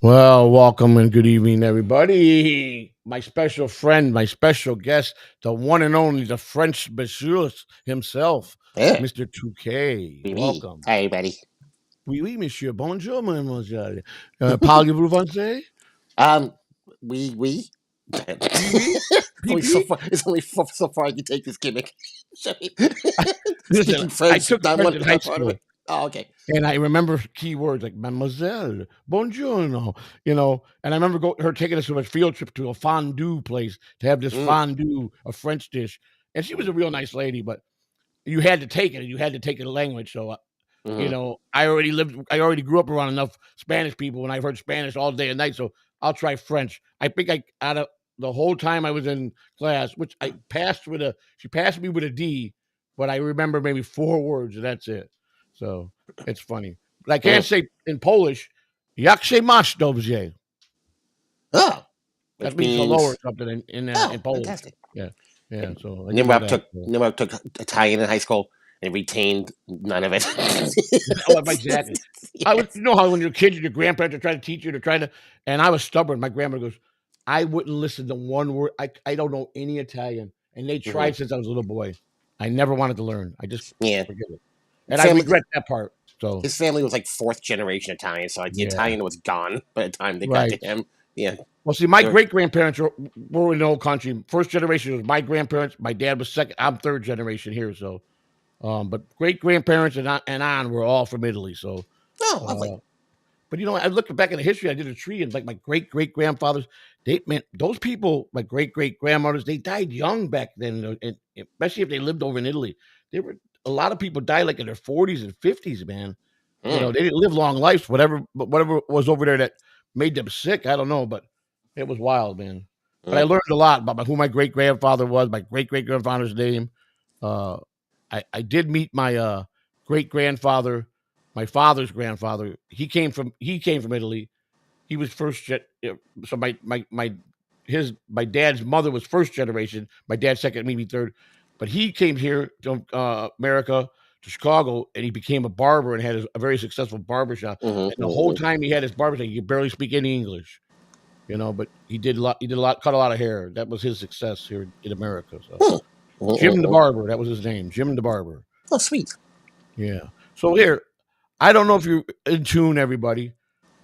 Well, welcome and good evening, everybody. My special friend, my special guest, the one and only, the French monsieur himself, Yeah, Mr. 2K. maybe. Welcome. Hi, everybody. Oui, oui, monsieur. Bonjour, mademoiselle. Parlez-vous français? Um, we. Oui, oui. It's Pee only so pee. far. It's only so far I can take this gimmick. Listen, Speaking I French, took French in high not part of it. school. Oh, okay. And I remember key words like mademoiselle, buongiorno, and I remember her taking us on a field trip to a fondue place to have this Mm, fondue, a French dish. And she was a real nice lady, but you had to take it. You had to take the language. So, mm-hmm. I already grew up around enough Spanish people, and I've heard Spanish all day and night. So I'll try French. I think out of the whole time I was in class, which she passed me with a D, but I remember maybe 4 words, and that's it. So it's funny. But I can't Mm. say in Polish, jak się masz dobrze. Oh, That which means hello or means something in Polish. fantastic. Yeah, yeah. So I do Remember, know I that. took So. remember I took Italian in high school and retained none of it. Oh, exactly. I would Yes. you know how when you're kids and your grandparents are trying to teach you to try to and I was stubborn. My grandmother goes, I wouldn't listen to one word. I don't know any Italian. And they Hmm. tried since I was a little boy. I never wanted to learn. I just Yeah. forget it. And I Family. regret that part. So His family was like fourth generation Italian, so like the yeah. Italian was gone by the time they got to Right. him. Yeah. Well, see, my They were, great grandparents were in the old country. First generation was my grandparents. My dad was second. I'm third generation here. So but great grandparents and on were all from Italy. So oh, lovely. uh But I looked back in the history. I did a tree, and like my great great grandfathers, those people, my great great grandmothers, they died young back then, and especially if they lived over in Italy. They were a lot of people died like in their 40s and 50s, man. Mm, They didn't live long lives. Whatever was over there that made them sick, I don't know, but it was wild, man. But I mm. learned a lot about who my great grandfather was, my great great grandfather's name. Uh, I did meet my great grandfather, my father's grandfather. He came from Italy. He was first gen. So my dad's mother was first generation. My dad second, maybe third. But he came here to America to Chicago, and he became a barber and had a very successful barber shop. Mhm, And the mhm, whole mhm. time he had his barber shop, he could barely speak any English. But he did a lot. He did a lot, cut a lot of hair. That was his success here in America. So Hmm. Mhm, Jim the mhm. barber, that was his name, Jim the barber. Oh, sweet. Yeah. So here, I don't know if you're in tune, everybody.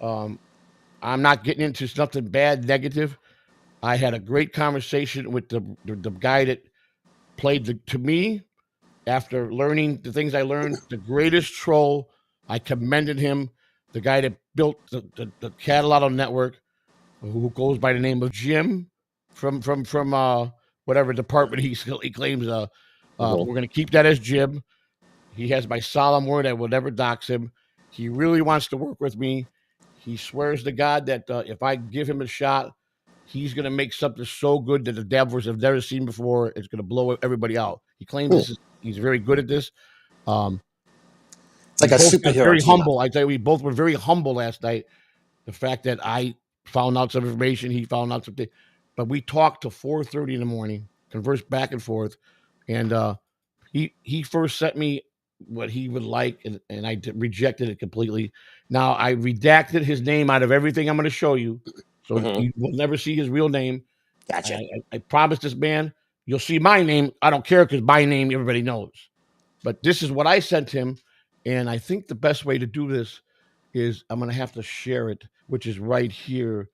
Um, I'm not getting into something bad, negative. I had a great conversation with the guy that played to me after learning the things I learned. The greatest troll. I commended him. The guy that built the Catalano network, who goes by the name of Jim, from whatever department he claims. Mhm. We're going to keep that as Jim. He has my solemn word I will never dox him. He really wants to work with me. He swears to God that if I give him a shot, he's going to make something so good that the Devils have never seen before. It's going to blow everybody out. He claims Hmm. he's very good at this. Um, It's we like a both got superhero very team up. humble. I tell you, we both were very humble last night. The fact that I found out some information, he found out something, but we talked till 4:30 in the morning, conversed back and forth, and he first sent me what he would like, and rejected it completely. Now I redacted his name out of everything I'm going to show you, so Mhm. you will never see his real name. I, Gotcha. I, I promise this man, you'll see my name. I don't care because my name everybody knows. But this is what I sent him, and I think the best way to do this is I'm going to have to share it, which is right here.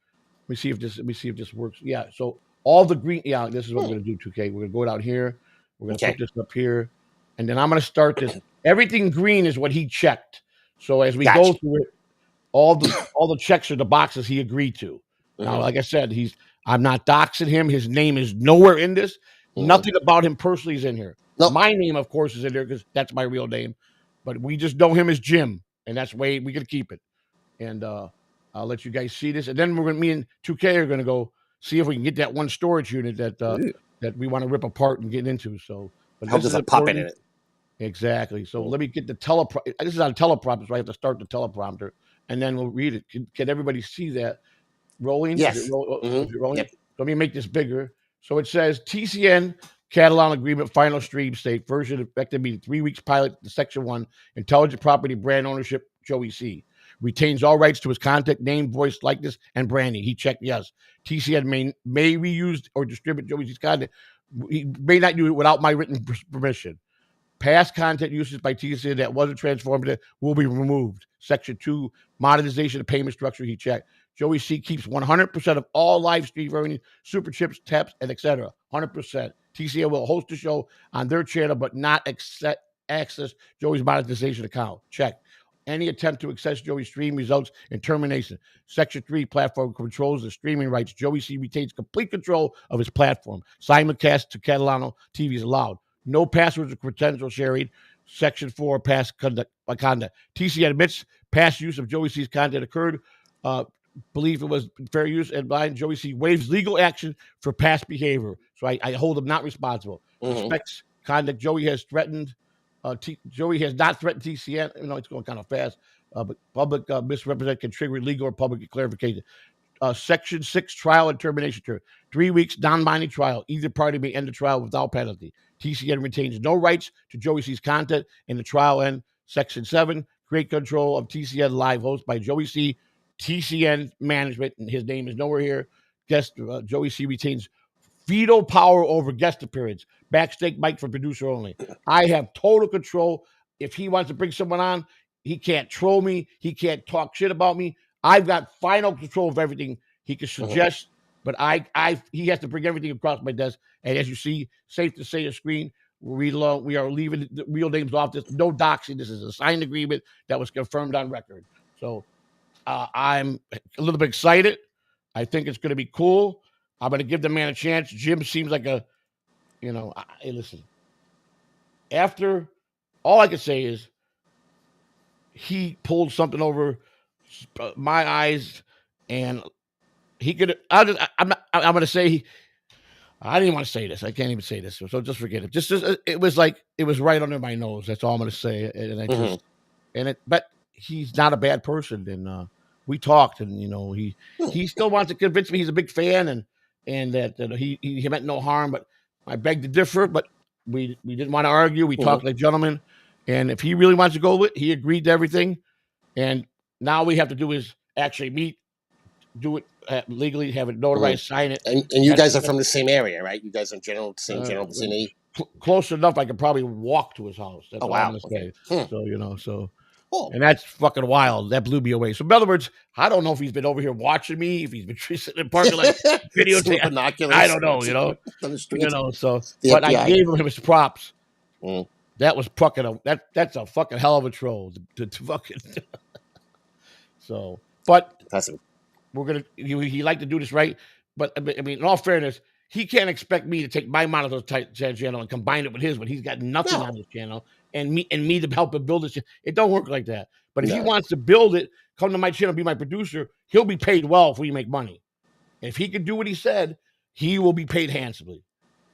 Let me see if this works. Yeah. So all the green. Yeah, this is what Hmm. we're going to do. 2K. We're going to go down here. We're going to put Okay. this up here, and then I'm going to start this. Everything green is what he checked. So as we go Gotcha. through it, all the checks are the boxes he agreed to. Now, Mhm, like I said, I'm not doxing him. His name is nowhere in this. mhm. Nothing about him personally is in here. Nope. My name, of course, is in there because that's my real name. But we just know him as Jim, and that's the way we gonna keep it. And I'll let you guys see this, and then me and 2K are gonna go see if we can get that one storage unit Ooh. that we want to rip apart and get into. So, but I hope this there's is a puppet in important. it. Exactly. So Mm. let me get the teleprompter. This is on a teleprompter, so I have to start the teleprompter, and then we'll read it. Can everybody see that rolling? Is it Yes. is it rolling? Yep. Let me make this bigger. So it says TCN Catalan Agreement Final Stream State version effective meeting 3 weeks pilot to Section 1 Intelligent Property Brand Ownership Joey C. Retains all rights to his contact name, voice, likeness, and branding. He checked yes. TCN may reuse or distribute Joey C's content. He may not do it without my written permission. Past content uses by TCN that wasn't transformative will be removed. Section 2, monetization of payment structure, he checked. Joey C keeps 100% of all live stream earnings, super chips, taps, and etc. 100%. TCN will host the show on their channel, but not access Joey's monetization account. Check. Any attempt to access Joey's stream results in termination. Section 3, platform controls the streaming rights. Joey C retains complete control of his platform. Simulcast to Catalano TV is allowed. No passwords or credential sharing. Section 4, past conduct. TCN admits past use of Joey C's content occurred. Believe it was fair use, and blind Joey C waives legal action for past behavior. So I hold him not responsible. Respects conduct. Joey has threatened. Joey has not threatened TCN. You know, it's going kind of fast. But public misrepresent can trigger legal or public clarification. Section 6, trial and termination term. 3 weeks, non-binding trial. Either party may end the trial without penalty. TCN retains no rights to Joey C's content in the trial end. Section 7, create control of TCN live host by Joey C. TCN management, and his name is nowhere here. Guest Joey C retains veto power over guest appearance. Backstage mic for producer only. I have total control. If he wants to bring someone on, he can't troll me. He can't talk shit about me. I've got final control of everything. He can suggest, but he has to bring everything across my desk. And as you see, safe to say, a screen. We are leaving the real names off this. No doxing. This is a signed agreement that was confirmed on record. So I'm a little bit excited. I think it's going to be cool. I'm going to give the man a chance. Jim seems like a, hey, listen. After, all I can say is he pulled something over my eyes, and he could. I'm going to say. I didn't want to say this. I can't even say this, so just forget it. Just it was like it was right under my nose. That's all I'm going to say. And I just but he's not a bad person, and we talked, and he still wants to convince me he's a big fan, and that he meant no harm. But I beg to differ. But we didn't want to argue. We talked like gentlemen, and if he really wants to go with it, he agreed to everything. And now we have to do is actually meet, do it legally, have it notarized, sign it. And you guys are from the same area, right? You guys are same general vicinity. Close enough, I could probably walk to his house. That's all I'm gonna say. So and that's fucking wild. That blew me away. So in other words, I don't know if he's been over here watching me, if he's been sitting in the parking like videotaping. Binoculars. I don't know, So, but I gave him his props. That was fucking that's a fucking hell of a troll to fucking. So, but impressive. We're gonna. He like to do this right, but I mean, in all fairness, he can't expect me to take my monetization channel and combine it with his when he's got nothing on his channel, and me to help him build this. It don't work like that. But if he wants to build it, come to my channel, be my producer, he'll be paid well if we make money. If he can do what he said, he will be paid handsomely,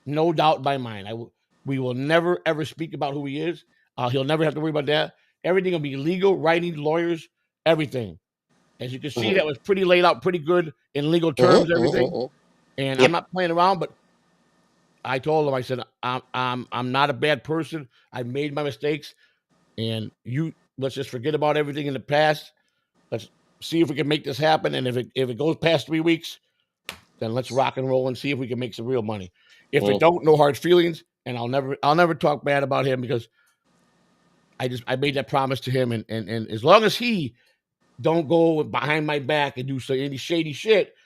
no doubt in my mind. We will never ever speak about who he is. He'll never have to worry about that. Everything will be legal, writing, lawyers, everything. As you can see, that was pretty laid out, pretty good in legal terms, everything. And I'm not playing around, but I told him, I said, I'm not a bad person. I made my mistakes, and let's just forget about everything in the past. Let's see if we can make this happen. And if it goes past 3 weeks, then let's rock and roll and see if we can make some real money. If it don't, no hard feelings, and I'll never talk bad about him, because I made that promise to him, and as long as he don't go behind my back and do any shady shit,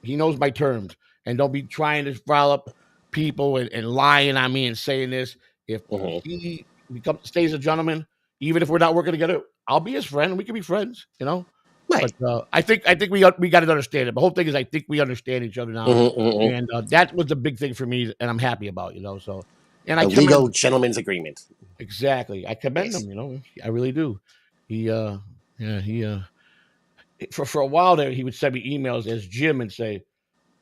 he knows my terms, and don't be trying to rile up people and lying on me and saying this. If he stays a gentleman, even if we're not working together, I'll be his friend. We can be friends, Right. But I think we got to understand it. The whole thing is, I think we understand each other now, and that was the big thing for me, and I'm happy about, So, and a legal gentleman's agreement. Exactly. I commend him. I really do. For a while there, he would send me emails as Jim and say,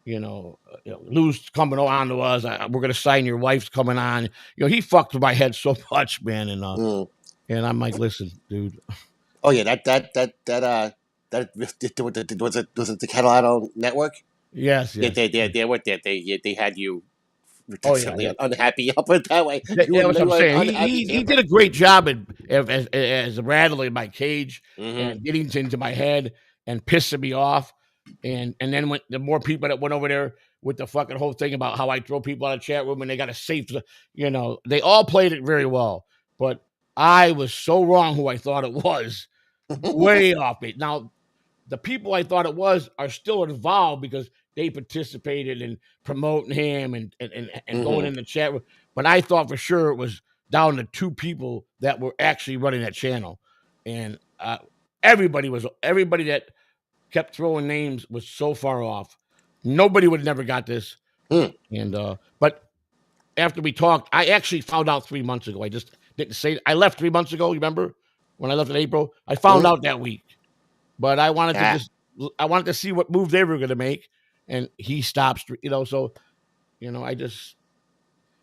Lou's coming on to us. We're going to sign your wife's coming on. He fucked with my head so much, man. And I'm like, listen, dude. Oh yeah, that was it the Catalano network? Yes. They had you You're Oh yeah, definitely unhappy. I'll put it that way. that's You what I'm are an saying. unhappy He camper. did a great job as rattling my cage Mm-hmm. and getting into my head and pissing me off. And then when the more people that went over there with the fucking whole thing about how I throw people out of chat room and they got a safe, they all played it very well. But I was so wrong who I thought it was, way off it. Now the people I thought it was are still involved because they participated in promoting him and going Mm-hmm. in the chat room. But I thought for sure it was down to two people that were actually running that channel, and everybody that kept throwing names was so far off. Nobody would have never got this. Hmm. And but after we talked, I actually found out 3 months ago. I just didn't say it. I left 3 months ago. You remember when I left in April? I found Mm-hmm. out that week. But Ah. I wanted to see what move they were gonna make, and he stops, so,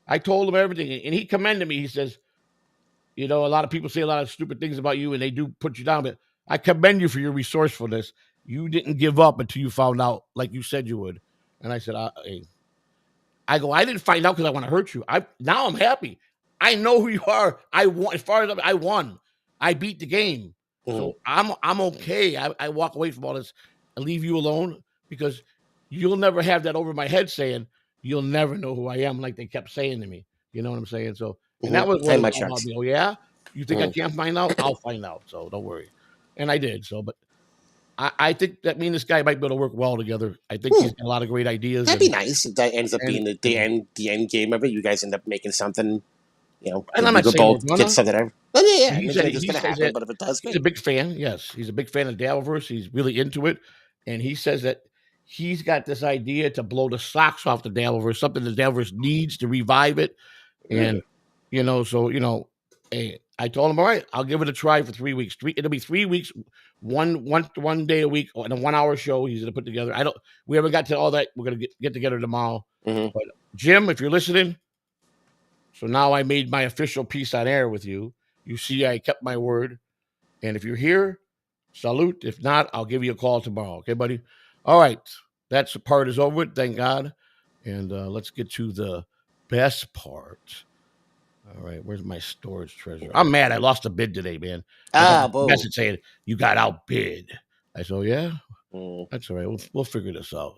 I told him everything, and he commended me. He says, "A lot of people say a lot of stupid things about you, and they do put you down, but I commend you for your resourcefulness. You didn't give up until you found out like you said you would." And I said, "Hey," I go, "I didn't find out because I wanna hurt you. Now I'm happy. I know who you are. I won as far as I won. I beat the game. Mm-hmm. So I'm okay. I walk away from all this and leave you alone because you'll never have that over my head saying, 'You'll never know who I am,' like they kept saying to me. You know what I'm saying? So and that Mm-hmm. was what Time it was my all about. tracks. Oh, yeah? You think I Mm-hmm. can't find out? I'll find out. So don't worry." And I did. So, but I think that me and this guy might be able to work well together. I think Hmm. he's got a lot of great ideas That'd be nice if that ends up and being the end game of it. You guys end up making something. and I'm We not could saying we're both get gonna. something out. Oh yeah, yeah. He I'm not said saying it's he gonna says happen, that but if it does, he's a great. big fan. Yes, he's a big fan of Dabbleverse. He's really into it, and he says that he's got this idea to blow the socks off the Dabbleverse, something the Dabbleverse needs to revive it. And Mm. so hey, I told him, all right, I'll give it a try for 3 weeks. It'll be 3 weeks, one day a week, and a 1 hour show. He's gonna put together. We haven't got to all that. We're gonna get together tomorrow. Mm-hmm. But Jim, if you're listening, so now I made my official piece on air with you. You see, I kept my word. And if you're here, salute. If not, I'll give you a call tomorrow. Okay, buddy? All right. That part is over with, thank God. And let's get to the best part. All right, where's my storage treasure? I'm mad. I lost a bid today, man. I got Ah, a boo. message saying you got outbid. I said, "Oh, yeah, Mm. that's all right. We'll figure this out."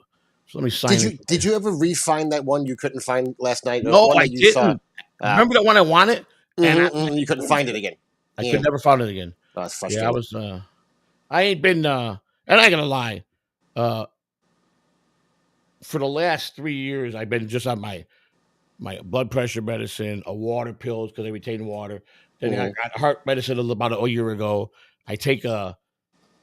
So let me Did sign in. you did you ever re-find that one you couldn't find last night? No, One I that you saw. didn't. Ah. Remember that one I wanted, and You couldn't find it again. I could Yeah. never find it again. Oh, that's Yeah, I frustrating. was. I ain't been. And I ain't gonna lie. Uh, for the last 3 years, I've been just on my blood pressure medicine, a water pills because I retain water. Then I Mm-hmm. got heart medicine about a year ago. I take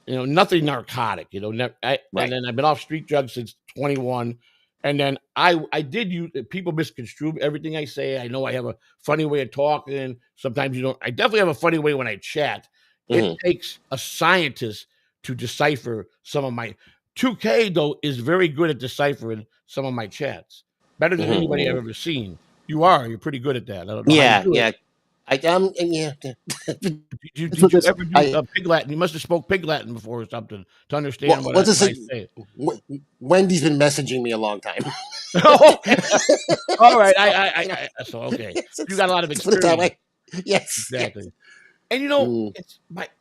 nothing narcotic, and Right. then I've been off street drugs since 21. And then I did use people misconstrue everything I say. I know I have a funny way of talking. Sometimes you don't. I definitely have a funny way when I chat. It Mm-hmm. takes a scientist to decipher some of my 2K though is very good at deciphering some of my chats. Better than Mm-hmm. anybody I've Mm-hmm. ever seen. You're pretty good at that. I don't know how you Yeah. do it. Yeah. Yeah. Did you This, ever do Pig Latin? You must have spoke Pig Latin before or something to understand what's this? what I say. Wendy's been messaging me a long time. Okay. All right. You know, So okay. You got a lot of let's put it that experience. way. Yes. Yes. Exactly. And Mm.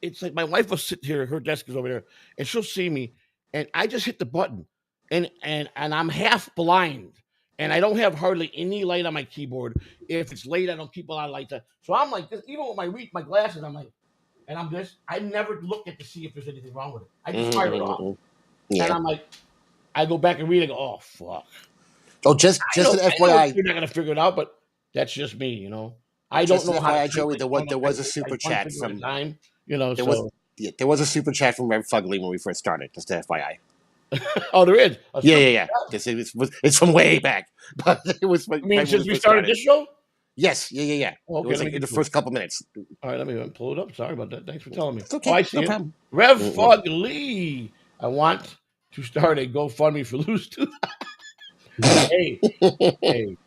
it's like my wife will sit here, her desk is over there, and she'll see me, and I just hit the button, and I'm half blind, and I don't have hardly any light on my keyboard. If it's late, I don't keep a lot of lights on. So I'm like this, even with my glasses, I'm like, and I never look at to see if there's anything wrong with it. I just Mm-hmm. fire it off. Mm-hmm. And Yeah. I'm like, I go back and read it, and go, oh fuck. Oh, just an I know FYI, you're not gonna figure it out, but that's just me. I don't just an know how to FYI, type Joey. like normal. There I was a type super like one chat finger at a from time, there was so there was a super chat from Rev Fugly when we first started. Just an FYI. oh, there is a Yeah, super yeah, yeah. Because it's from way back, but it was I right mean, when we since we first started started. this show? Yes, yeah, yeah, yeah. Oh, It okay, was let me like in get the to it. first couple minutes. All right, let me pull it up. Sorry about that. Thanks for telling me. It's Oh, I okay, see no it. problem. Rev Mm-mm. Fog Lee. I want to start a GoFundMe for loose tooth. Hey, hey,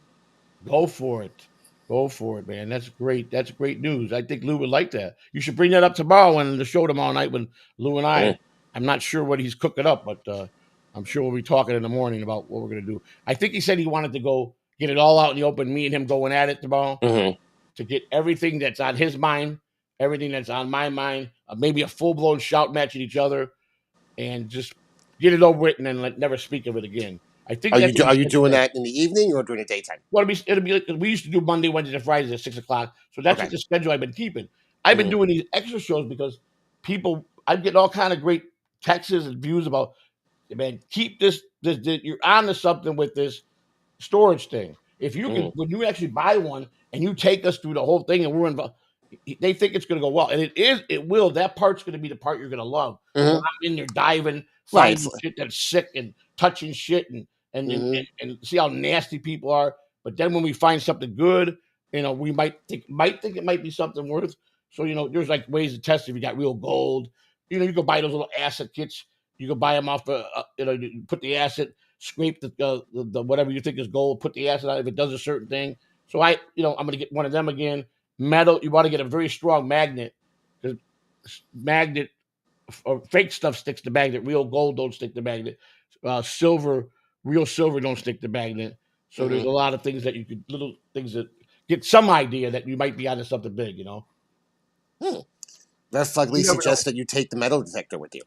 go for it. Go for it, man. That's great. That's great news. I think Lou would like that. You should bring that up tomorrow on the show tomorrow night when Lou and Mm. I'm not sure what he's cooking up, but I'm sure we'll be talking in the morning about what we're gonna do. I think he said he wanted to go get it all out in the open. Me and him going at it tomorrow Mm-hmm. to get everything that's on his mind, everything that's on my mind, maybe a full blown shout match at each other, and just get it over with, and then never speak of it again. I think that's what we Are you said doing today. that in the evening or during the daytime? Well, it'll be like we used to do Monday, Wednesdays, and Fridays at 6 o'clock. So that's Okay. just the schedule I've been keeping. I've been Mm-hmm. doing these extra shows because people, I'm getting all kind of great texts and views about, man, keep this, you're on to something with this storage thing. If you can, Mm-hmm. when you actually buy one and you take us through the whole thing and we're involved, they think it's going to go well, and it will. That part's going to be the part you're going to love. When Mm-hmm. I'm in there diving, Right. It's, finding shit that's sick and touching shit and and, mm-hmm. and see how nasty people are. But then when we find something good, we might think it might be something worth. So there's like ways to test if you got real gold. You can buy those little acid kits. You can buy them off. You put the acid, scrape the whatever you think is gold, put the acid out if it does a certain thing. So I'm gonna get one of them again. Metal, you want to get a very strong magnet because magnet or fake stuff sticks to magnet. Real gold don't stick to magnet. Silver, real silver don't stick to magnet. So there's Mm-hmm. a lot of things that you could little things that get some idea that you might be onto something big. Hmm. That slightly You never know. suggests that you take the metal detector with you.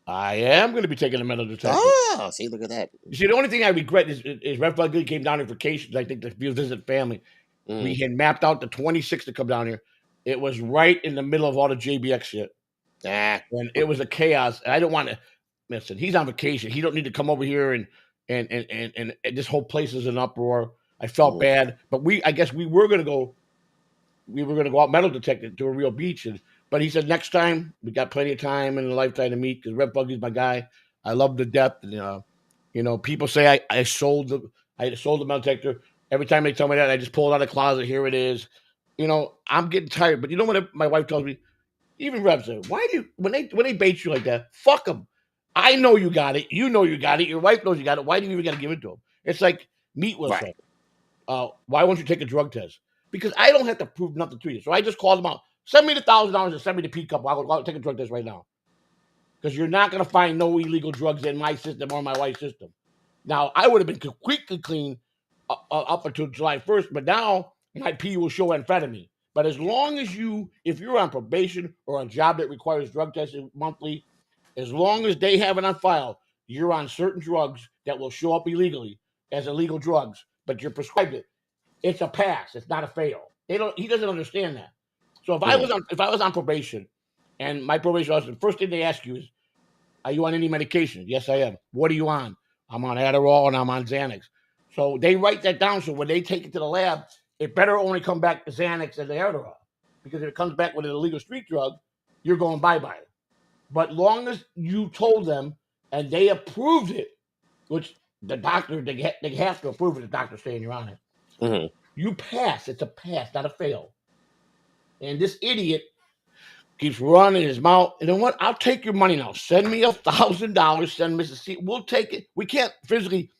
I am going to be taking a metal detector. Oh, see, look at that. You see, the only thing I regret is Red Flag Good came down here for vacations. I think to visit family. We Mm. had mapped out the 26th to come down here. It was right in the middle of all the JBX shit, Ah. and it was a chaos. And I don't want to listen. He's on vacation. He don't need to come over here and this whole place is an uproar. I felt Mm. bad, but I guess we were gonna go. We were gonna go out metal detecting to a real beach, but he said next time we got plenty of time in a lifetime to meet because Red Buggy's my guy. I love the depth. And, people say I sold the metal detector. Every time they tell me that, I just pull it out of the closet. Here it is. I'm getting tired. But you know what my wife tells me? Even Rev said, why do you when they bait you like that? Fuck them. I know you got it. You know you got it. Your wife knows you got it. Why do you even got to give it to them? It's like Meat will say, Right. why won't you take a drug test? Because I don't have to prove nothing to you. So I just called them out. Send me the $1,000 and send me the P cup. I'll go take a drug test right now. Because you're not going to find no illegal drugs in my system or my wife's system. Now, I would have been completely clean up until July 1st, but now my P will show amphetamine. But as long as if you're on probation or a job that requires drug testing monthly, as long as they have it on file, you're on certain drugs that will show up illegally as illegal drugs, but you're prescribed it. It's a pass. It's not a fail. He doesn't understand that. So Mm. if I was on probation and my probation officer, the first thing they ask you is, are you on any medication? Yes, I am. What are you on? I'm on Adderall and I'm on Xanax. So they write that down. So when they take it to the lab, it better only come back Xanax and the Adderall. Because if it comes back with an illegal street drug, you're going bye-bye. But long as you told them and they approved it, which the doctor, they have to approve it, the doctor's saying you're on it. Mm-hmm. You pass. It's a pass, not a fail. And this idiot keeps running his mouth. You know what? I'll take your money now. Send me $1,000. Send Mrs. C. We'll take it. We can't physically.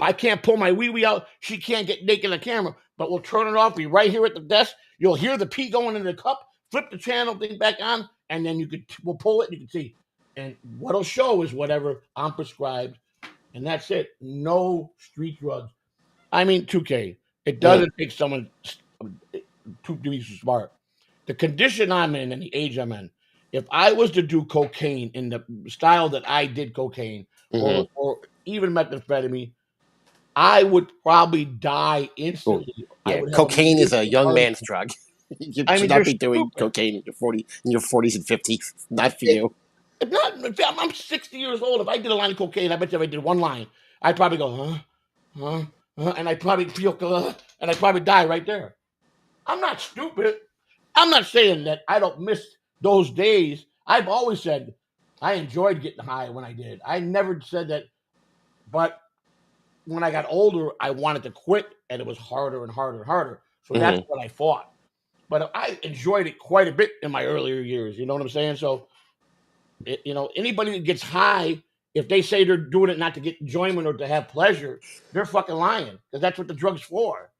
I can't pull my wee out. She can't get naked on the camera. But we'll turn it off. Be right here at the desk. You'll hear the pee going in the cup. Flip the channel thing back on, and then we'll pull it. And you can see. And what'll show is whatever I'm prescribed, and that's it. No street drugs. I mean, 2K. It Mm. doesn't take someone to be smart. The condition I'm in and the age I'm in, if I was to do cocaine in the style that I did cocaine Mm-hmm. or even methamphetamine, I would probably die Oh, instantly. I yeah. would have a Cocaine is a major young heart man's attack. drug. You I should mean, not they're be doing stupid. cocaine in your 40s and 50s. Not for It, you. if not, I'm 60 years old. If I did a line of cocaine, I bet you if I did one line, I'd probably go, and I'd probably feel, and I'd probably die right there. I'm not stupid. I'm not saying that I don't miss those days. I've always said I enjoyed getting high when I did. I never said that, but when I got older, I wanted to quit, and it was harder and harder and harder. So that's Mm-hmm. what I fought. But I enjoyed it quite a bit in my earlier years. You know what I'm saying? So, anybody that gets high, if they say they're doing it not to get enjoyment or to have pleasure, they're fucking lying because that's what the drug's for.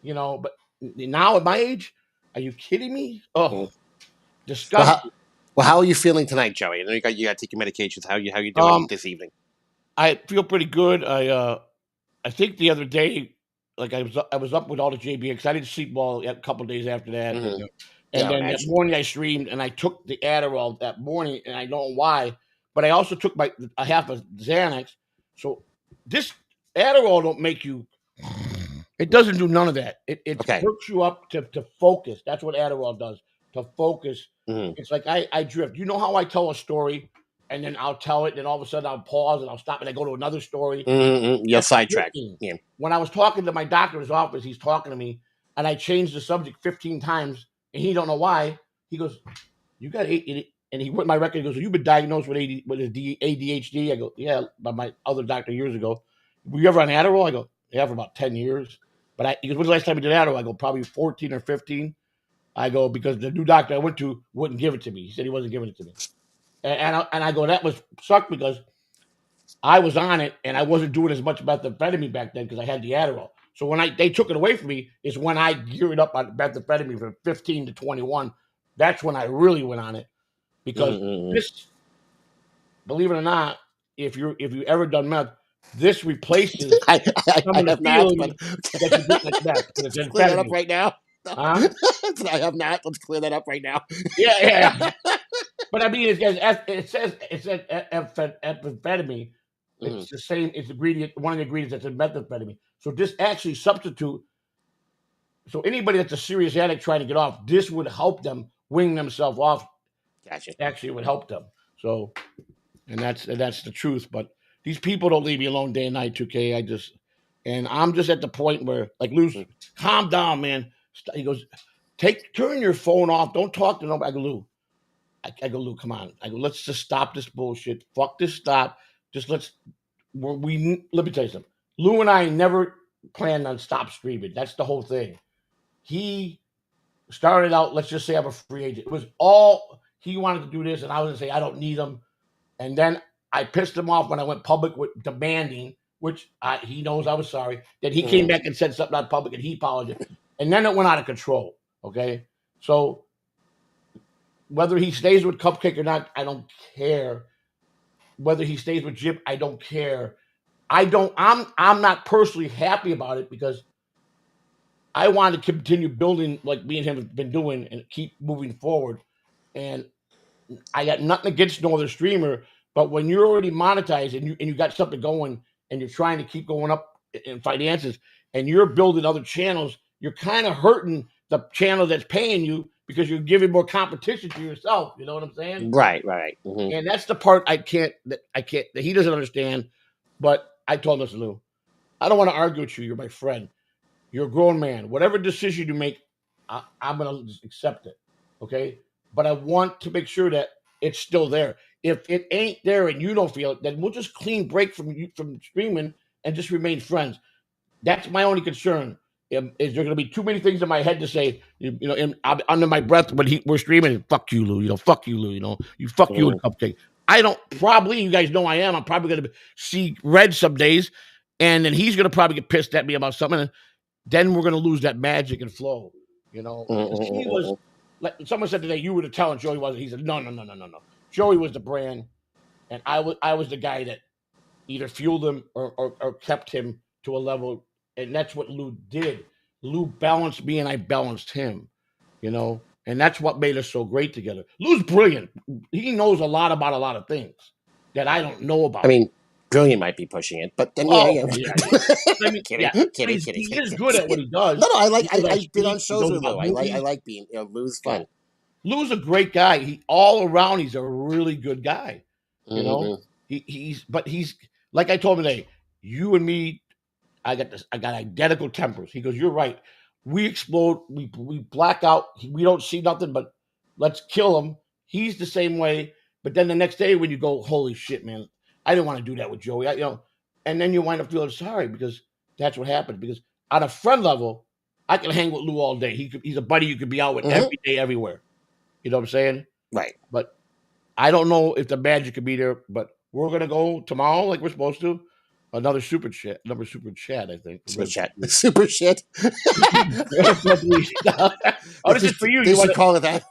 But now at my age, are you kidding me? Oh, Mm. Well, disgusting. how are you feeling tonight, Joey? I know you got to take your medications. How you doing Um, this evening? I feel pretty good. I think the other day like I was up with all the JBX. I didn't sleep well a couple of days after that, Mm-hmm. and Yeah, I then that imagine. morning I streamed and I took the Adderall that morning, and I don't know why, but I also took a half of Xanax. So this Adderall don't make you. It doesn't do none of that. It Okay. perks you up to focus. That's what Adderall does, to focus. Mm-hmm. It's like I drift. You know how I tell a story and then I'll tell it, and then all of a sudden I'll pause and I'll stop and I go to another story. Mm-hmm. You'll That's sidetrack. drifting. Yeah. When I was talking to my doctor's office, he's talking to me, and I changed the subject 15 times, and he don't know why. He goes, "You got ADHD," and he went my record. He goes, "You've been diagnosed with ADHD." I go, "Yeah," by my other doctor years ago. Were you ever on Adderall? I go, "Yeah, for about 10 years." But he goes, "When's the last time you did Adderall?" I go, "Probably 14 or 15." I go, because the new doctor I went to wouldn't give it to me. He said he wasn't giving it to me. And I go, that was sucked because I was on it and I wasn't doing as much methamphetamine back then because I had the Adderall. So when they took it away from me is when I geared up on methamphetamine from 15 to 21. That's when I really went on it because Mm-hmm. this, believe it or not, if you ever done meth, this replaces some I of the have not, but feelings that you get like meth because let's it's clear that up amphetamine. right now. No. Huh? I have not. Let's clear that up right now. Yeah, yeah, yeah. But I mean, it says amphetamine. Mm-hmm. It's the same. It's ingredient. One of the ingredients that's in methamphetamine. So this actually substitute. So anybody that's a serious addict trying to get off, this would help them wing themselves off. Gotcha. Actually, it would help them. So, and that's the truth. But these people don't leave me alone day and night. 2K. And I'm just at the point where, like, Lou, Mm-hmm. calm down, man. He goes, turn your phone off. Don't talk to nobody. I go, Lou. I go, Lou, come on. I go, let's just stop this bullshit. Fuck this. Stop. Just let me tell you something. Lou and I never planned on stop streaming. That's the whole thing. He started out, let's just say I'm a free agent. It was all he wanted to do this, and I was gonna say I don't need him. And then I pissed him off when I went public with demanding, which he knows I was sorry. Then he came Mm-hmm. back and said something on public, and he apologized. And then it went out of control. Okay, so whether he stays with Cupcake or not, I don't care. Whether he stays with Jip, I don't care. I'm not personally happy about it because I want to continue building like me and him have been doing and keep moving forward. And I got nothing against no other streamer, but when you're already monetized and you got something going and you're trying to keep going up in finances and you're building other channels, you're kind of hurting the channel that's paying you because you're giving more competition to yourself. You know what I'm saying? Right. Right. Mm-hmm. And that's the part that he doesn't understand. But I told him, Lou, I don't want to argue with you. You're my friend. You're a grown man. Whatever decision you make, I'm gonna just accept it. Okay. But I want to make sure that it's still there. If it ain't there and you don't feel it, then we'll just clean break from you from streaming and just remain friends. That's my only concern. Is there going to be too many things in my head to say, under my breath when we're streaming? Fuck you, Lou. Fuck you, Lou. You fuck you and Mm-hmm. Cupcake. I don't probably. You guys know I am. I'm probably going to see red some days, and then he's going to probably get pissed at me about something. And then we're going to lose that magic and flow. Because he was Mm-hmm. like someone said today. You were the talent. Joey wasn't. He said, no, no, no, no, no, no. Joey was the brand, and I was the guy that either fueled him or kept him to a level. And that's what Lou did. Lou balanced me and I balanced him, and that's what made us so great together. Lou's brilliant. He knows a lot about a lot of things that I don't know I about. mean, brilliant might be pushing it, but then yeah, Oh, yeah. yeah, yeah. I mean, Kidding, yeah, but kidding, kidding, he kidding, is good at what kidding. he does. No, no, I like. He knows how to I've been on speak. He shows knows with Lou. about I movies. like being. Lou's Yeah. fun. Lou's a great guy. He all around. He's a really good guy. You know, Mm-hmm. he's like I told him today. You and me, I got this. I got identical tempers. He goes, "You're right. We explode. We black out. We don't see nothing. But let's kill him." He's the same way. But then the next day, when you go, "Holy shit, man! I didn't want to do that with Joey." And then you wind up feeling sorry because that's what happened. Because on a friend level, I can hang with Lou all day. He's a buddy you could be out with Mm-hmm. every day, everywhere. You know what I'm saying? Right. But I don't know if the magic could be there. But we're gonna go tomorrow, like we're supposed to. Another super chat. I think we're Super gonna chat. Super shit. oh, this is for you. They You want should to call it that.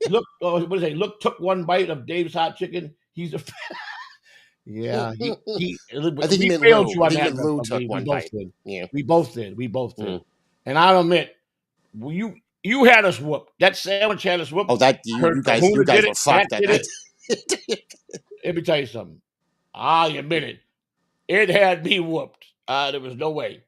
look? What is it? Look, took one bite of Dave's hot chicken. He's a Yeah, I think he we meant failed Lou. you I on think he that, meant Rev Lou took Ugly. We one both bite. did. Yeah. We both did. We both did. Mm. And I'll admit, well, you had us whooped. That sandwich had us whooped. Oh, that I heard you Kahuna did guys it. were Pat fucked that did it. night. Let me tell you something. I'll admit it. It had me whooped. There was no way.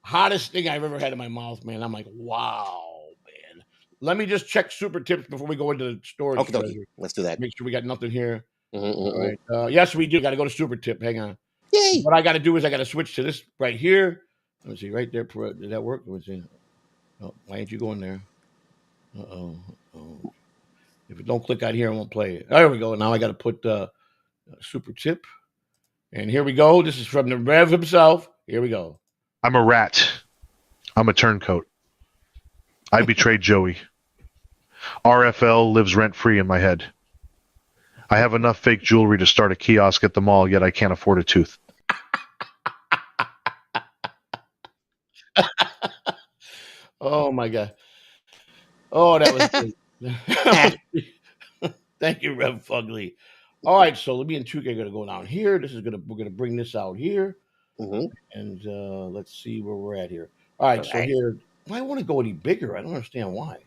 Hottest thing I've ever had in my mouth, man. I'm like, wow, man. Let me just check super tips before we go into the storage Okie dokie. treasure. Let's do that. Make sure we got nothing here. All Mm-hmm. right. Yes, we do. Got to go to super tip. Hang on. Yay! What I got to do is I got to switch to this right here. Let me see. Right there. Did that work? Let me see. Oh, why ain't you going there? Uh-oh. Oh. If it don't click out here, I won't play it. There we go. Now I got to put super tip. And here we go. This is from the Rev himself. Here we go. I'm a rat. I'm a turncoat. I betrayed Joey. RFL lives rent-free in my head. I have enough fake jewelry to start a kiosk at the mall, yet I can't afford a tooth. Oh my God. Oh, that was great. Thank you, Rev Fugly. All right, so let me and Tuke are gonna go down here. We're gonna bring this out here, Mm-hmm. and let's see where we're at here. All right, All so right. here, why want to go any bigger? I don't understand why.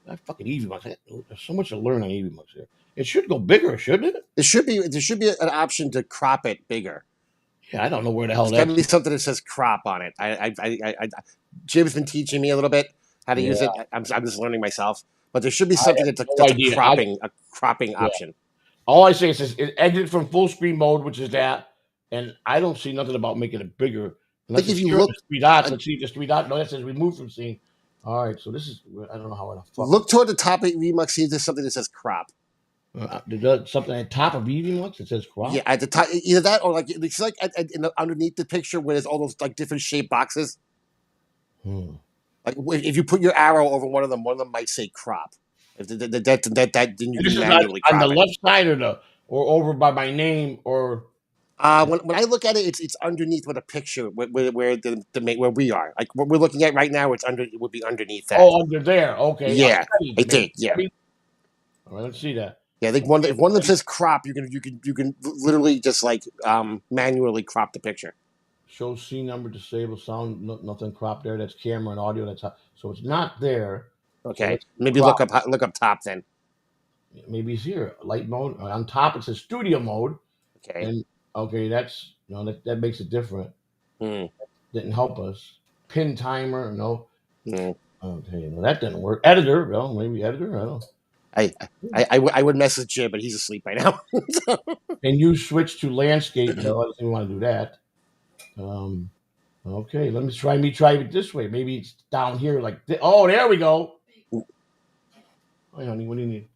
That fucking Eevee Mux. There's so much to learn on Eevee Mux here. It should go bigger, shouldn't it? There should be an option to crop it bigger. Yeah, I don't know where the hell There's got that's. to be something that says crop on it. Jim's been teaching me a little bit how to use Yeah, it. I'm just learning myself, but there should be I something have no that's idea. a cropping Yeah. option. All I say is it exit from full screen mode, which is that, and I don't see nothing about making it bigger I unless think if it's you here on the look three dots. Let's see, just three dots. No, that says remove from scene. All right, so this is I don't know how the fuck look toward the top of Remux, see if there's something that says crop. something at the top of Eevee Mux. It says crop. Yeah, at the top, either that or like it's like underneath the picture where there's all those like different shaped boxes. Hmm. Like if you put your arrow over one of them might say crop. If then you And this can is manually on the crop it. left side or over by my name or. When I look at it, it's underneath with a picture where where we are. Like what we're looking at right now, it would be underneath that. Oh, under there. Okay, Yeah, I maybe. think. Yeah, All right, let's see that. yeah. I think if one of them says crop, you can literally just like manually crop the picture. Show scene number, disable sound, nothing cropped there. That's camera and audio. That's so it's not there. So Okay, let's maybe crop. look up top then. Maybe it's here. Light mode on top. It says studio mode, Okay. and okay, that's that makes it different. Hmm. Didn't help us. Pin timer, no. Hmm. Okay, no, that didn't work. Editor, well, maybe editor. I don't. I would message Jim, but he's asleep by now. Can you switch to landscape? No, I don't think we want to do that. Okay, let me try it this way. Maybe it's down here like this. Oh, there we go. Hey, honey, what do you need?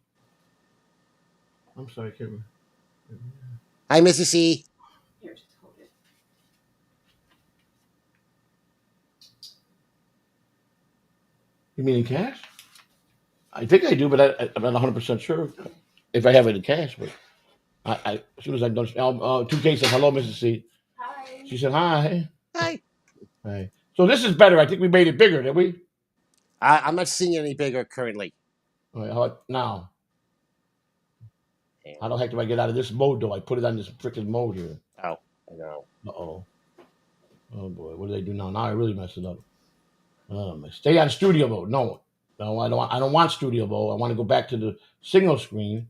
I'm sorry, Kimber. Hi, Mrs. C. You mean in cash? I think I do, but I'm not 100% sure if I have it in cash. But as soon as I'm done, 2K said, hello, Mrs. C. Hi. She said, hi. Hi. Hi. So this is better. I think we made it bigger, did we? I'm not seeing any bigger currently. All right, how about now? How the heck do I get out of this mode, though? I put it on this freaking mode here. Oh, I know. Uh-oh. Oh, boy. What do they do now? Now I really messed it up. Stay on studio mode. No, I don't want studio mode. I want to go back to the single screen.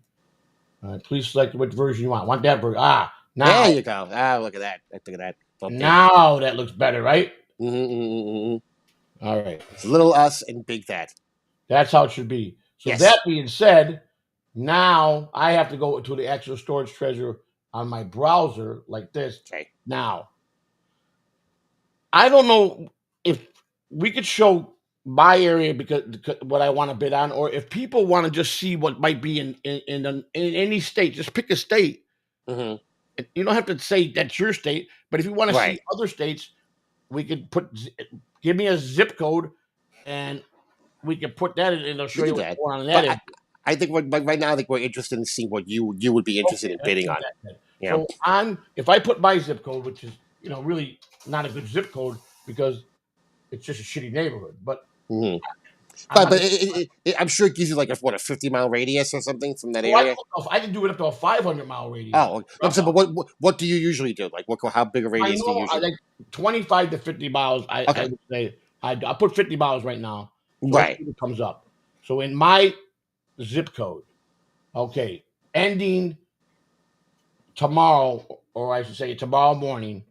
All right, please select which version you want. I want that version. Now. There you go. Look at that. Look at that. Okay. Now that looks better, right? Mm-hmm. All right. It's little us and big that. That's how it should be. So Yes. that being said, now I have to go to the actual storage treasure on my browser like this. Okay. Now, I don't know if we could show my area because what I want to bid on, or if people want to just see what might be in any state, just pick a state. Mm-hmm. You don't have to say that's your state, but if you want to see other states, we could give me a zip code, and we can put that in, and it'll show you what's going on in that. I think right now, I think we're interested in seeing what you would be interested in bidding on. Yeah. So if I put my zip code, which is really not a good zip code because it's just a shitty neighborhood, but I'm But not. I'm sure it gives you like a 50-mile radius or something from that Well, area. I can do it up to a 500-mile radius. Oh, I'm saying, but what do you usually do? Like, how big a My radius do you normal, I usually? like 25 to 50 miles. I Okay, would say I put 50 miles right now. So let's right. see what comes up. So in my zip code, okay, ending tomorrow, or I should say tomorrow morning,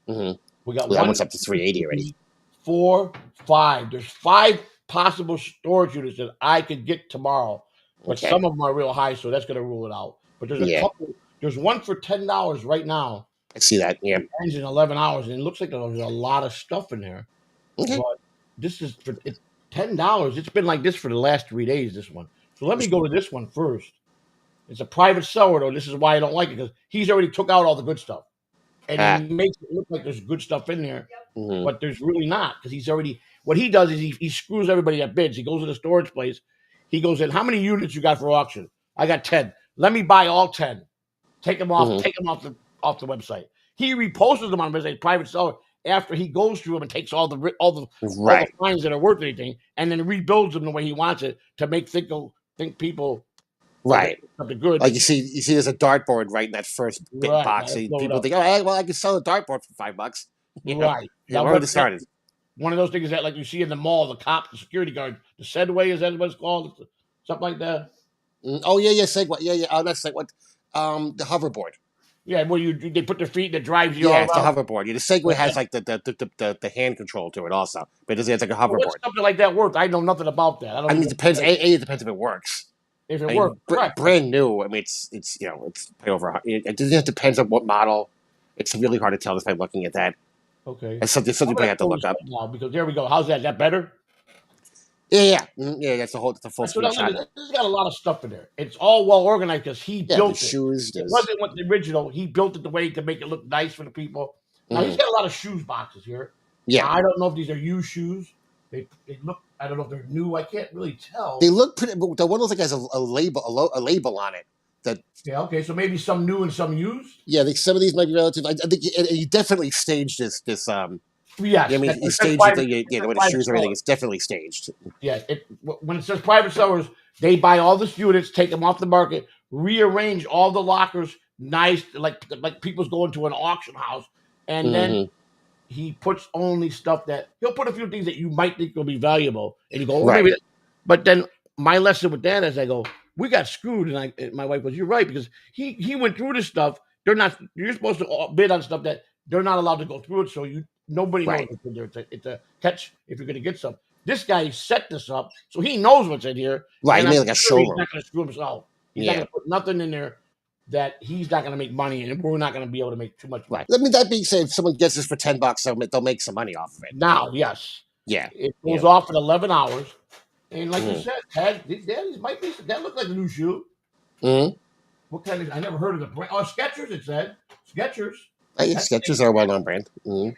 Hmm. we got Well, that one, one's up to two, 380 already. three, four, five. There's five possible storage units that I could get tomorrow, but Okay. some of them are real high, so that's going to rule it out. But there's a Yeah, couple. There's one for $10 right now. I see that. Yeah. Ends in 11 hours, and it looks like there's a lot of stuff in there. Okay. But this is for $10. It's been like this for the last 3 days. This one. So let me go to this one first. It's a private seller, though. This is why I don't like it because he's already took out all the good stuff, and he Ah. makes it look like there's good stuff in there, Hmm. but there's really not because he's already. What he does is he screws everybody that bids. He goes to the storage place. He goes in. How many units you got for auction? I got 10. Let me buy all 10. Take them off. Hmm. Take them off the website. He reposts them on his private seller after he goes through them and takes all the Right. fines that are worth anything, and then rebuilds them the way he wants it to make think people are going Right. to something good. Like you see, there's a dartboard right in that first bit Right. box. Gotta So blow it people up. think, oh, well, I can sell a dartboard for $5. You know, Right. yeah, Now, where would it started? one of those things that like you see in the mall, the cop, the security guard, the Segway, is that what it's called? Something like that. Oh yeah, yeah, Segway, yeah, yeah. Oh, that's like what, the hoverboard. Yeah, where they put their feet that drives you Yeah, all it's the around. hoverboard. Yeah, the Segway has like the hand control to it also, but it's like a Well, what's hoverboard. something like that worth? I know nothing about that. I don't I mean, even it depends. know It depends if it works. if it I works. mean, Correct. brand new. I mean, it's it's probably over. It just depends on what model. It's really hard to tell just by looking at that. Okay. It's something I'm you probably gonna have to pull look this up. up now because there we go. How's that? Is that better? Yeah, yeah, yeah. That's a full So now look screenshot. at this. This has got a lot of stuff in there. It's all well organized because he Yeah, the built it. shoes. It There's. wasn't what the original. He built it the way to make it look nice for the people. Now he's Mhm. got a lot of shoes boxes here. Yeah, Now I don't know if these are used shoes. They look. I don't know if they're new. I can't really they tell. look pretty. But the one looks like has a label, a label on it. That Yeah. Okay. So maybe some new and some used. yeah, I think some of these might be relative. I think he definitely staged this. Yeah, I Yes. mean, That, he it says staged it. private. It Yeah, the says way the private shoes and everything. seller. It's definitely staged. Yeah. When it says private sellers, they buy all the units, take them off the market, rearrange all the lockers, nice, like people's going to an auction house, and then Hmm. he puts only stuff that he'll put a few things that you might think will be valuable, and you go, oh, Right. maybe. But then my lesson with that is I go, we got screwed, and my wife goes, you're right because he went through this stuff. They're not. You're supposed to bid on stuff that they're not allowed to go through it, so nobody knows Right. what's in there. It's a catch if you're going to get some. This guy set this up, so he knows what's in here, Right. He and I'm made like a sure he's showroom. not going to screw himself. He's not Yeah. going to put nothing in there that he's not going to make money, and we're not going to be able to make too much money. Right. I mean, that being said, if someone gets this for $10, they'll make some money off of it. Now, yes, Yeah. it Yeah. goes off in 11 hours. And like you Hmm. said, these might be that look like a new shoe. Hmm. What kind of? I never heard of the brand. Oh, Skechers. It said Skechers. Yeah, That's Skechers are a well-known brand. Hmm.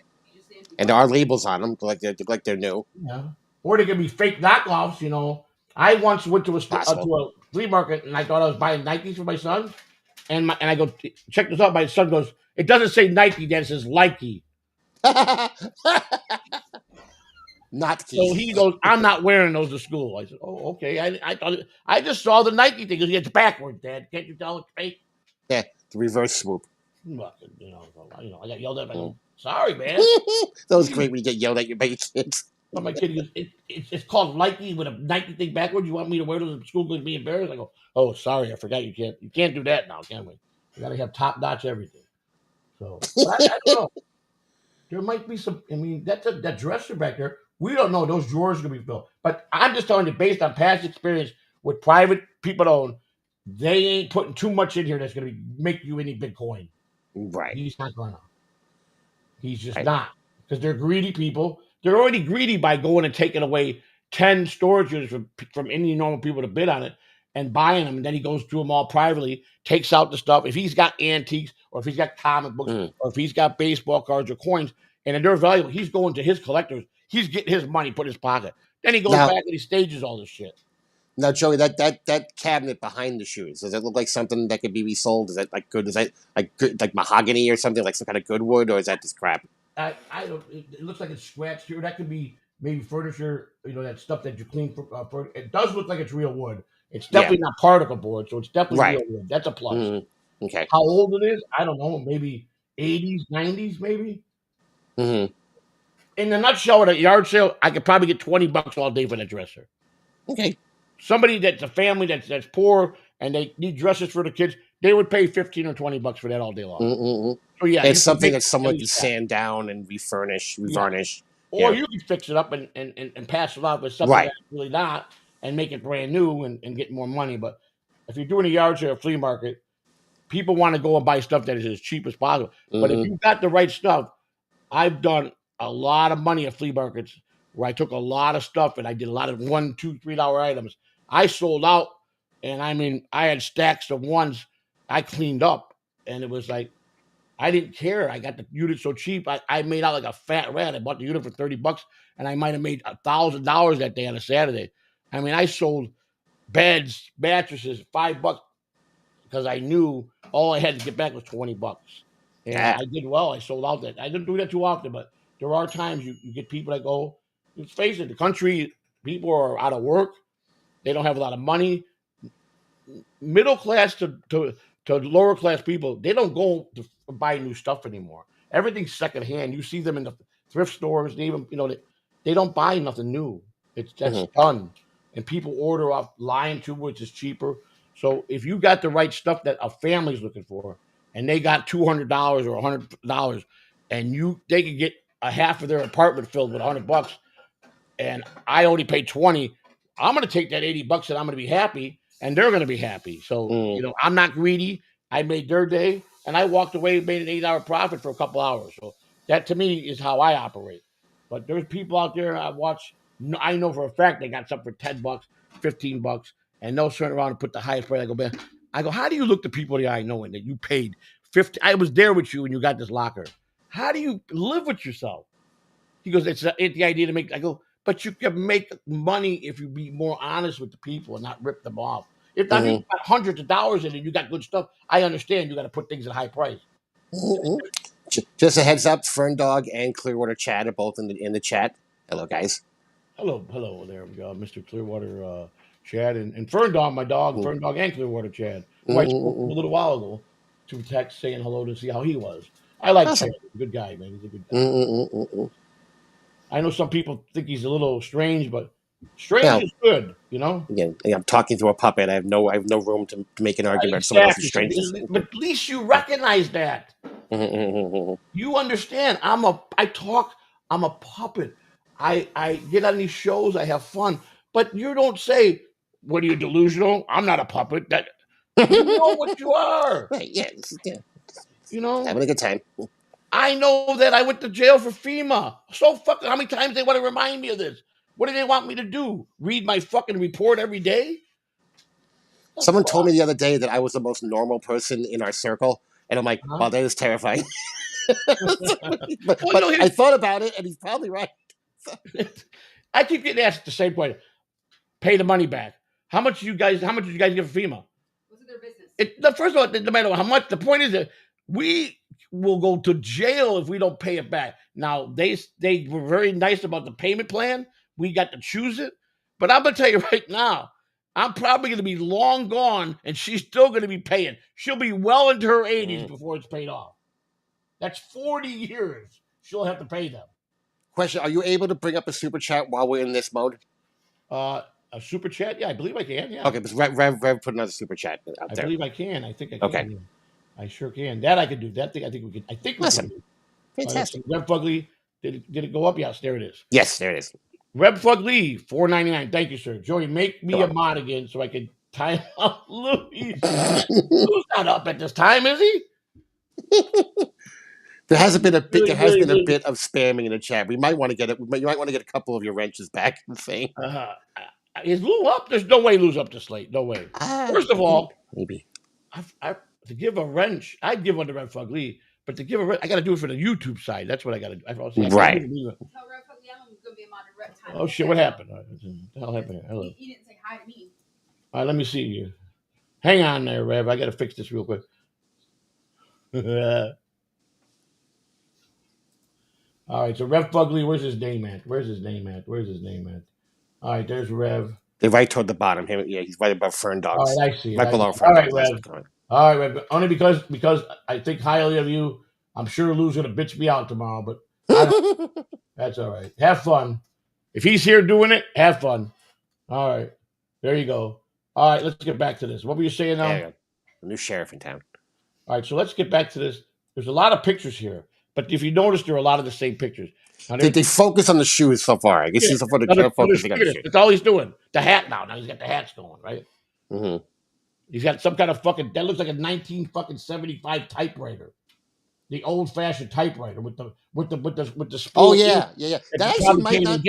And there are labels on them, like they're new. yeah. Or they could be fake knockoffs. You know, I once went to Possible. a flea market and I thought I was buying Nikes for my son, and I go check this out. My son goes, it doesn't say Nike, Dad. It says Likey. Not So key. he goes, I'm not wearing those to school. I said, oh, okay. I thought I just saw the Nike thing. He goes, it's backwards, Dad. Can't you tell it's fake? Yeah, the reverse swoop. Fucking, I got yelled at. I Mm. go, sorry, man. That was great when you get yelled at by your kids. But my kid goes, it's called Nike with a Nike thing backwards. You want me to wear those in school and be embarrassed? I go, oh, sorry, I forgot you can't do that now, can we? We got to have top notch everything. So I don't know. There might be some. I mean, that dresser back there. We don't know. Those drawers are gonna be filled. But I'm just telling you, based on past experience with private people own, they ain't putting too much in here that's gonna make you any big coin. Right. He's not gonna. He's just Right. not because they're greedy people. They're already greedy by going and taking away 10 storage units from any normal people to bid on it and buying them. And then he goes through them all privately, takes out the stuff. If he's got antiques or if he's got comic books Mm. or if he's got baseball cards or coins and they're valuable, he's going to his collectors. He's getting his money put in his pocket. Then he goes Now, back and he stages all this shit. now, Joey, that cabinet behind the shoes, does it look like something that could be resold? Is that like good? Is that like good, like mahogany or something, like some kind of good wood, or is that just crap? I don't. It looks like it's scratched here. That could be maybe furniture, that stuff that you clean for it does look like it's real wood. It's Yeah. definitely not particle board, so it's definitely Right. real wood. That's a plus. Okay. How old it is, I don't know, maybe 80s, 90s, maybe. Mm-hmm. In a nutshell, at a yard sale, I could probably get $20 all day for that dresser. Okay. Somebody that's a family that's poor and they need dresses for the kids, they would pay 15 or $20 for that all day long. Mm-mm. So yeah, It's you can something make that someone at can least that. sand down and refurnish, Yeah. revarnish. Or Yeah. you can fix it up and pass it off with something Right. that's really not and make it brand new and get more money. But if you're doing a yard sale or flea market, people want to go and buy stuff that is as cheap as possible. But if Mm-hmm. you got the right stuff, I've done a lot of money at flea markets where I took a lot of stuff and I did a lot of $1, $2, $3 items. I sold out, and I mean, I had stacks of ones I cleaned up, and it was like I didn't care. I got the unit so cheap. I made out like a fat rat. I bought the unit for $30, and I might have made $1,000 that day on a Saturday. I mean, I sold beds, mattresses, $5 because I knew all I had to get back was $20. And Yeah. I did well. I sold out that. I didn't do that too often, but there are times you get people that go, let's face it, the country, people are out of work. They don't have a lot of money. Middle class to lower class people, they don't go to buy new stuff anymore. Everything's secondhand. You see them in the thrift stores. They even, they don't buy nothing new. That's Mm-hmm. done. And people order off line too, which is cheaper. So if you got the right stuff that a family's looking for, and they got $200 or $100, and they could get a half of their apartment filled with $100, and I only paid 20, I'm going to take that $80 and I'm going to be happy, and they're going to be happy. So, Mm. I'm not greedy. I made their day, and I walked away and made an 8-hour profit for a couple hours. So that to me is how I operate. But there's people out there I watch. I know for a fact they got something for $10, $15, and they'll turn around and put the highest price. I go, man, how do you look the people in the eye knowing that you paid 50? I was there with you when you got this locker. How do you live with yourself? He goes, it's the idea to make. I go, but you can make money if you be more honest with the people and not rip them off. If you Mm-hmm. got hundreds of dollars in it, you got good stuff. I understand you got to put things at high price. Mm-hmm. Just a heads up, Fern Dog and Clearwater Chad are both in the chat. Hello, guys. Hello there, Mr. Clearwater Chad and Fern Dog, my dog, Mm-hmm. Fern Dog and Clearwater Chad, who I spoke to Mm-hmm. a little while ago to text saying hello to see how he was. I like Chad. Awesome. He's a good guy, man. He's a good guy. Mm-hmm. I know some people think he's a little strange, but strange Now, is good. again, I'm talking to a puppet. I have no room to make an argument about someone else's Exactly. So, strangeness. but at least you recognize that. Mm-hmm. You understand. I talk. I'm a puppet. I get on these shows. I have fun. But you don't say, "What are you delusional?" I'm not a puppet. That you know what you are. Right? Yeah. You know. Having a good time. I know that I went to jail for FEMA. So fucking how many times they want to remind me of this? What do they want me to do? Read my fucking report every day? The Someone told me fuck? the other day that I was the most normal person in our circle, and I'm like, Huh? wow, that is terrifying. but Well, but I thought about it, and he's probably right. I keep getting asked the same question. Pay the money back. How much did you guys give FEMA? Was it their business? First of all, no matter how much, the point is that we will go to jail if we don't pay it back. Now they were very nice about the payment plan. We got to choose it, but I'm gonna tell you right now, I'm probably gonna be long gone, and she's still gonna be paying. She'll be well into her 80s before it's paid off. That's 40 years. She'll have to pay them. Question: are you able to bring up a super chat while we're in this mode? A super chat? Yeah, I believe I can. Yeah. Okay, but Rev put another super chat out I there. believe I can. I think I can. Okay. Yeah. I sure can. That I could do. That thing I think we can. I think we Awesome. can do. Fantastic. Reb Fugly, did it go up? Yes, there it is. Yes, there it is. Reb Fugly, $4.99. Thank you, sir. Joey, make me a mod again so I can time out Louis. Lou's not up at this time, is he? There hasn't been a bit. There has been a Really. bit of spamming in the chat. We might want to get it. You might want to get a couple of your wrenches back and thing. Is Lou up? There's no way Lou's up to slate. No way. First of all, maybe to give a wrench, I'd give one to Red Fugly, but to give a wrench, I got to do it for the YouTube side. That's what I got to do. Right. Tell Red Fugly I'm gonna be a mod Rep time. Oh shit! What happened? What the hell happened here? Hello. He didn't say hi to me. All right, let me see you. Hang on there, Rev. I got to fix this real quick. All All right, so Rev Fugly, where's his name at? Where's his name at? All right, there's Rev. They're right toward the bottom. Yeah, he's right above Fern All Dogs. right, I see it. Right below All Fern right, Dogs. That's Rev. what's going. All right, Rev. Only because I think highly of you. I'm sure Lou's gonna bitch me out tomorrow, but I don't. That's all right. Have fun. If he's here doing it, have fun. All right, there you go. All right, let's get back to this. What were you saying now? There you go. The new sheriff in town. All right, so let's get back to this. There's a lot of pictures here, but if you notice, there are a lot of the same pictures. Now, They focus on the shoes so far. I guess so far they're focusing on the shoes. That's all he's doing. The hat now. Now he's got the hats going, right? Mm-hmm. He's got some kind of fucking that looks like a 1975 typewriter, the old fashioned typewriter with the spool. Oh yeah. That actually might not.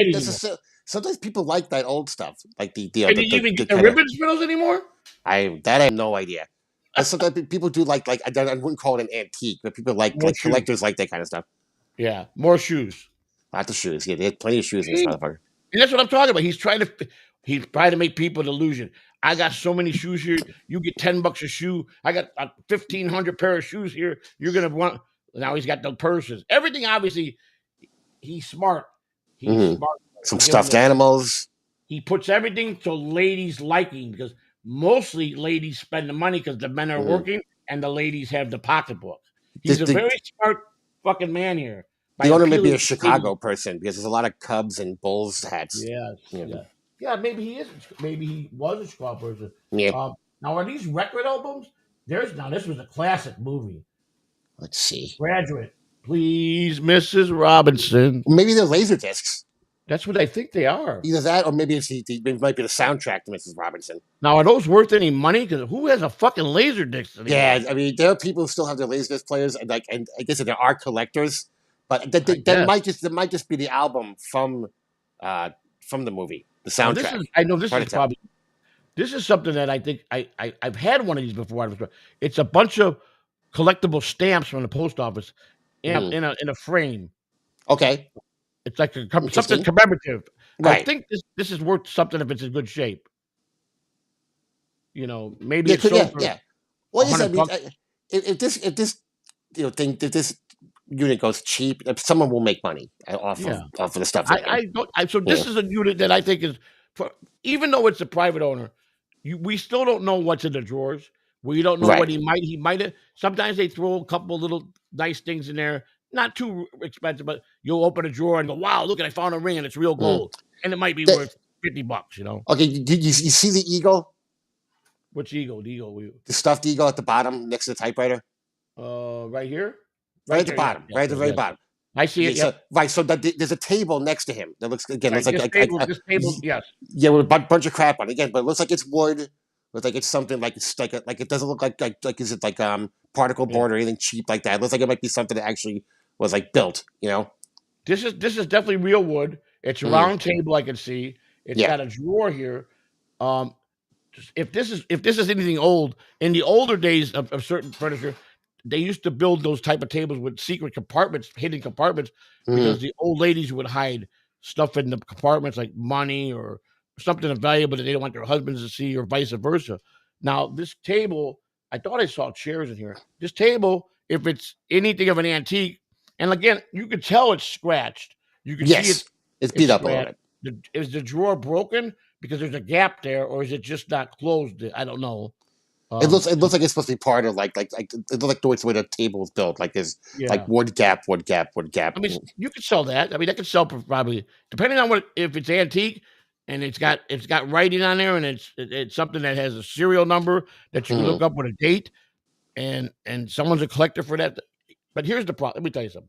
Sometimes people like that old stuff, like the. Can you even get the ribbons for those anymore? I have no idea. But sometimes people do like I wouldn't call it an antique, but people like collectors like that kind of stuff. Yeah, more shoes. Lots of shoes. Yeah, they had plenty of shoes in this motherfucker. And that's what I'm talking about. He's trying to make people an illusion. I got so many shoes here. You get $10 a shoe. I got 1,500 pair of shoes here. You're gonna want. Now he's got the purses. Everything obviously. He's smart. He's smart. Some stuffed animals. He puts everything to ladies' liking because mostly ladies spend the money because the men are working and the ladies have the pocketbook. He's a very smart fucking man here. The owner may be a Chicago person because there's a lot of Cubs and Bulls hats. Yeah. Maybe he is. Maybe he was a Chicago person. Yeah. Now, are these record albums? This was a classic movie. Let's see. Graduate, please, Mrs. Robinson. Maybe they're laser discs. That's what I think they are. Either that, or maybe it might be the soundtrack to Mrs. Robinson. Now, are those worth any money? Because who has a fucking laser disc? Yeah, I mean, there are people who still have their laser disc players, and I guess there are collectors. But that might just be the album from the movie, the soundtrack. This is something that I think I've had one of these before. It's a bunch of collectible stamps from the post office in a frame. Okay, it's like something commemorative. Right. I think this is worth something if it's in good shape. Maybe it's yeah. What is that? If this thing if this unit goes cheap, someone will make money off of the stuff. This is a unit that I think is, even though it's a private owner, we still don't know what's in the drawers. We don't know what he might have. Sometimes they throw a couple little nice things in there, not too expensive, but you'll open a drawer and go, "Wow, look! I found a ring and it's real gold," and it might be worth $50. Okay, did you see the eagle? Which eagle? The stuffed eagle at the bottom next to the typewriter. Right here. Right at the bottom. Right at the very bottom. I see it. So there's a table next to him that looks like this table. Yes. Yeah, with a bunch of crap on it again, but it looks like it's wood. Looks like it's something like it doesn't look like is it like particle board or anything cheap like that. It looks like it might be something that actually was like built. This is definitely real wood. It's a round table. I can see. It's got a drawer here. If this is anything old, in the older days of certain furniture, they used to build those type of tables with secret compartments, hidden compartments, because the old ladies would hide stuff in the compartments like money or something valuable that they don't want their husbands to see, or vice versa. Now, this table, I thought I saw chairs in here. This table, if it's anything of an antique, and again, you could tell it's scratched. You can see it's beat up a little bit. Is the drawer broken because there's a gap there, or is it just not closed? I don't know. It looks like it's supposed to be part of like it looks like the way the table is built. Like there's like wood gap. I mean, you could sell that. I mean, that could sell for probably, depending on if it's antique and it's got writing on there, and it's something that has a serial number that you can look up with a date, and someone's a collector for that. But here's the problem. Let me tell you something.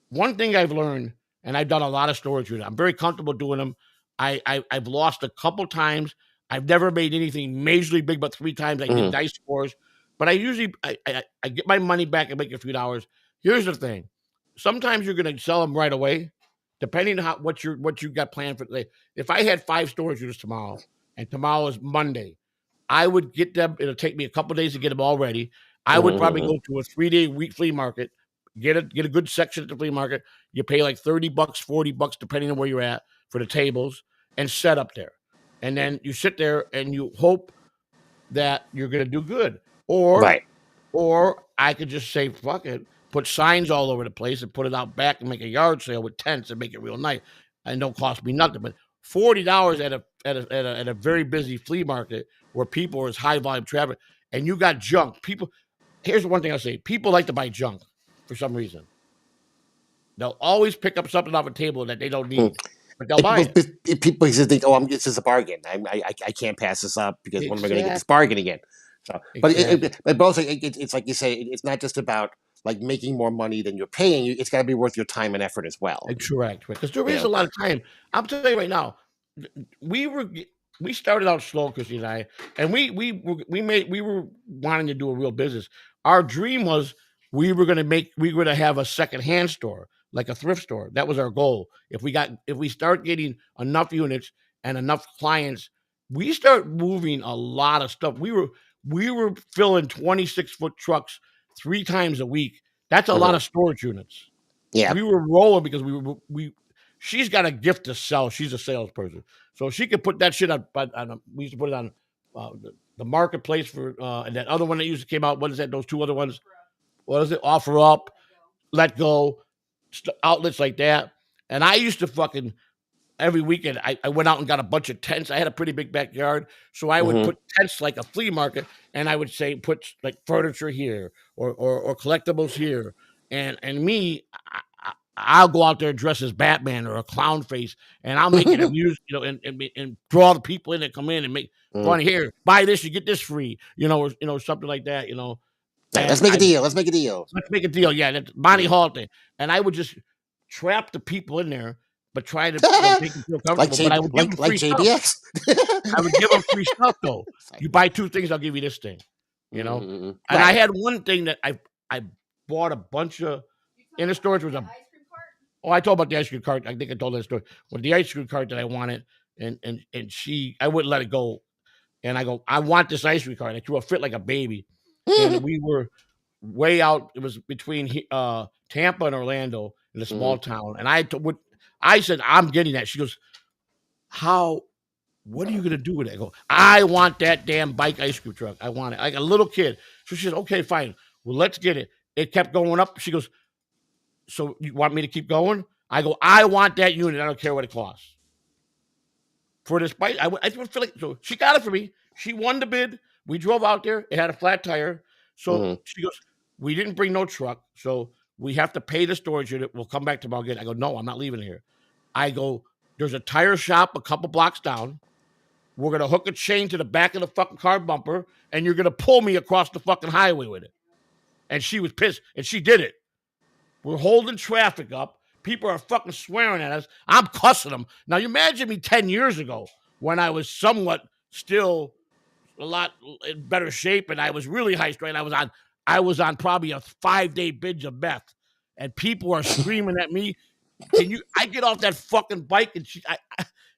One thing I've learned, and I've done a lot of storage with it. I'm very comfortable doing them. I've lost a couple times. I've never made anything majorly big, but 3 times I did dice scores. But I usually I get my money back and make a few dollars. Here's the thing: sometimes you're going to sell them right away, depending on what you got planned for today. If I had 5 storage units tomorrow, and tomorrow is Monday, I would get them. It'll take me a couple days to get them all ready. I would probably go to a 3-day week flea market, get a good section at the flea market. You pay like $30, $40, depending on where you're at for the tables, and set up there. And then you sit there and you hope that you're going to do good. Or I could just say, fuck it, put signs all over the place and put it out back and make a yard sale with tents and make it real nice. And don't cost me nothing. But $40 at a very busy flea market where people are as high volume traffic, and you got junk. People, here's one thing I'll say: people like to buy junk for some reason. They'll always pick up something off a table that they don't need, but they'll buy it. People just think, oh, this is a bargain. I can't pass this up because when am I going to get this bargain again? So, but but both it's like you say, it's not just about like making more money than you're paying. It's got to be worth your time and effort as well. Correct, because there is a lot of time. I'm telling you right now, we started out slow, Chrissy and I, and we were wanting to do a real business. Our dream was we were going to have a secondhand store, like a thrift store. That was our goal. If we start getting enough units and enough clients, we start moving a lot of stuff. We were filling 26-foot trucks 3 times a week. That's a lot of storage units. Yeah, we were rolling because she's got a gift to sell. She's a salesperson, so she could put that shit on. We used to put it on the marketplace for and that other one that used to came out. What is that? Those 2 other ones. What is it? Offer Up, Let Go, outlets like that. And I used to fucking every weekend. I went out and got a bunch of tents. I had a pretty big backyard, so I would put tents like a flea market, and I would say put like furniture here or collectibles here. And me, I'll go out there dressed as Batman or a clown face, and I'll make it amusing, and draw the people in that come in and make fun. Here, buy this, you get this free, or something like that, Let's make a deal. Let's make a deal. Let's make a deal. Yeah, that's Monty Hall thing. And I would just trap the people in there, but try to make them feel comfortable. But I would give them free JBX. I would give them free stuff though. You buy 2 things, I'll give you this thing. And I had one thing that I bought a bunch of in the storage was a. Oh, I told about the ice cream cart. I think I told that story. Well, the ice cream cart that I wanted, and I wouldn't let it go. And I go, I want this ice cream cart. I threw a fit like a baby. And we were way out. It was between Tampa and Orlando in a small town. And I said, I'm getting that. She goes, what are you going to do with it? I go, I want that damn bike ice cream truck. I want it like a little kid. So she said, okay, fine. Well, let's get it. It kept going up. She goes, so you want me to keep going? I go, I want that unit. I don't care what it costs. For this bike, I feel like, so she got it for me. She won the bid. We drove out there. It had a flat tire. So she goes, we didn't bring no truck. So we have to pay the storage unit. We'll come back tomorrow again. I go, no, I'm not leaving here. I go, there's a tire shop a couple blocks down. We're going to hook a chain to the back of the fucking car bumper, and you're going to pull me across the fucking highway with it. And she was pissed, and she did it. We're holding traffic up. People are fucking swearing at us. I'm cussing them. Now, you imagine me 10 years ago when I was somewhat still a lot in better shape, and I was really high strength. I was on probably a 5-day binge of meth, and people are screaming at me. I get off that fucking bike, and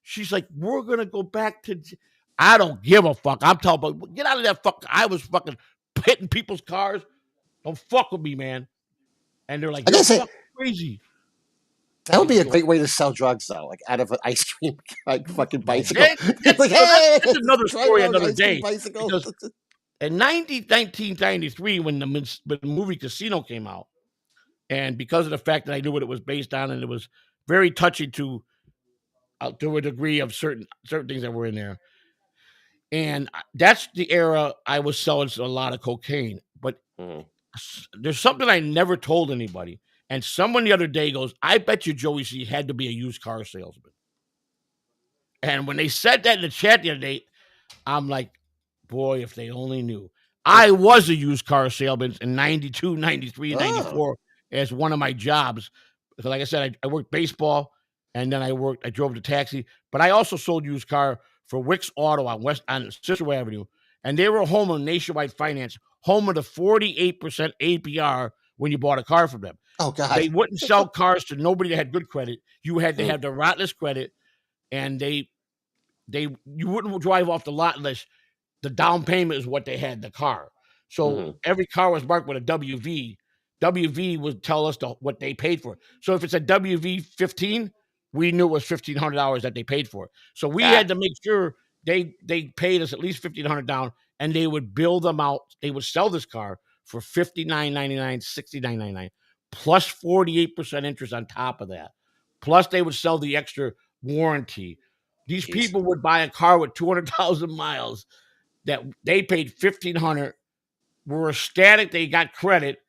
she's like, we're gonna go back to. I don't give a fuck. I'm talking about get out of that fuck. I was fucking hitting people's cars. Don't fuck with me, man. And they're like, you're fucking crazy. That would be a great way to sell drugs, though, like out of an ice cream like fucking bicycle. It's like, hey, that's another story another day. Because in 1993, when the movie Casino came out, and because of the fact that I knew what it was based on, and it was very touchy to a degree of certain things that were in there, and that's the era I was selling a lot of cocaine. But there's something I never told anybody. And someone the other day goes, I bet you Joey C had to be a used car salesman. And when they said that in the chat the other day, I'm like, boy, if they only knew. I was a used car salesman in 92, 93, 94 as one of my jobs. Because like I said, I worked baseball, and then I drove the taxi. But I also sold used car for Wicks Auto on Cicero Avenue. And they were home on Nationwide Finance, home of the 48% APR when you bought a car from them. Oh, God. They wouldn't sell cars to nobody that had good credit. You had to have the rotless credit, and you wouldn't drive off the lot unless the down payment is what they had the car. So every car was marked with a WV. WV would tell us what they paid for it. So if it's a WV 15, we knew it was $1,500 that they paid for it. So we had to make sure they paid us at least $1,500 down, and they would bill them out. They would sell this car for $59.99, $69.99. plus 48% interest on top of that. Plus, they would sell the extra warranty. These people would buy a car with 200,000 miles that they paid $1,500, were ecstatic they got credit,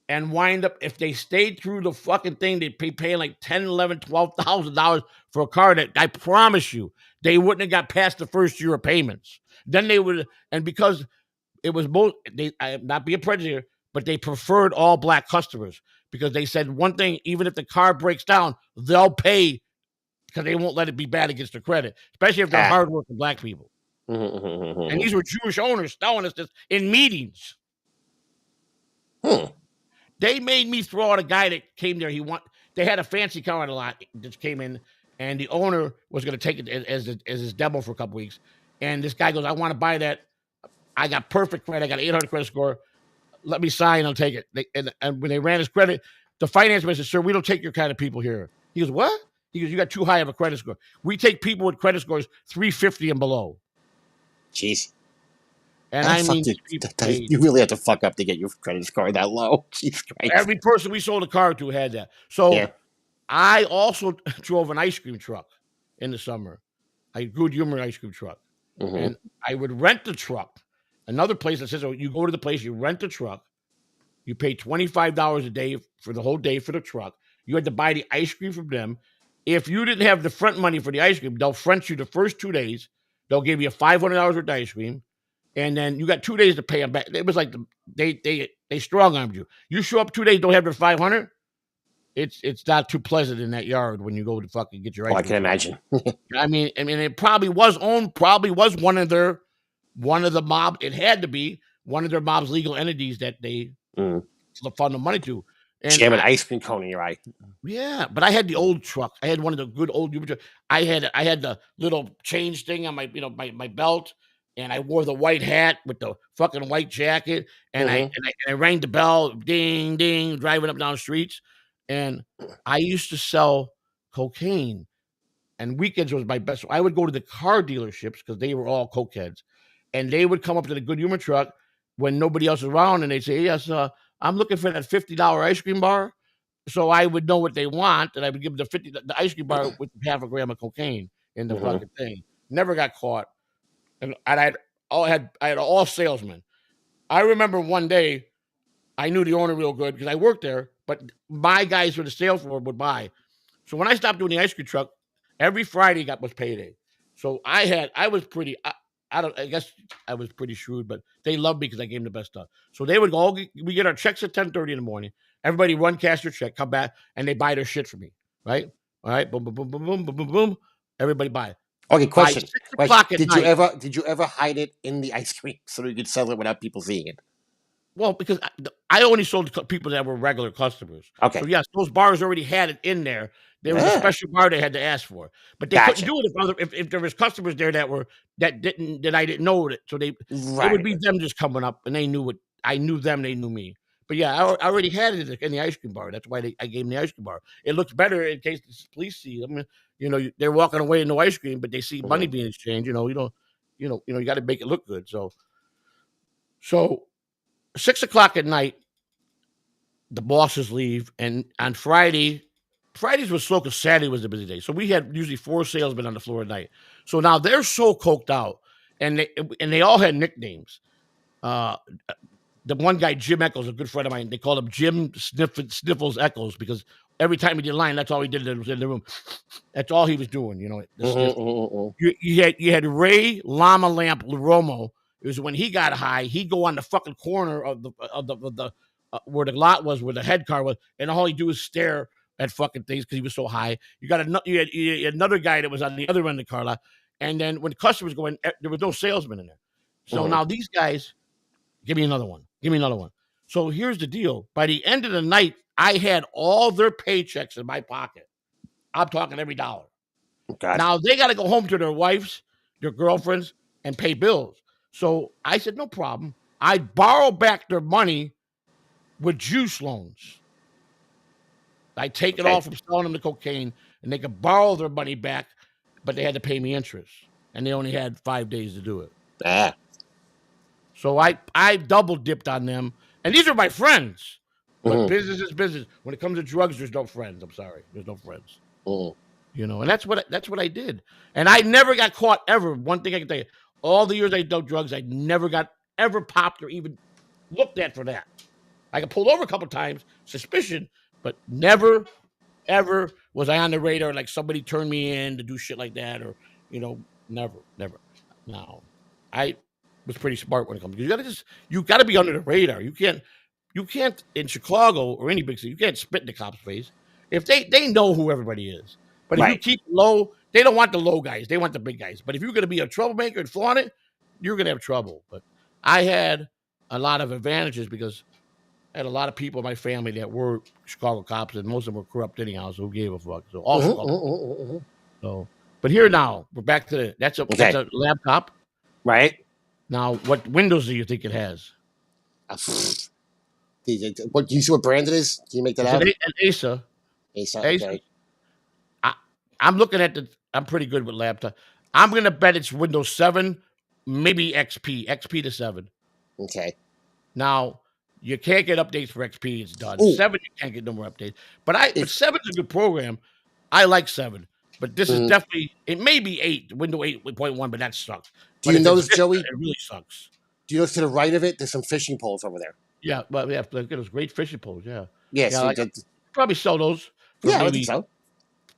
and wind up, if they stayed through the fucking thing, they'd be paying like $10, $11, $12,000 for a car that I promise you they wouldn't have got past the first year of payments. Then they would, and because it was both, I'm not being prejudiced, but they preferred all black customers because they said one thing: even if the car breaks down, they'll pay because they won't let it be bad against their credit, especially if they're hardworking black people. And these were Jewish owners telling us this in meetings. They made me throw out a guy that came there. They had a fancy car on a lot that came in, and the owner was going to take it as his demo for a couple weeks. And this guy goes, "I want to buy that. I got perfect credit. I got an 800 credit score. Let me sign. I'll take it." And when they ran his credit, the finance man said, "Sir, we don't take your kind of people here." He goes, "What?" He goes, "You got too high of a credit score. We take people with credit scores 350 and below." Jeez. And I mean, you really have to fuck up to get your credit score that low. Jesus Christ. Every person we sold a car to had that. So I also drove an ice cream truck in the summer, a Good Humor ice cream truck. And I would rent the truck. Another place that says, you go to the place, you rent the truck, you pay $25 a day for the whole day for the truck. You had to buy the ice cream from them. If you didn't have the front money for the ice cream, they'll front you the first 2 days. They'll give you $500 worth of ice cream. And then you got 2 days to pay them back. It was like they strong armed you. You show up 2 days, don't have your $500. It's not too pleasant in that yard when you go to fucking get your ice cream. I can imagine. I mean, it probably was one of the mob. It had to be one of their mob's legal entities that they fund the money to. And jam an ice cream cone in your eye. Yeah, but I had the old truck. I had one of the good old Uber trucks. I had the little change thing on my belt. And I wore the white hat with the fucking white jacket, and I rang the bell, ding, ding, driving up down the streets. And I used to sell cocaine, and weekends was my best. So I would go to the car dealerships because they were all cokeheads, and they would come up to the Good Humor truck when nobody else was around, and they'd say, "Yes, I'm looking for that $50 ice cream bar." So I would know what they want, and I would give them the ice cream bar with half a gram of cocaine in the fucking thing. Never got caught. And I had all salesmen. I remember one day, I knew the owner real good because I worked there, but my guys for the sales floor would buy. So when I stopped doing the ice cream truck, every Friday was payday. So I was pretty, I guess I was pretty shrewd, but they loved me because I gave them the best stuff. So they would go, we get our checks at 10:30 in the morning. Everybody run cash their check, come back, and they buy their shit for me, right? All right, boom, boom, boom, boom, boom, boom, boom, boom. Everybody buy it. Okay, question. Did you ever hide it in the ice cream so you could sell it without people seeing it? Well, because I only sold to people that were regular customers. Okay. So yes, those bars already had it in there. There was a special bar they had to ask for, but they couldn't do it if there was customers there that I didn't know it. So it would be them just coming up, and they knew what I knew them. They knew me. But yeah, I already had it in the ice cream bar. That's why I gave them the ice cream bar. It looks better in case the police see them. They're walking away with no ice cream, but they see money being exchanged. You got to make it look good. So 6:00 at night, the bosses leave, and on Fridays was slow because Saturday was the busy day. So we had usually 4 salesmen on the floor at night. So now they're so coked out, and they all had nicknames. The one guy, Jim Eccles, a good friend of mine, they called him Jim Sniffles Eccles because every time he did a line, that's all he did was in the room. That's all he was doing, You had Ray Llama Lamp Romo. It was when he got high, he'd go on the fucking corner of the where the lot was, where the head car was, and all he'd do is stare at fucking things because he was so high. You had another guy that was on the other end of the car lot, and then when the customers go in, there was no salesman in there. So now these guys, give me another one. So here's the deal. By the end of the night, I had all their paychecks in my pocket. I'm talking every dollar. God. Now they got to go home to their wives, their girlfriends, and pay bills. So I said, no problem. I borrow back their money with juice loans. I take it all from selling them the cocaine, and they could borrow their money back, but they had to pay me interest, and they only had 5 days to do it. So I double dipped on them, and these are my friends. But business is business. When it comes to drugs, there's no friends. I'm sorry, there's no friends. And that's what I did, and I never got caught ever. One thing I can tell you, all the years I did drugs, I never got ever popped or even looked at for that. I got pulled over a couple times, suspicion, but never, ever was I on the radar like somebody turned me in to do shit like that, or never. No, I was pretty smart when it comes. You gotta be under the radar. You can't in Chicago or any big city. You can't spit in the cop's face. If they know who everybody is. But if you keep low, they don't want the low guys. They want the big guys. But if you're going to be a troublemaker and flaunt it, you're going to have trouble. But I had a lot of advantages because I had a lot of people in my family that were Chicago cops, and most of them were corrupt anyhow, so who gave a fuck? So also, so, but here now, we're back to that's a laptop. Right. Now, what Windows do you think it has? What do you see what brand it is? Can you make that out? An Acer. Okay. I'm looking at I'm pretty good with laptop. I'm going to bet it's Windows 7, maybe XP to 7. Okay. Now, you can't get updates for XP. It's done. Ooh. 7, you can't get no more updates. But 7's a good program. I like 7. But this is definitely, it may be 8, Windows 8.1, but that sucks. Do you notice, Joey? It really sucks. Do you notice to the right of it, there's some fishing poles over there? Yeah, but we have to look at those great fishing poles, yeah. Yes. Yeah, probably sell those. I think so.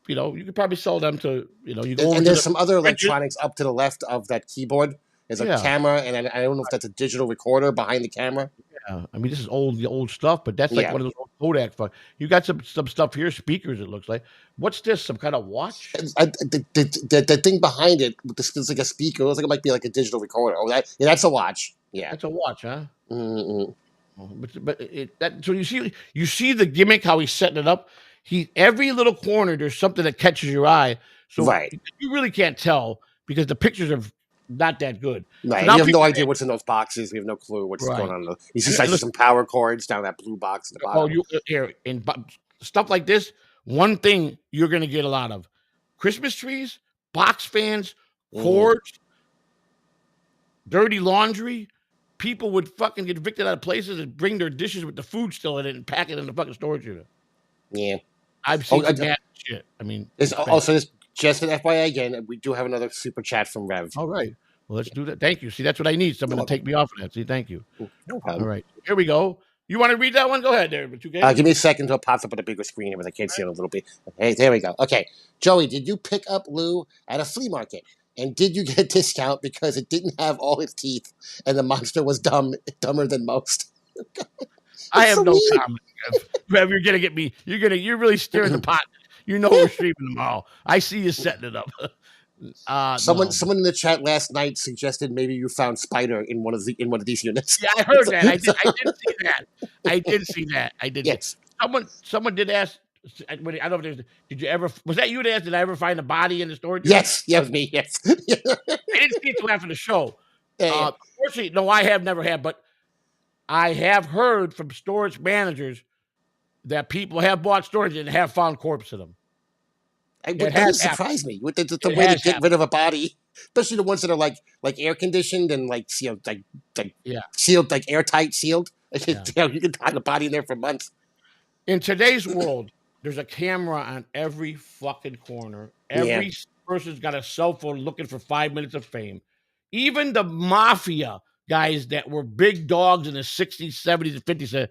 You could probably sell them to, you go and there's some other electronics up to the left of that keyboard. There's a camera, and I don't know if that's a digital recorder behind the camera. Yeah, I mean, this is the old stuff, but that's like one of those old Kodak fuck. You got some stuff here, speakers, it looks like. What's this, some kind of watch? The thing behind it, it's like a speaker. It looks like it might be like a digital recorder. Oh, that's a watch. Yeah. That's a watch, huh? So you see the gimmick, how he's setting it up? Every little corner, there's something that catches your eye. So you really can't tell because the pictures are not that good. Right. So you have no idea what's in those boxes. We have no clue what's going on. You see some power cords down that blue box at the bottom. And stuff like this, one thing you're going to get a lot of. Christmas trees, box fans, cords, dirty laundry. People would fucking get evicted out of places and bring their dishes with the food still in it and pack it in the fucking storage unit. Yeah. I've seen bad shit. I mean, this just an FYI again. We do have another super chat from Rev. All right. Well, let's do that. Thank you. See, that's what I need. Someone to take me off of that. See, thank you. No problem. All right. Here we go. You want to read that one? Go ahead there. Give me a second until it pops up on a bigger screen here, but I can't see it a little bit. Hey, there we go. Okay. Joey, did you pick up Lou at a flea market? And did you get a discount because it didn't have all its teeth and the monster was dumber than most? I have no comment. Rev, you're gonna get me. You're really stirring the pot. You know we're streaming them all. I see you setting it up. Someone in the chat last night suggested maybe you found Spider in one of these units. Yeah, I heard that. I did see that. I did. Yes. Someone did ask. I don't know if did you ever? Was that you that asked? Did I ever find a body in the storage? Yes. Yeah, it was me. Yes. I didn't see it till after the show. Unfortunately, no, I have never had, but I have heard from storage managers that people have bought storage and have found corpses in them. That doesn't surprise me. The way to get rid of a body, especially the ones that are like air conditioned and sealed, sealed, like airtight sealed. Yeah. You can hide a body in there for months. In today's world, there's a camera on every fucking corner. Every person's got a cell phone looking for 5 minutes of fame. Even the mafia guys that were big dogs in the 60s, 70s, and 50s said,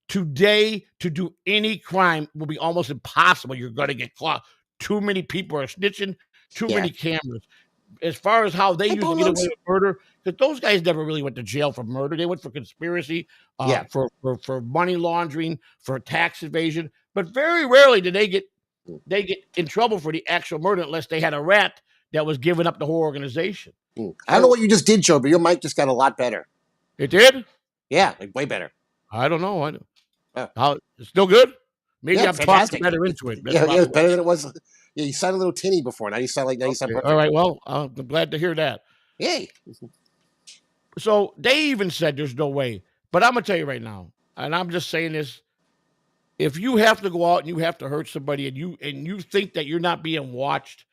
today, to do any crime will be almost impossible. You're going to get caught. Too many people are snitching. Too many cameras. As far as how they used to get away with murder, because those guys never really went to jail for murder. They went for conspiracy, for money laundering, for tax evasion. But very rarely did they get in trouble for the actual murder unless they had a rat that was giving up the whole organization. I don't know what you just did, Joe, but your mic just got a lot better. It did? Yeah, way better. I don't know. It's still good? Maybe I'm talking better into it. It's better than it was. Yeah, you sound a little tinny before. Now you sound perfect. All right, well, I'm glad to hear that. Yay. So they even said there's no way. But I'm going to tell you right now, and I'm just saying this, if you have to go out and you have to hurt somebody and you think that you're not being watched,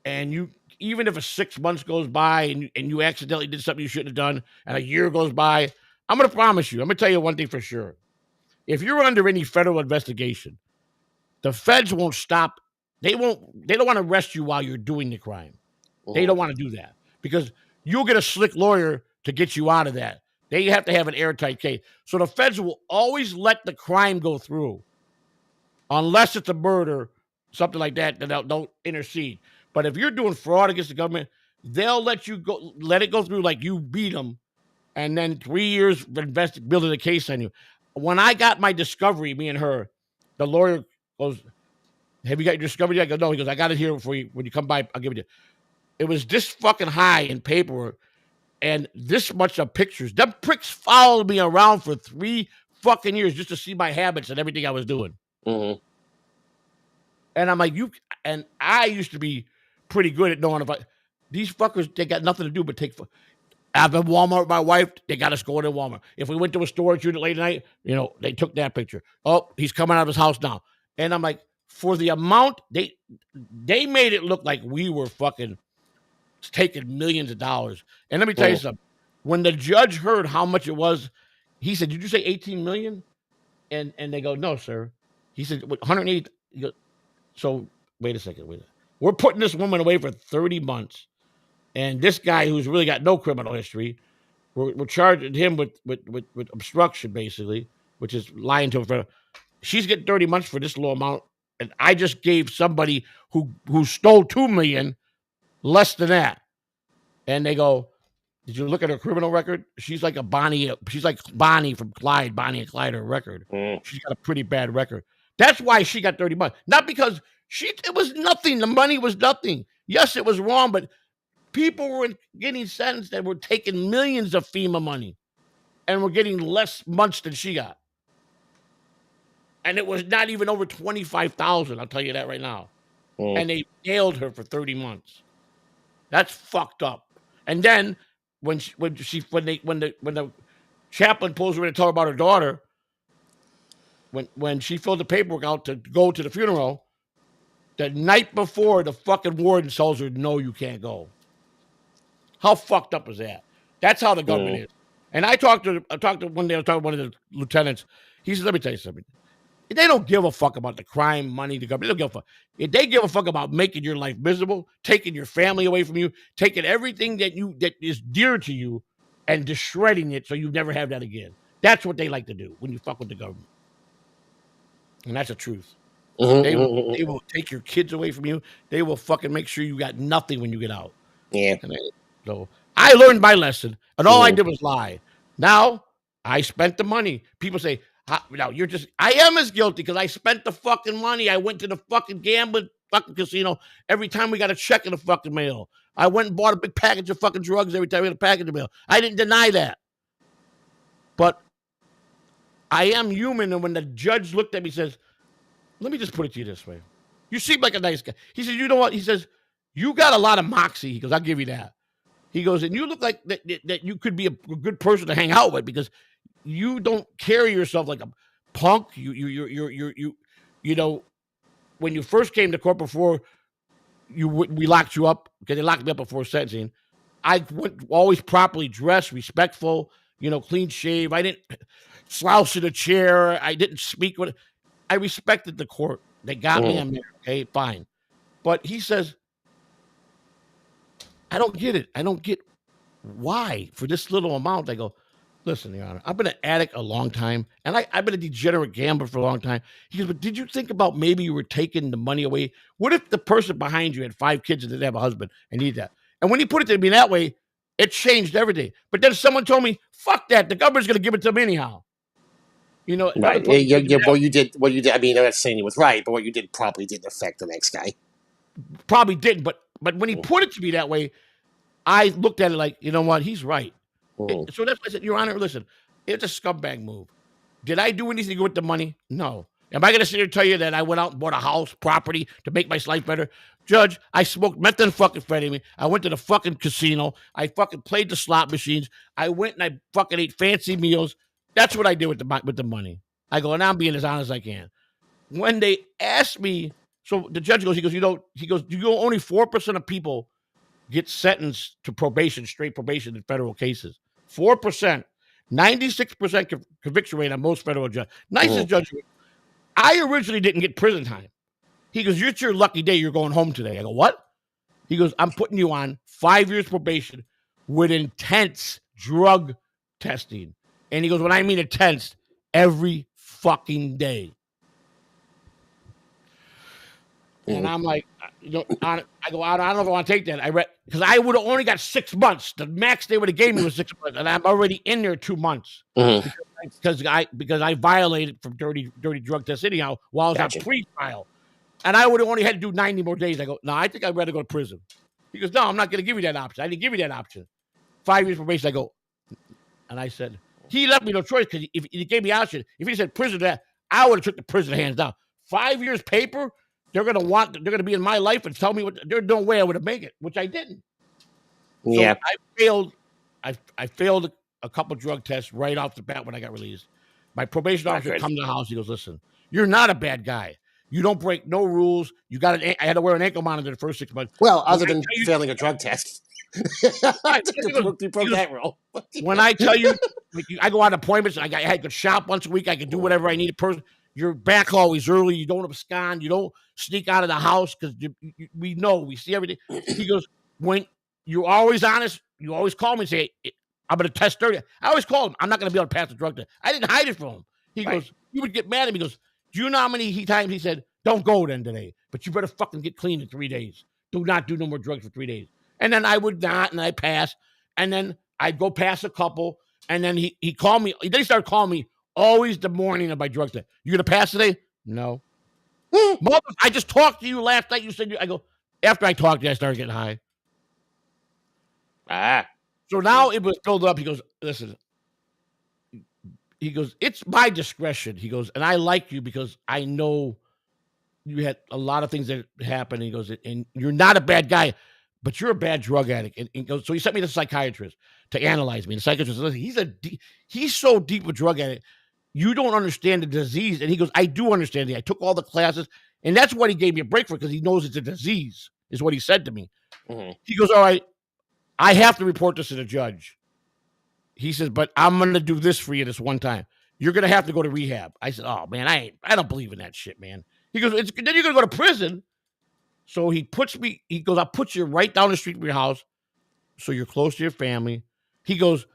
and you even if 6 months goes by and you accidentally did something you shouldn't have done, and a year goes by, I'm going to promise you, I'm going to tell you one thing for sure. if you're under any federal investigation, the feds won't stop. They don't want to arrest you while you're doing the crime. They don't want to do that because you'll get a slick lawyer to get you out of that. They have to have an airtight case. So the feds will always let the crime go through unless it's a murder, something like that, then they'll intercede. But if you're doing fraud against the government, they'll let it go through like you beat them, and then 3 years building a case on you. When I got my discovery, me and her, the lawyer goes, "Have you got your discovery?" I go, "No." He goes, "I got it here for you. When you come by, I'll give it to you." It was this fucking high in paperwork and this much of pictures. Them pricks followed me around for 3 fucking years just to see my habits and everything I was doing. Mm-hmm. And I'm like, and I used to be pretty good at knowing these fuckers, they got nothing to do but take. I've been Walmart with my wife. They got us going to Walmart. If we went to a storage unit late at night, they took that picture. Oh, he's coming out of his house now. And I'm like, for the amount, they made it look like we were fucking taking millions of dollars. And let me tell you something. When the judge heard how much it was, he said, "Did you say 18 million?" And they go, "No, sir." He said, 108. He goes, "So wait a second. We're putting this woman away for 30 months. And this guy who's really got no criminal history, we're charging him with obstruction, basically, which is lying to her. She's getting 30 months for this low amount. And I just gave somebody who stole 2 million less than that." And they go, "Did you look at her criminal record? She's like Bonnie from Clyde, Bonnie and Clyde, her record. She's got a pretty bad record. That's why she got 30 months. Not because it was nothing. The money was nothing. Yes, it was wrong, but people were getting sentenced that were taking millions of FEMA money and were getting less months than she got. And it was not even over 25,000. I'll tell you that right now. And they nailed her for 30 months. That's fucked up. And then when the chaplain pulls her in to tell her about her daughter, when she filled the paperwork out to go to the funeral, the night before, the fucking warden tells her, "No, you can't go." How fucked up is that? That's how the government is. And I talked to one day. I talked to one of the lieutenants. He said, "Let me tell you something. They don't give a fuck about the crime, money, the government. They don't give a fuck. If they give a fuck about making your life miserable, taking your family away from you, taking everything that is dear to you, and just shredding it so you never have that again. That's what they like to do when you fuck with the government. And that's the truth. They will take your kids away from you. They will fucking make sure you got nothing when you get out. Yeah. So I learned my lesson, and all I did was lie. Now I spent the money. People say, "Now I am as guilty because I spent the fucking money. I went to the fucking gambling fucking casino every time we got a check in the fucking mail. I went and bought a big package of fucking drugs every time we got a package in the mail. I didn't deny that. But I am human, and when the judge looked at me and says, let me just put it to you this way. You seem like a nice guy." He says, "You know what?" He says, "You got a lot of moxie." He goes, "I'll give you that." He goes, "And you look like that you could be a good person to hang out with because you don't carry yourself like a punk. You when you first came to court before we locked you up because they locked me up before sentencing. I went always properly dressed, respectful, clean shave. I didn't slouch in a chair. I didn't speak with. I respected the court. They got me. I'm there. Okay, fine." But he says, "I don't get it. I don't get why for this little amount." I go, "Listen, Your Honor, I've been an addict a long time, and I've been a degenerate gambler for a long time." He goes, "But did you think about maybe you were taking the money away? What if the person behind you had 5 kids and didn't have a husband and need that?" And when he put it to me that way, it changed everything. But then someone told me, "Fuck that. The government's going to give it to him anyhow." Right. Yeah, what you did. I mean, I'm not saying he was right, but what you did probably didn't affect the next guy. Probably didn't. But when he put it to me that way, I looked at it like, you know what? He's right. So that's why I said, Your Honor, listen, it's a scumbag move. Did I do anything with the money? No. Am I going to sit here and tell you that I went out and bought a house, property to make my life better? Judge, I smoked methamphetamine. I went to the fucking casino. I fucking played the slot machines. I went and I fucking ate fancy meals. That's what I did with the money. I go, and I'm being as honest as I can. When they asked me, so the judge goes, you know, only 4% of people get sentenced to probation, straight probation in federal cases. 4%. 96% conviction rate on most federal judges. Nicest judge. I originally didn't get prison time. He goes, "It's your lucky day. You're going home today." I go, "What?" He goes, "I'm putting you on 5 years probation with intense drug testing." And he goes, "When I mean intense, every fucking day." And I'm like, I go, "I don't know if I want to take that." I read, because I would have only got 6 months. The max they would have gave me was 6 months, and I'm already in there 2 months because I violated from dirty drug test anyhow while I was on pre-trial, and I would have only had to do 90 more days. I go, "No, I think I'd rather go to prison." He goes, "No, I'm not going to give you that option. I didn't give you that option. 5 years probation." I go, and I said, he left me no choice, because if he gave me the option, if he said prison, that I would have took the prison hands down. 5 years paper. They're gonna be in my life and tell me what. There's no way I would have made it, which I didn't. So I failed. I failed a couple drug tests right off the bat when I got released. My probation officer come to the house. He goes, "Listen, you're not a bad guy. You don't break no rules. You got I had to wear an ankle monitor the first 6 months." Well, other than failing a drug test. You broke that rule. When I tell you, I go on appointments. I could shop once a week. I could do whatever I need. You're back always early. You don't abscond. You don't sneak out of the house, because we know. We see everything. He goes, "When you're always honest, you always call me and say, I'm going to test 30. I always call him. I'm not going to be able to pass the drug test. I didn't hide it from him." He goes, he would get mad at me. He goes, "Do you know how many times he said, 'Don't go then today, but you better fucking get clean in 3 days. Do not do no more drugs for 3 days.'" And then I would not, and I'd pass. And then I'd go past a couple. And then he called me. They started calling me always the morning of my drug test. "You going to pass today?" "No." "Mother, I just talked to you last night. You said I go, after I talked to you, I started getting high. So now it was filled up. He goes, "Listen," he goes, "it's my discretion." He goes, "And I like you because I know you had a lot of things that happened." He goes, "And you're not a bad guy, but you're a bad drug addict." And he goes, so he sent me to the psychiatrist to analyze me. And the psychiatrist said, "Listen, he's so deep with drug addict. You don't understand the disease." And he goes, "I do understand it. I took all the classes." And that's what he gave me a break for, because he knows it's a disease, is what he said to me. He goes, "All right, I have to report this to the judge." He says, "But I'm going to do this for you this one time. You're going to have to go to rehab." I said, "Oh, man, I don't believe in that shit, man." He goes, "Then you're going to go to prison." So he goes, "I'll put you right down the street from your house so you're close to your family." He goes,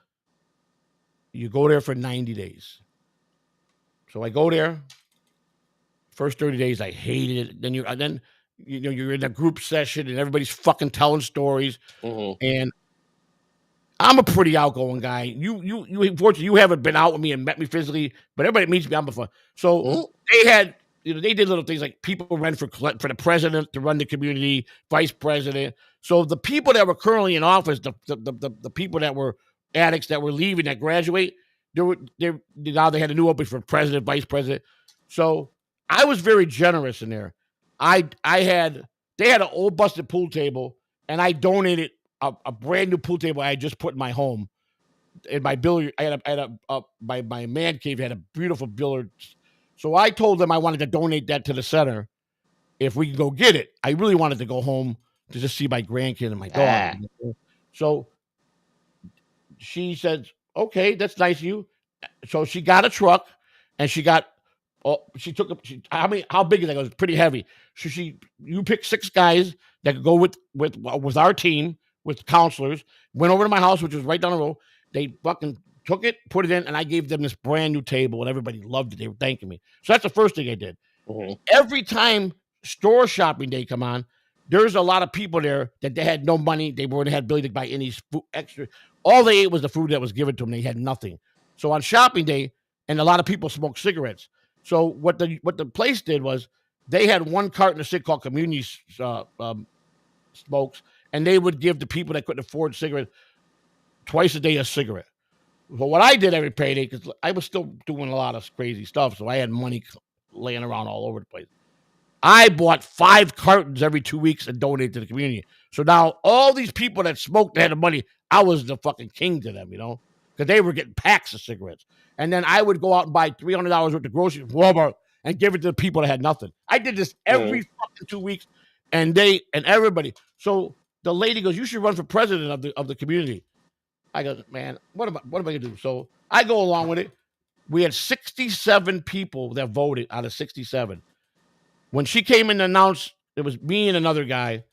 "You go there for 90 days. So I go there. First 30 days, I hated it. Then you're in a group session and everybody's fucking telling stories. And I'm a pretty outgoing guy. Unfortunately, you haven't been out with me and met me physically, but everybody meets me. I'm a fun. So they did little things like people run for the president to run the community, vice president. So the people that were currently in office, the people that were addicts that were leaving, that graduate, now they had a new opening for president, vice president. So I was very generous in there. They had an old busted pool table, and I donated a brand new pool table I had just put in my home. In my billiard, my man cave had a beautiful billiard. So I told them I wanted to donate that to the center if we can go get it. I really wanted to go home to just see my grandkid and my dog. So she said, "Okay, that's nice of you." So she got a truck, and she took how big is that? It was pretty heavy. So you pick 6 guys that could go with our team, with counselors, went over to my house, which was right down the road. They fucking took it, put it in, and I gave them this brand new table, and everybody loved it. They were thanking me. So that's the first thing I did. Every time store shopping day come on, there's a lot of people there that they had no money. They weren't had ability to buy any food extra. All they ate was the food that was given to them. They had nothing. So on shopping day, and a lot of people smoked cigarettes. So what the place did was they had one carton of shit called community smokes, and they would give the people that couldn't afford cigarettes twice a day a cigarette. But what I did every payday, because I was still doing a lot of crazy stuff, so I had money laying around all over the place. I bought 5 cartons every 2 weeks and donated to the community. So now all these people that smoked, that had the money, I was the fucking king to them, because they were getting packs of cigarettes. And then I would go out and buy $300 worth of groceries from Walmart and give it to the people that had nothing. I did this every fucking 2 weeks, and everybody. So the lady goes, "You should run for president of the community." I go, man, what am I gonna do? So I go along with it. We had 67 people that voted out of 67. When she came in to announce, it was me and another guy.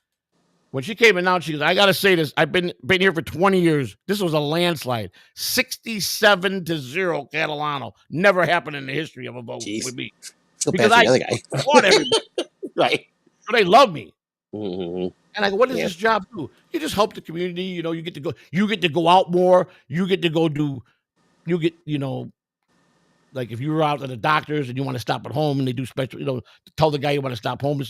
When she came and announced, she goes, I gotta say this. I've been here for 20 years. This was a landslide. 67-0 Catalano. Never happened in the history of a vote with me. Feel bad for the other guy. Fought everybody. Right. So they love me. Mm-hmm. And I go, what does this job do? You just help the community. You know, you get to go out more. You get to go do, like if you were out at the doctors and you want to stop at home and they do special, tell the guy you want to stop home.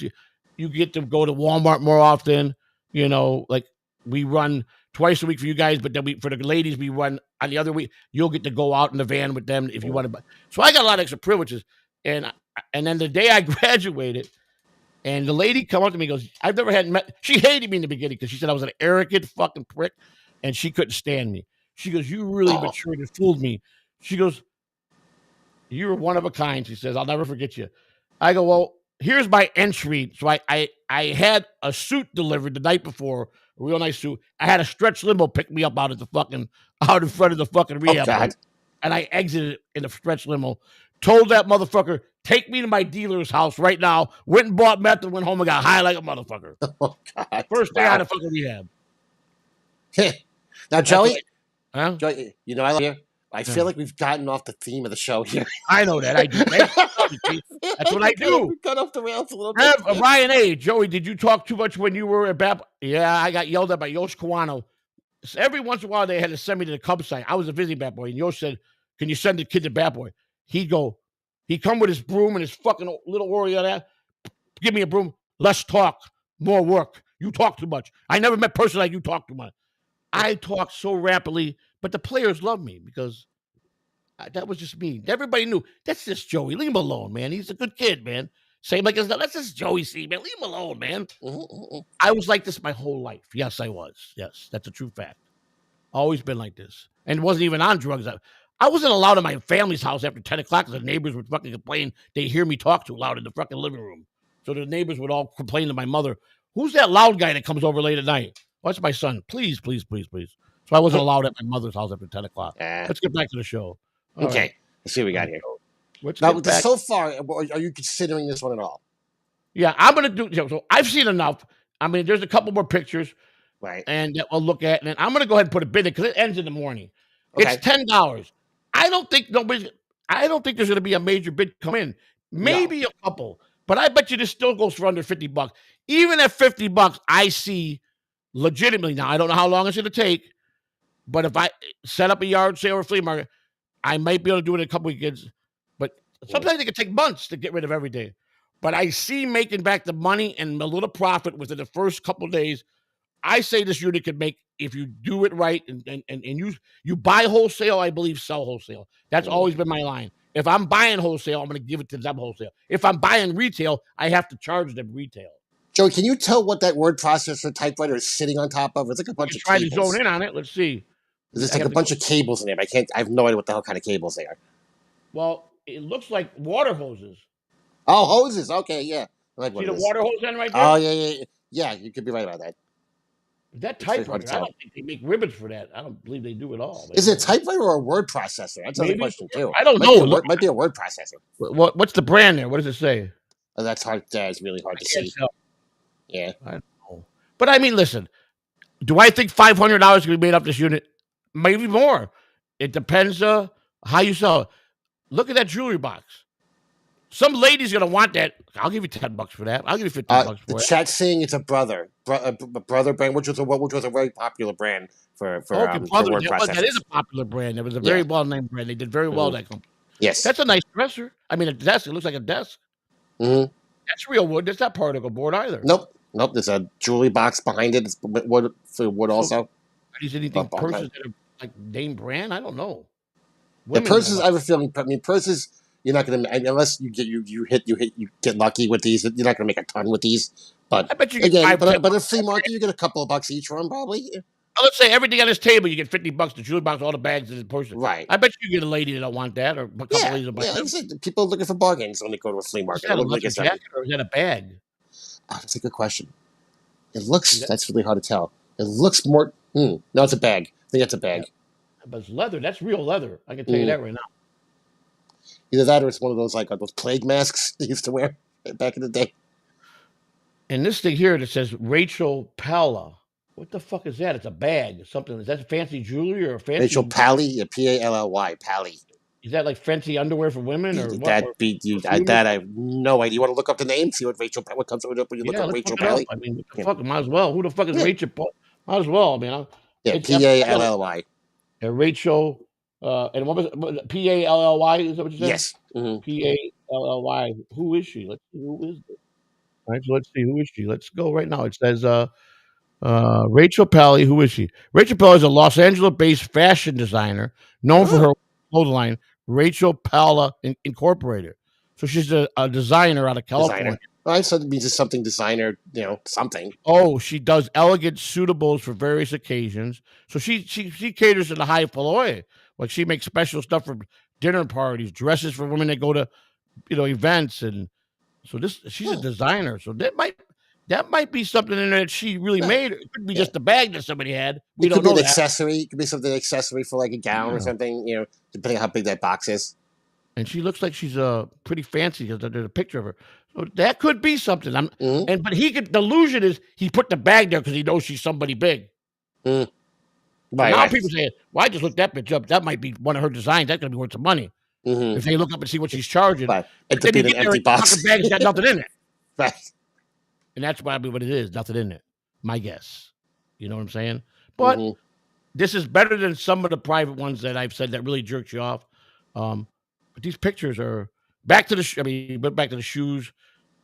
You get to go to Walmart more often. Like we run twice a week for you guys, but then for the ladies, we run on the other week. You'll get to go out in the van with them if you want to. So I got a lot of extra privileges. And then the day I graduated, and the lady come up to me and goes, I've never met. She hated me in the beginning because she said I was an arrogant fucking prick and she couldn't stand me. She goes, you really matured and fooled me. She goes, you're one of a kind. She says, I'll never forget you. I go, well, here's my entry. So I had a suit delivered the night before, a real nice suit. I had a stretch limo pick me up out in front of the fucking rehab. And I exited in a stretch limo. Told that motherfucker, take me to my dealer's house right now. Went and bought meth and went home and got high like a motherfucker. Oh, God. First day out of fucking rehab. Now, Joey, huh? Joey, I love you. I feel like we've gotten off the theme of the show here. I know that. I do. That's what I do. We cut off the rails a little bit. Ryan A. Joey, did you talk too much when you were at Bap? Yeah, I got yelled at by Yosh Kawano. So every once in a while, they had to send me to the Cubs site. I was a visiting Bat Boy, and Yosh said, can you send the kid to Bat Boy? He'd come with his broom and his fucking little warrior there. Give me a broom. Less talk, more work. You talk too much. I never met a person like you talk too much. I talk so rapidly, but the players love me because that was just me. Everybody knew that's just Joey. Leave him alone, man. He's a good kid, man. Same like that's just Joey C, man. Leave him alone, man. I was like this my whole life. Yes, I was. Yes, that's a true fact. Always been like this, and wasn't even on drugs. I wasn't allowed in my family's house after 10 o'clock because the neighbors would fucking complain. They hear me talk too loud in the fucking living room. So the neighbors would all complain to my mother, who's that loud guy that comes over late at night? Oh, that's my son. Please, please, please, please. So I wasn't allowed at my mother's house after 10 o'clock. Let's get back to the show. All okay. Right. Let's see what we got here. Now, so far, are you considering this one at all? Yeah, I'm going to do. So I've seen enough. I mean, there's a couple more pictures. Right. And that we'll look at. And I'm going to go ahead and put a bid in because it ends in the morning. Okay. It's $10. I don't think there's going to be a major bid come in. Maybe a couple. But I bet you this still goes for under $50. Even at $50, I see legitimately now. I don't know how long it's going to take. But if I set up a yard sale or flea market, I might be able to do it in a couple weekends. But sometimes it can take months to get rid of everything. But I see making back the money and a little profit within the first couple of days. I say this unit could make, if you do it right and you buy wholesale, I believe sell wholesale. That's always been my line. If I'm buying wholesale, I'm going to give it to them wholesale. If I'm buying retail, I have to charge them retail. Joey, can you tell what that word processor typewriter is sitting on top of? It's like a bunch of cables. Try to zone in on it. Let's see. There's like a bunch of cables in there. I have no idea what the hell kind of cables they are. Well, it looks like water hoses. Oh, hoses. Okay, yeah. Like see the water hose end right there? Oh, yeah. Yeah, you could be right about that. That typewriter, I don't think they make ribbons for that. I don't believe they do at all. Is it a typewriter or a word processor? That's another question, too. I don't know. Might be a word processor. What's the brand there? What does it say? Oh, that's hard. It's really hard to see. Yeah. I don't know. But I mean, listen, do I think $500 can be made up this unit? Maybe more. It depends how you sell it. Look at that jewelry box. Some lady's gonna want that. I'll give you $10 for that. I'll give you $15 for it. The chat's saying it's a brother brand, which was a very popular brand for word processors. That is a popular brand. It was a very well named brand. They did very well that company. Yes, that's a nice dresser. I mean, a desk. It looks like a desk. Mm-hmm. That's real wood. That's not particle board either. Nope. There's a jewelry box behind it. It's wood also. Are these anything purses that are like name brand? I don't know. The purses, I have a feeling. I mean, purses. You're not going to, unless you get lucky with these. You're not going to make a ton with these. But I bet you get again, but at a flea market, you get a couple of bucks each from probably. Let's say everything on this table, you get $50. The jewelry box, all the bags in the person. Right. I bet you get a lady that don't want that, or a couple ladies that buy like I said, people are looking for bargains when they go to a flea market. Is that a leather jacket or is that a bag? Oh, that's a good question. It looks. That's really hard to tell. It looks more. No, it's a bag. I think that's a bag. But it's leather. That's real leather. I can tell you that right now. Either that or it's one of those those plague masks they used to wear back in the day. And this thing here that says Rachel Palla. What the fuck is that? It's a bag. Something. Is that fancy jewelry or a fancy? Rachel Pally, Pally, Pally. Is that like fancy underwear for women or what? That I have no idea. You want to look up the name, see what comes up when you look up Rachel Pally? I mean, what the fuck? Might as well. Who the fuck is Rachel? Might as well. I mean, Pally. Rachel. And what was it? Pally? Is that what you said? Yes. Pally. Who is she? Let's see. Who is this? All right, so let's see. Who is she? Let's go right now. It says Rachel Pally. Who is she? Rachel Pally is a Los Angeles-based fashion designer known for her clothing line, Rachel Palla Incorporated. So she's a designer out of California. All right, so it means it's something designer, something. Oh, she does elegant suitables for various occasions. So she caters to the high following. Like she makes special stuff for dinner parties, dresses for women that go to, events, and so she's a designer. So that might be something in there that she really made. It could be just a bag that somebody had. We don't know. It could be an accessory. It could be something accessory for like a gown or something. Depending on how big that box is. And she looks like she's pretty fancy because there's a picture of her. So that could be something. But the illusion is he put the bag there because he knows she's somebody big. Right, now people say, "Well, I just looked that bitch up. That might be one of her designs. That's gonna be worth some money." If they look up and see what she's charging, right. Then you get an empty box. The bag's got nothing in it. Right. And that's probably what it is. Nothing in it. My guess. You know what I'm saying? But this is better than some of the private ones that I've said that really jerks you off. But these pictures are back to the. Back to the shoes.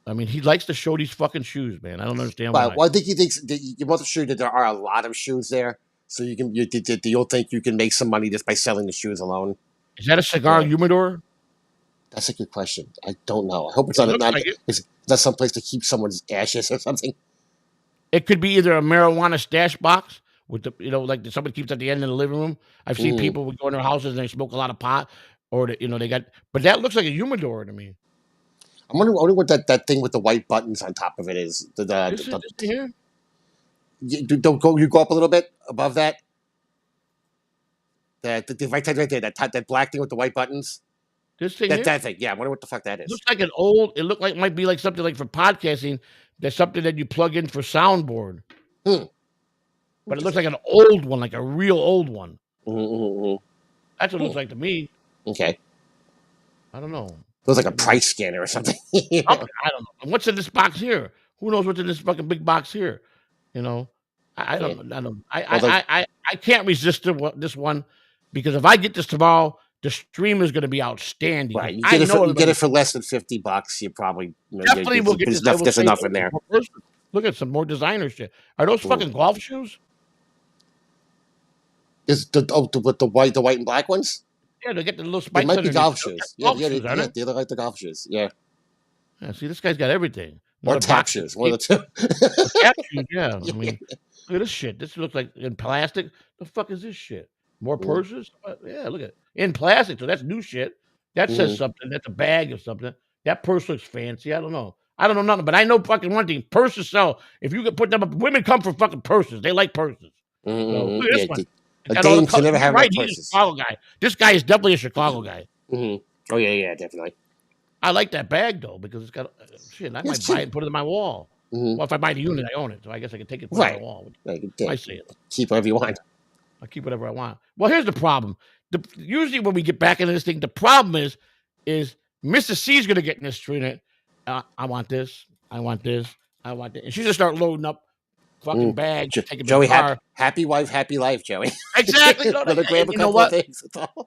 I mean, he likes to show these fucking shoes, man. I don't understand why. Well, I think he thinks you want to show that there are a lot of shoes there, so you'll think you can make some money just by selling the shoes alone. Is that a cigar humidor? That's a good question. I don't know. I hope it's not. Is that someplace to keep someone's ashes or something? It could be either a marijuana stash box with like somebody keeps at the end of the living room. I've seen people would go in their houses and they smoke a lot of pot, or they got. But that looks like a humidor to me. I wonder what that thing with the white buttons on top of it is. This here? You go up a little bit above that. The right there, that black thing with the white buttons. This thing that thing, yeah. I wonder what the fuck that is. It looks like it looked like might be like something like for podcasting. That's something that you plug in for soundboard. But it looks like an old one, like a real old one. That's what it looks like to me. Okay. I don't know. It was like a price scanner or something. I don't know. What's in this box here? Who knows what's in this fucking big box here? I don't. I can't resist this one because if I get this tomorrow, the stream is going to be outstanding. Right. You get it for less than $50. You probably definitely will get this. There's enough in there. Look at some more designer shit. Are those fucking golf shoes? Is with the white and black ones? Yeah, they get the little spikes. They might be golf shoes. Yeah, they look like the golf shoes. Yeah. Yeah. See, this guy's got everything. Or tap shoes. One of the two. Tap shoes. Yeah. I mean, look at this shit. This looks like in plastic. The fuck is this shit? More purses? Yeah, look at it. In plastic. So that's new shit. That says something. That's a bag or something. That purse looks fancy. I don't know nothing, but I know fucking one thing. Purses sell. If you can put them up, women come for fucking purses. They like purses. So look at this one. A dame should never have purses. He's a Chicago guy. This guy is definitely a Chicago guy. Oh yeah, definitely. I like that bag though because it's got shit. I might buy it and put it in my wall. Well, if I buy the unit, I own it, so I guess I can take it and put it on my wall. I see it. Keep whatever you want. I keep whatever I want. Well, here's the problem. Usually when we get back into this thing, the problem is Mr. C's going to get in this stream. I want this. I want this. I want this. And she's going to start loading up fucking bags. Joey, happy wife, happy life, Joey. Exactly. Grab a couple of things.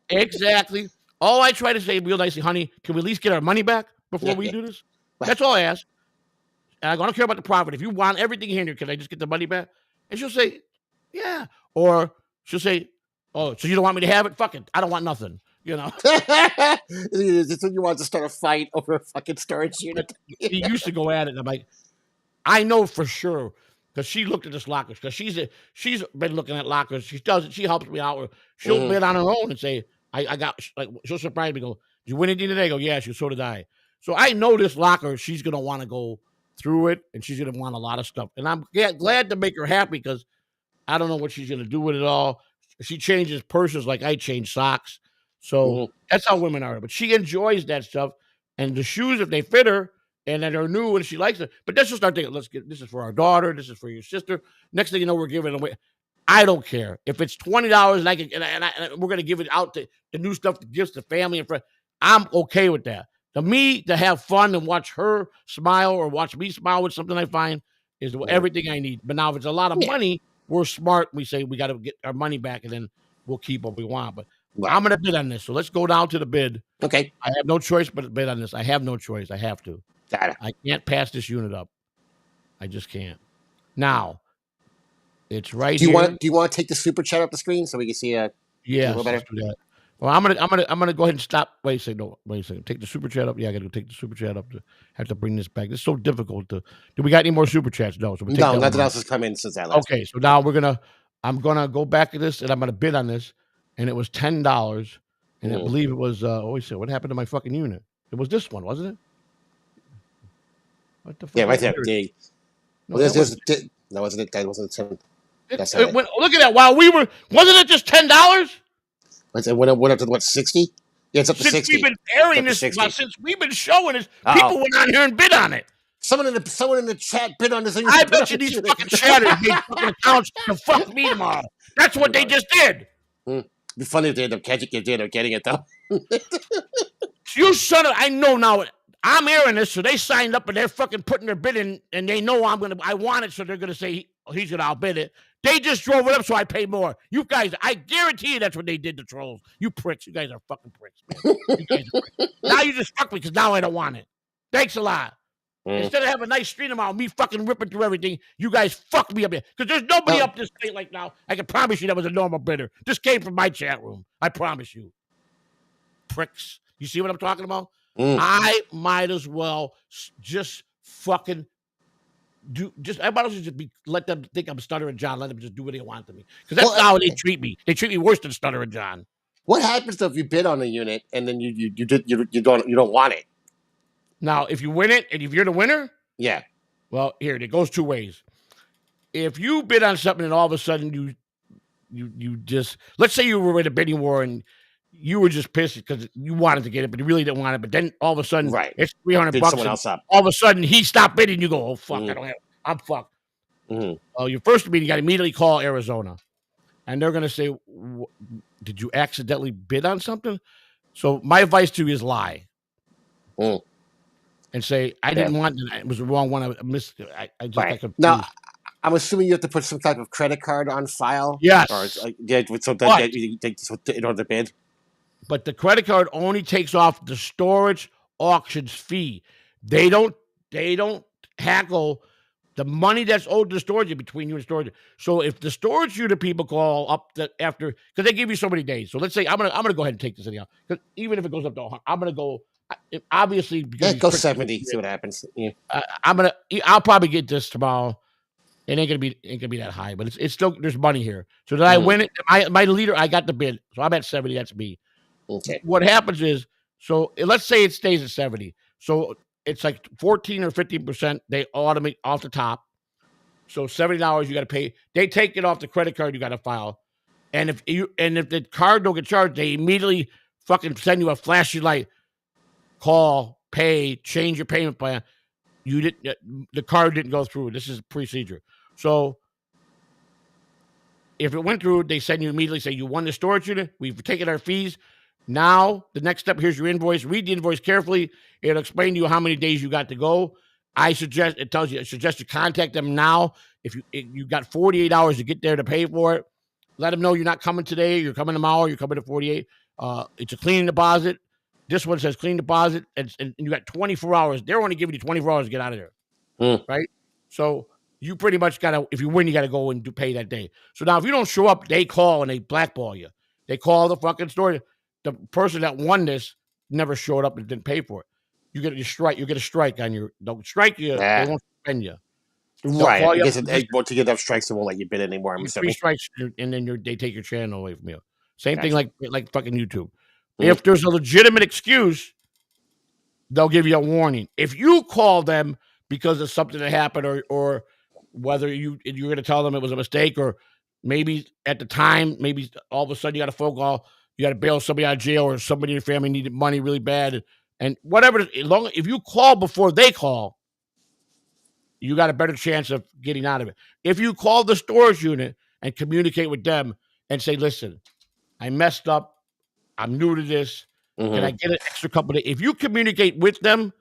Exactly. All I try to say real nicely, honey, can we at least get our money back before we do this? That's all I ask. And I don't care about the profit. If you want everything here, can I just get the money back? And she'll say, yeah. Or she'll say, oh, so you don't want me to have it? Fuck it. I don't want nothing. It's when you want to start a fight over a fucking storage unit. He used to go at it. And I'm like, I know for sure because she looked at this lockers because she's been looking at lockers. She does it. She helps me out. She'll bid on her own and say, I got, like, she'll surprise me. Go, did you win anything today? I go, yeah. She goes, so did I. So I know this locker, she's going to want to go through it and she's going to want a lot of stuff. And I'm glad to make her happy because I don't know what she's going to do with it all. She changes purses like I change socks. So that's how women are. But she enjoys that stuff. And the shoes, if they fit her and that are new and she likes it, but let's just start thinking, this is for our daughter, this is for your sister. Next thing you know, we're giving away. I don't care. If it's $20 and we're gonna give it out to the new stuff to gifts to family and friends, I'm okay with that. To me, to have fun and watch her smile or watch me smile with something I find is everything I need. But now if it's a lot of money, we're smart. We say we got to get our money back and then we'll keep what we want. But I'm going to bid on this. So let's go down to the bid. Okay. I have no choice but to bid on this. I have no choice. I have to. Got it. I can't pass this unit up. I just can't. Now, it's right here. Do you want to take the super chat off the screen so we can see a little better? Let's do that. Well, I'm gonna go ahead and stop. Wait a second. Take the super chat up. Yeah, I got to take the super chat up. Have to bring this back. It's so difficult to. Do we got any more super chats? No. So no, nothing else has come in since that last. Okay, so now I'm gonna go back to this and I'm gonna bid on this, and it was $10, and I believe it was. What happened to my fucking unit? It was this one, wasn't it? What the fuck? Yeah, right there. No, wasn't it? That wasn't it. Look at that! While wasn't it just $10? It went up to what, 60? Yeah, it's up to 60. Since we've been airing this, since we've been showing this, people went on here and bid on it. Someone in the chat bid on this. I bet you these fucking chatters made fucking accounts to fuck me tomorrow. That's what they just did. It'd be funny if they end up getting it though. You son of! I know now. I'm airing this, so they signed up and they're fucking putting their bid in, and they know I want it, so they're gonna say he's gonna outbid it. They just drove it up, so I pay more. You guys, I guarantee you that's what they did to trolls. You pricks. You guys are fucking pricks. You guys are pricks. Now you just fuck me because now I don't want it. Thanks a lot. Instead of having a nice stream tomorrow, me fucking ripping through everything, you guys fuck me up here. Because there's nobody up this state like now. I can promise you that was a normal bidder. This came from my chat room. I promise you. Pricks. You see what I'm talking about? I might as well just fucking I might as well just let them think I'm Stuttering John. Let them just do what they want to me. Because that's how they treat me. They treat me worse than Stuttering John. What happens though if you bid on a unit and then you don't want it? Now, if you win it and if you're the winner, yeah. Well, here it goes two ways. If you bid on something and all of a sudden you just, let's say you were in a bidding war and you were just pissed because you wanted to get it, but you really didn't want it. But then all of a sudden, it's $300. Someone else up. All of a sudden, he stopped bidding. You go, oh fuck, I don't have. I'm fucked. Your first meeting, you got to immediately call Arizona, and they're gonna say, "Did you accidentally bid on something?" So my advice to you is lie, and say, "I didn't want it. It was the wrong one. I missed it. I just got confused." Now, I'm assuming you have to put some type of credit card on file. Yes. So that in order to bid. But the credit card only takes off the storage auctions fee. They don't hackle the money that's owed to the storage between you and storage. So if the storage unit people call up after, because they give you so many days. So let's say I'm gonna go ahead and take this anyhow. Because even if it goes up to 100, I'm gonna go. Obviously, go 70. See what happens. Yeah. I'll probably get this tomorrow. It ain't gonna be that high, but it's still, there's money here. So did I win it? My leader, I got the bid, so I'm at 70. That's me. Okay. What happens is, so let's say it stays at 70. So it's like 14 or 15%. They automate off the top. So $70 you got to pay. They take it off the credit card you got to file, and if the card don't get charged, they immediately fucking send you a flashy light. Call, pay, change your payment plan. The card didn't go through. This is a procedure. So if it went through, they send you immediately, say you won the storage unit. We've taken our fees. Now, the next step, here's your invoice. Read the invoice carefully. It'll explain to you how many days you got to go. I suggest you contact them now. If you got 48 hours to get there to pay for it, let them know you're not coming today. You're coming tomorrow. You're coming to 48. It's a clean deposit. This one says clean deposit, and you got 24 hours. They're only giving you 24 hours to get out of there, right? So you pretty much if you win, you got to go and pay that day. So now if you don't show up, they call and they blackball you. They call the fucking store. The person that won this never showed up and didn't pay for it. You get a strike. You get a strike on your. They'll strike you. They won't suspend you. Right. I guess once you get enough strikes, they won't let you bid anymore. I'm assuming 3 strikes, and then they take your channel away from you. Same thing like fucking YouTube. If there's a legitimate excuse, they'll give you a warning. If you call them because of something that happened, or whether you're going to tell them it was a mistake, or maybe at the time, maybe all of a sudden you got a phone call, you got to bail somebody out of jail, or somebody in your family needed money really bad, and whatever. If you call before they call, you got a better chance of getting out of it. If you call the storage unit and communicate with them and say, listen, I messed up. I'm new to this. Can I get an extra couple of days? If you communicate with them,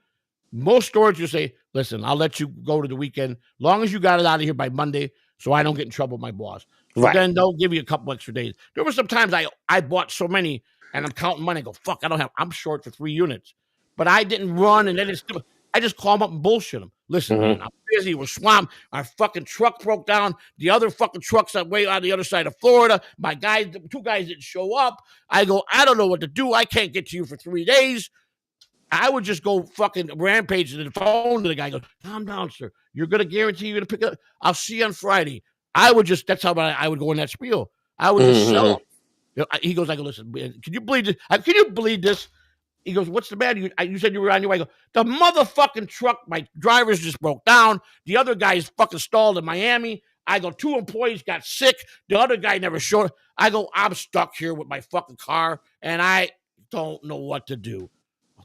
most storage will say, listen, I'll let you go to the weekend, long as you got it out of here by Monday, so I don't get in trouble with my boss. So then they'll give you a couple extra days. There were some times I bought so many and I'm counting money. I go, fuck, I'm short for 3 units. But I didn't run, and then I just call them up and bullshit them. Listen, man, I'm busy. We're swamped. Our fucking truck broke down. The other fucking trucks are way on the other side of Florida. My guys, 2 guys didn't show up. I go, I don't know what to do. I can't get to you for 3 days. I would just go fucking rampage to the phone to the guy. Goes, calm down, sir. You're gonna guarantee you're gonna pick up. I'll see you on Friday. That's how I would go in that spiel. I would just sell him. You know, he goes, I go, listen, can you believe this? Can you believe this? He goes, what's the matter? You said you were on your way. I go, the motherfucking truck, my drivers just broke down. The other guy is fucking stalled in Miami. I go, 2 employees got sick. The other guy never showed. I go, I'm stuck here with my fucking car, and I don't know what to do.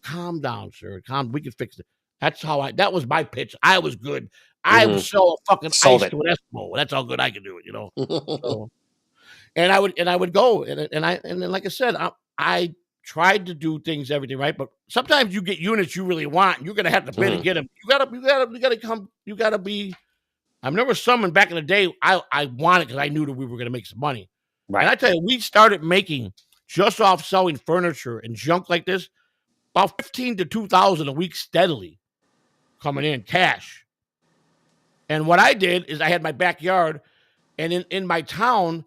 Calm down, sir. We can fix it. That was my pitch. I was good. I would sell fucking ice to an Eskimo. That's how good I can do it, you know. So, and I would go, and then like I said, I tried to do everything right, but sometimes you get units you really want, and you're gonna have to bid and get them. You gotta be. I remember someone back in the day, I wanted, because I knew that we were gonna make some money. Right. And I tell you, we started making, just off selling furniture and junk like this, about $15,000 to $2,000 a week steadily coming in cash. And what I did is I had my backyard, and in my town,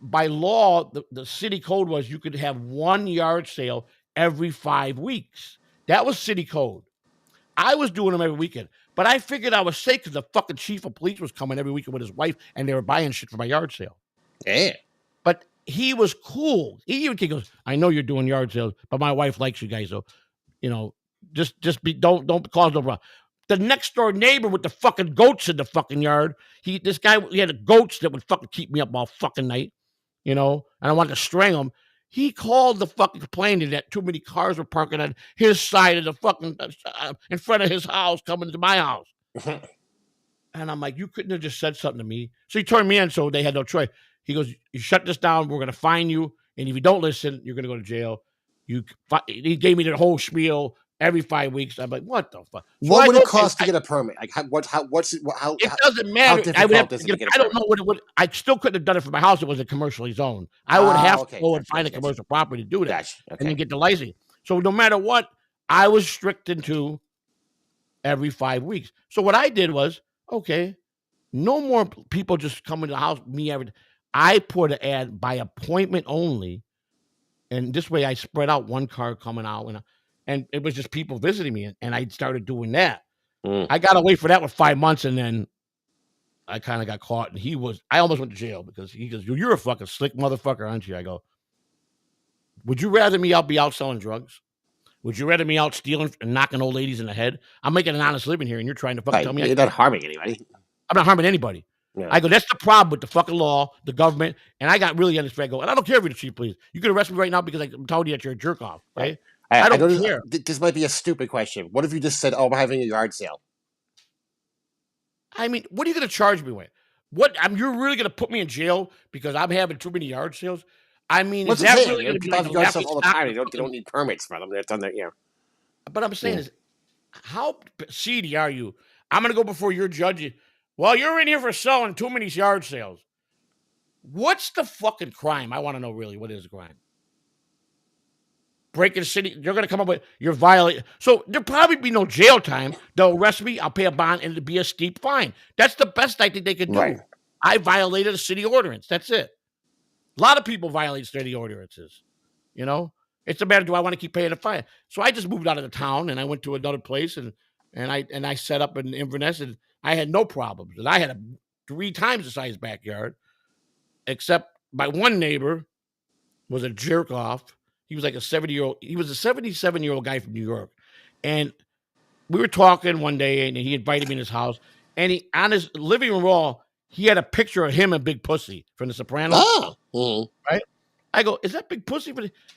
by law, the city code was you could have 1 yard sale every 5 weeks. That was city code. I was doing them every weekend, but I figured I was safe because the fucking chief of police was coming every weekend with his wife, and they were buying shit for my yard sale. Yeah. But he was cool. He goes, I know you're doing yard sales, but my wife likes you guys, so you know, just don't cause no problem. The next door neighbor with the fucking goats in the fucking yard, he had goats that would fucking keep me up all fucking night, you know, and I wanted to strangle him. He called the fucking complaining that too many cars were parking on his side of the fucking in front of his house coming to my house. And I'm like, you couldn't have just said something to me. So he turned me in, so they had no choice. He goes, you shut this down, we're going to fine you, and if you don't listen, you're going to go to jail. He gave me the whole spiel every 5 weeks. I'm like, what the fuck? So what would it cost to get a permit? Like, how it doesn't matter. I don't know what it would. I still couldn't have done it for my house. It was a commercially zoned. I would have to go and find a commercial property to do that, and then get the license. So no matter what, I was strict into every 5 weeks. So what I did was, okay, no more people just coming to the house. I put an ad by appointment only. And this way I spread out one car coming out, and it was just people visiting me, and I started doing that. I got away for that with 5 months, and then I kind of got caught, and I almost went to jail because he goes, you're a fucking slick motherfucker, aren't you? I go, would you rather me be out selling drugs? Would you rather me out stealing and knocking old ladies in the head? I'm making an honest living here, and you're trying to fucking tell me you're not harming anybody. I'm not harming anybody. Yeah. I go, that's the problem with the fucking law, the government, and I got really understand. I go, and I don't care if you're the chief police. You can arrest me right now because I'm telling you that you're a jerk off, right? I don't care. This might be a stupid question. What if you just said, "Oh, I'm having a yard sale"? I mean, what are you going to charge me with? You're really going to put me in jail because I'm having too many yard sales? I mean, is that really going to be like yard sales all the time? They don't need permits for them. They're done there, But I'm saying is, how seedy are you? I'm going to go before your judge. Well, you're in here for selling too many yard sales. What's the fucking crime? I want to know really what is the crime. Breaking the city, you're going to come up with, you're violating. So there'll probably be no jail time. They'll arrest me, I'll pay a bond, and it'll be a steep fine. That's the best I think they could do. Right. I violated a city ordinance. That's it. A lot of people violate city ordinances. You know? It's a matter, do I want to keep paying a fine? So I just moved out of the town, and I went to another place, and I set up in Inverness, and I had no problems. And I had 3 times the size backyard, except my one neighbor was a jerk off. He was like a 70-year-old. He was a 77-year-old guy from New York. And we were talking one day, and he invited me in his house. And on his living room wall, he had a picture of him and Big Pussy from The Sopranos. Oh. Right? I go, is that Big Pussy?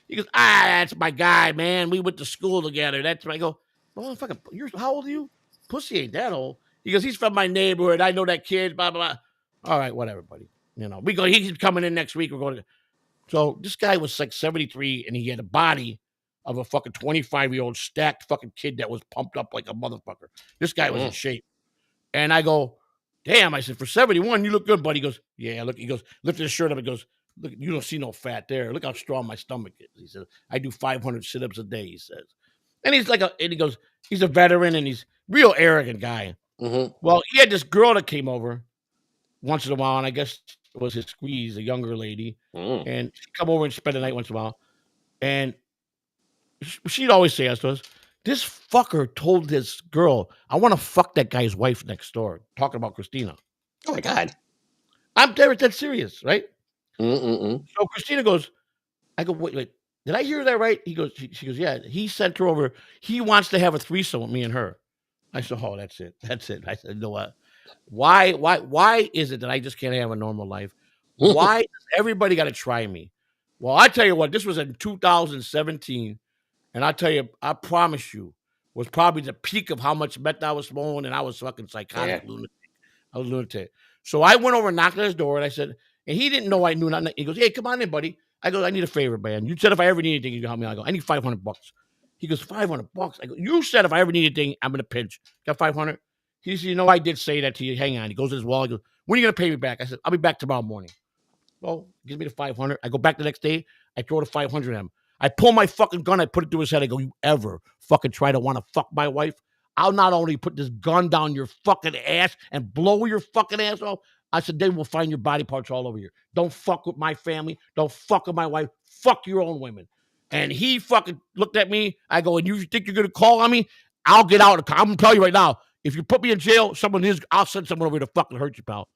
He goes, that's my guy, man. We went to school together. That's I go, motherfucker, how old are you? Pussy ain't that old. He goes, he's from my neighborhood. I know that kid, blah, blah, blah. All right, whatever, buddy. He's coming in next week. We're going to. So this guy was like 73, and he had a body of a fucking 25-year-old stacked fucking kid that was pumped up like a motherfucker. This guy was in shape. And I go, damn, I said, for 71, you look good, buddy. He goes, yeah, look, he goes, lifted his shirt up and goes, look, you don't see no fat there. Look how strong my stomach is. He said, I do 500 sit-ups a day, he says. And he's like, and he goes, he's a veteran and he's real arrogant guy. Well, he had this girl that came over once in a while, and I guess it was his squeeze, a younger lady. And she'd come over and spend the night once in a while. And she'd always say to us, this fucker told this girl, I want to fuck that guy's wife next door, talking about Christina. Oh, my God. I'm dead serious, right? So Christina goes, I go, wait, did I hear that right? He goes, she goes, yeah, he sent her over. He wants to have a threesome with me and her. I said, oh, that's it. I said, no, what? Why is it that I just can't have a normal life? Why does everybody got to try me? Well, I tell you what, this was in 2017. And I tell you, I promise you, was probably the peak of how much meth I was smoking, and I was fucking psychotic lunatic. I was lunatic. So I went over and knocked on his door, and I said, and he didn't know I knew nothing. He goes, hey, come on in, buddy. I go, I need a favor, man. You said if I ever need anything, you can help me. I go, I need $500. He goes, $500. I go, you said if I ever need anything, I'm in a pinch. Got 500? He said, I did say that to you. Hang on. He goes to his wall. He goes, when are you going to pay me back? I said, I'll be back tomorrow morning. Well, gives me the 500. I go back the next day. I throw the 500 at him. I pull my fucking gun. I put it through his head. I go, you ever fucking try to want to fuck my wife? I'll not only put this gun down your fucking ass and blow your fucking ass off. I said, they will find your body parts all over here. Don't fuck with my family. Don't fuck with my wife. Fuck your own women. And he fucking looked at me. I go, and you think you're going to call on me? I'll get out. I'm going to tell you right now. If you put me in jail, I'll send someone over to fucking hurt you, pal.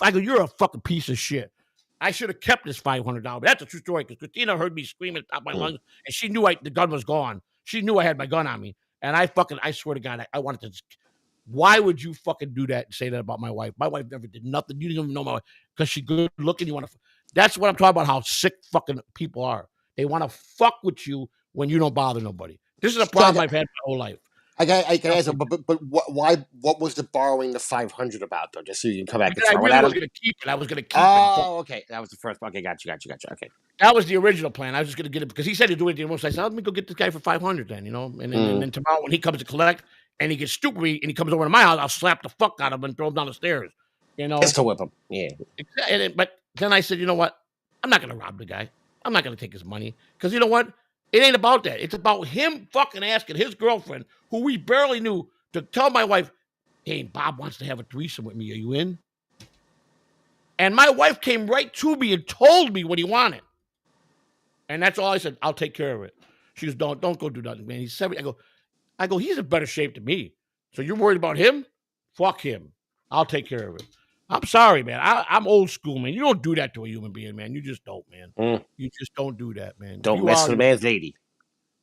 I go, you're a fucking piece of shit. I should have kept this $500. But that's a true story because Christina heard me screaming at the top of my lungs, and she knew the gun was gone. She knew I had my gun on me. And I swear to God, I wanted to. Why would you fucking do that and say that about my wife? My wife never did nothing. You didn't even know my wife because she's good looking. That's what I'm talking about, how sick fucking people are. They want to fuck with you when you don't bother nobody. This is a problem I've had my whole life. I can answer, but why? What was the borrowing the 500 about though? Just so you can come back and throw it at him. I was going to keep it. Oh, okay, that was the first. Okay, got you. Okay, that was the original plan. I was just going to get it because he said he'd do anything else. I said, let me go get this guy for 500 then, and then tomorrow when he comes to collect and he gets stupid and he comes over to my house, I'll slap the fuck out of him and throw him down the stairs. Just to whip him. Yeah. But then I said, you know what? I'm not going to rob the guy. I'm not going to take his money because you know what? It ain't about that. It's about him fucking asking his girlfriend, who we barely knew, to tell my wife, hey, Bob wants to have a threesome with me. Are you in? And my wife came right to me and told me what he wanted. And that's all I said. I'll take care of it. She goes, don't go do nothing, man. He's 70. I go, he's in better shape than me. So you're worried about him? Fuck him. I'll take care of it. I'm sorry, man. I'm old school, man. You don't do that to a human being, man. You just don't, man. You just don't do that, man. Don't mess with a man's lady.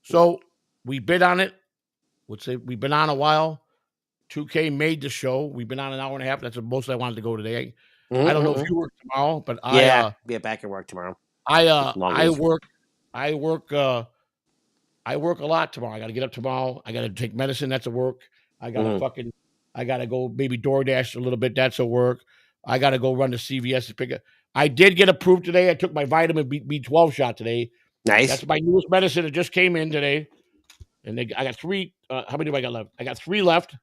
So we bid on it. We've been on a while. 2K made the show. We've been on an hour and a half. That's the most I wanted to go today. I don't know if you work tomorrow, but be back at work tomorrow. I work a lot tomorrow. I got to get up tomorrow. I got to take medicine. That's a work. I got to I got to go maybe DoorDash a little bit. That's a work. I got to go run to CVS to pick up. I did get approved today. I took my vitamin B12 shot today. Nice. That's my newest medicine. It just came in today. And I got 3. How many do I got left? I got 3 left.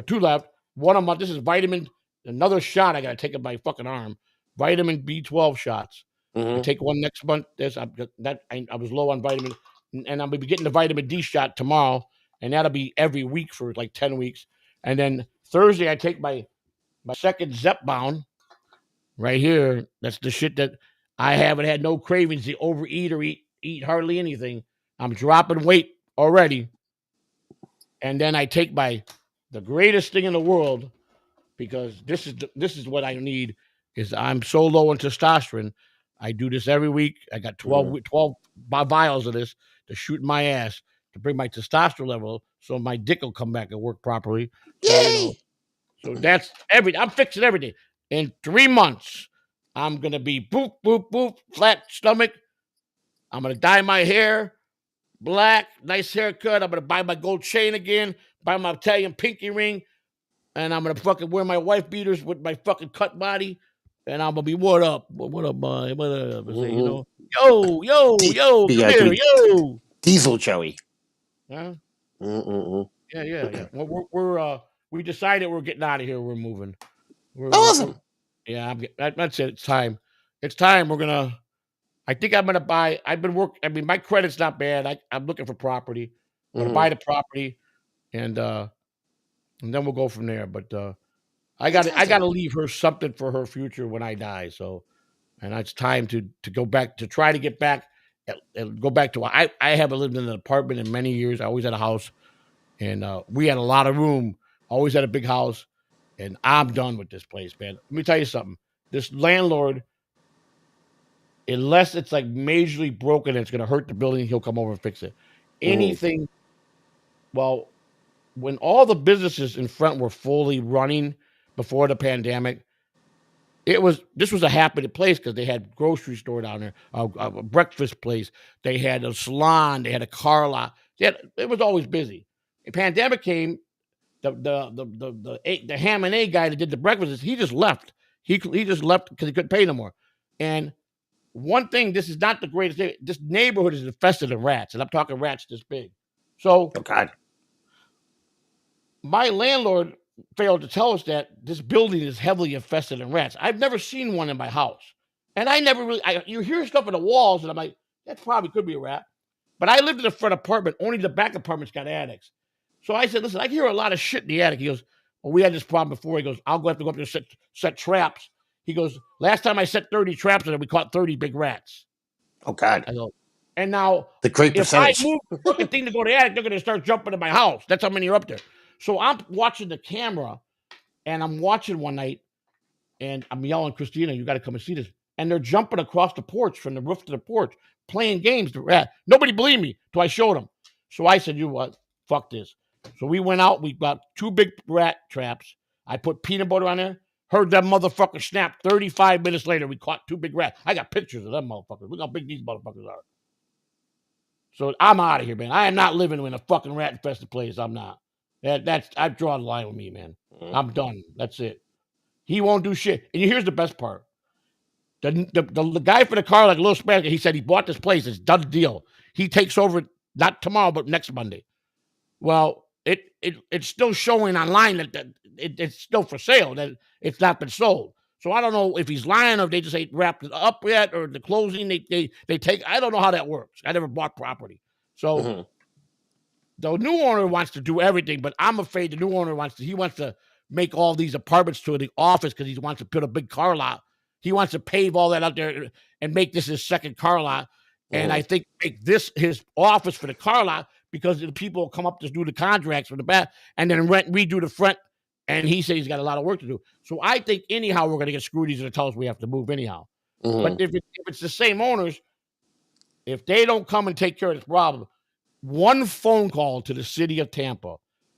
2 left. One a month. This is vitamin. Another shot I got to take in my fucking arm. Vitamin B12 shots. I take one next month. I was low on vitamin. And I'm going to be getting the vitamin D shot tomorrow. And that'll be every week for like 10 weeks. And then Thursday, I take my second Zepbound right here. That's the shit that I haven't had no cravings to overeat or eat hardly anything. I'm dropping weight already. And then I take the greatest thing in the world, because this is what I need, is I'm so low in testosterone. I do this every week. I got 12 vials of this to shoot in my ass to bring my testosterone level so my dick will come back and work properly. So that's everything. I'm fixing everything. In 3 months, I'm gonna be boop, boop, boop, flat stomach. I'm gonna dye my hair black, nice haircut. I'm gonna buy my gold chain again, buy my Italian pinky ring, and I'm gonna fucking wear my wife beaters with my fucking cut body, and I'm gonna be what up, boy, what up? Say, you know, yo, come here, yo, Diesel Joey. huh? Yeah. We're we decided we're getting out of here. We're moving. Awesome. Yeah, that's it. It's time. It's time. We're gonna. I think I'm gonna buy. I've been working. I mean, my credit's not bad. I'm looking for property. I'm gonna buy the property, and then we'll go from there. But I gotta leave her something for her future when I die. So, and it's time to go back to try to get back and go back to. I haven't lived in an apartment in many years. I always had a house, and we had a lot of room. Always had a big house, and I'm done with this place, man. Let me tell you something. This landlord, unless it's like majorly broken and it's gonna hurt the building, he'll come over and fix it. Anything. Well, when all the businesses in front were fully running before the pandemic, this was a happy place because they had grocery store down there, a breakfast place, they had a salon, they had a car lot. It was always busy. The pandemic came, the ham and egg guy that did the breakfast, he just left. He just left because he couldn't pay no more. And one thing, this is not the greatest thing. This neighborhood is infested with rats, and I'm talking rats this big. So, oh God. My landlord failed to tell us that this building is heavily infested in rats. I've never seen one in my house. And I never really, you hear stuff in the walls, and I'm like, that probably could be a rat. But I lived in the front apartment. Only the back apartment's got attics. So I said, listen, I hear a lot of shit in the attic. He goes, well, we had this problem before. He goes, I'll have to go up there and set traps. He goes, last time I set 30 traps in there, we caught 30 big rats. Oh God. I go, and now, the great percentage. If I move the fucking thing to go to the attic, they're going to start jumping in my house. That's how many are up there. So I'm watching the camera, and I'm watching one night, and I'm yelling, Christina, you got to come and see this. And they're jumping across the porch from the roof to the porch, playing games. Nobody believed me till I showed them. So I said, you what? Fuck this. So we went out. We got 2 big rat traps. I put peanut butter on there. Heard that motherfucker snap. 35 minutes later, we caught 2 big rats. I got pictures of them motherfuckers. Look how big these motherfuckers are. So I'm out of here, man. I am not living in a fucking rat-infested place. I'm not. I draw the line with me, man. I'm done. That's it. He won't do shit. And here's the best part. The guy for the car, like a little Spanish, he said he bought this place. It's done deal. He takes over not tomorrow, but next Monday. Well, it's still showing online that it's still for sale, that it's not been sold. So I don't know if he's lying or if they just ain't wrapped it up yet, or the closing they take. I don't know how that works. I never bought property. So the new owner wants to do everything, but I'm afraid the new owner wants to make all these apartments to the office because he wants to put a big car lot. He wants to pave all that out there and make this his second car lot. And I think make this his office for the car lot because the people will come up to do the contracts for the back and then redo the front. And he says he's got a lot of work to do. So I think anyhow we're going to get screwed. He's going to tell us we have to move anyhow. But if it's the same owners, if they don't come and take care of this problem, one phone call to the city of Tampa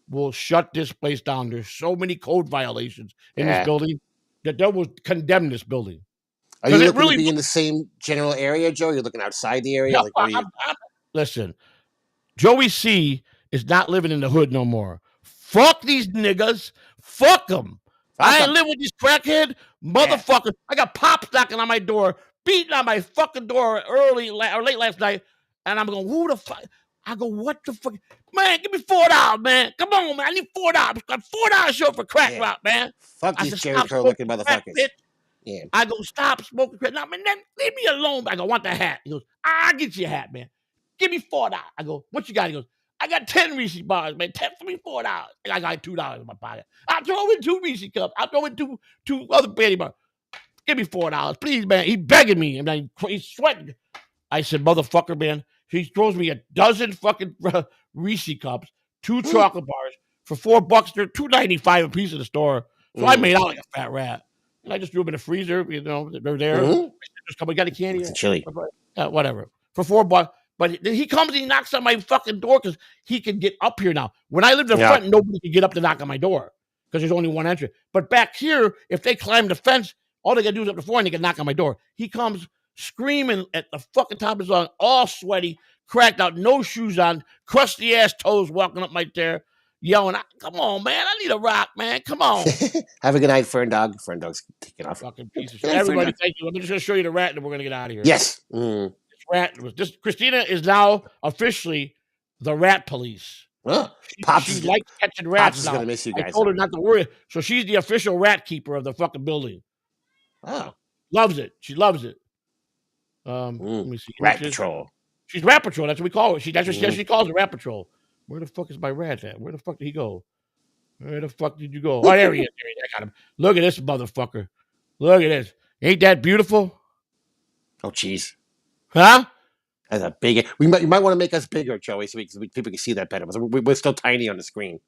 will shut this place down. There's so many code violations in this building that they will condemn this building. Are you looking to be in the same general area, Joe? You're looking outside the area? No, listen, Joey C is not living in the hood no more. Fuck these niggas. Fuck them. I ain't live with these crackhead motherfuckers. I got pops knocking on my door, beating on my fucking door late last night, and I'm going, who the fuck? I go, what the fuck? Man, give me $4, man. Come on, man. I need $4. Got $4 show for crack rock, man. Fuck these Jericho looking motherfuckers. Yeah. I go, stop smoking crack. No, man, leave me alone. I go, want the hat. He goes, I'll get you a hat, man. Give me $4. I go, what you got? He goes, I got 10 Reese bars, man. 10 for me, $4. I got $2 in my pocket. I'll throw in 2 Reese cups. I'll throw in two other Betty bars. Give me $4, please, man. He begging me, and he's sweating. I said, motherfucker, man. He throws me a dozen fucking Reese cups, 2 chocolate bars for $4. They're $2.95 a piece in the store. So I made out like a fat rat. And I just threw them in the freezer. You know, they're there. Just come, we got a candy. It's chili. Whatever. For $4. But he comes and he knocks on my fucking door because he can get up here now. When I lived in the front, nobody could get up to knock on my door because there's only one entrance. But back here, if they climb the fence, all they got to do is up the floor and they can knock on my door. He comes screaming at the fucking top of his lungs, all sweaty, cracked out, no shoes on, crusty ass toes, walking up my there, yelling, "Come on, man! I need a rock, man! Come on!" Have a good night, Fern Dog. Fern Dog's taking off. Fucking piece of shit. Everybody, thank you. I'm just gonna show you the rat, and we're gonna get out of here. Yes. This rat was this. Christina is now officially the rat police. She likes catching rats. Pops is gonna miss you guys. I told her not to worry. So she's the official rat keeper of the fucking building. Oh, loves it. She loves it. Let me see. Rat Patrol. She's Rat Patrol. That's what we call her. That's what she calls it, Rat Patrol. Where the fuck is my rat at? Where the fuck did he go? Where the fuck did you go? Oh, there he is. I got him. Look at this motherfucker. Look at this. Ain't that beautiful? Oh, jeez. Huh? That's a big. You might want to make us bigger, Joey, so people can see that better. We're still tiny on the screen.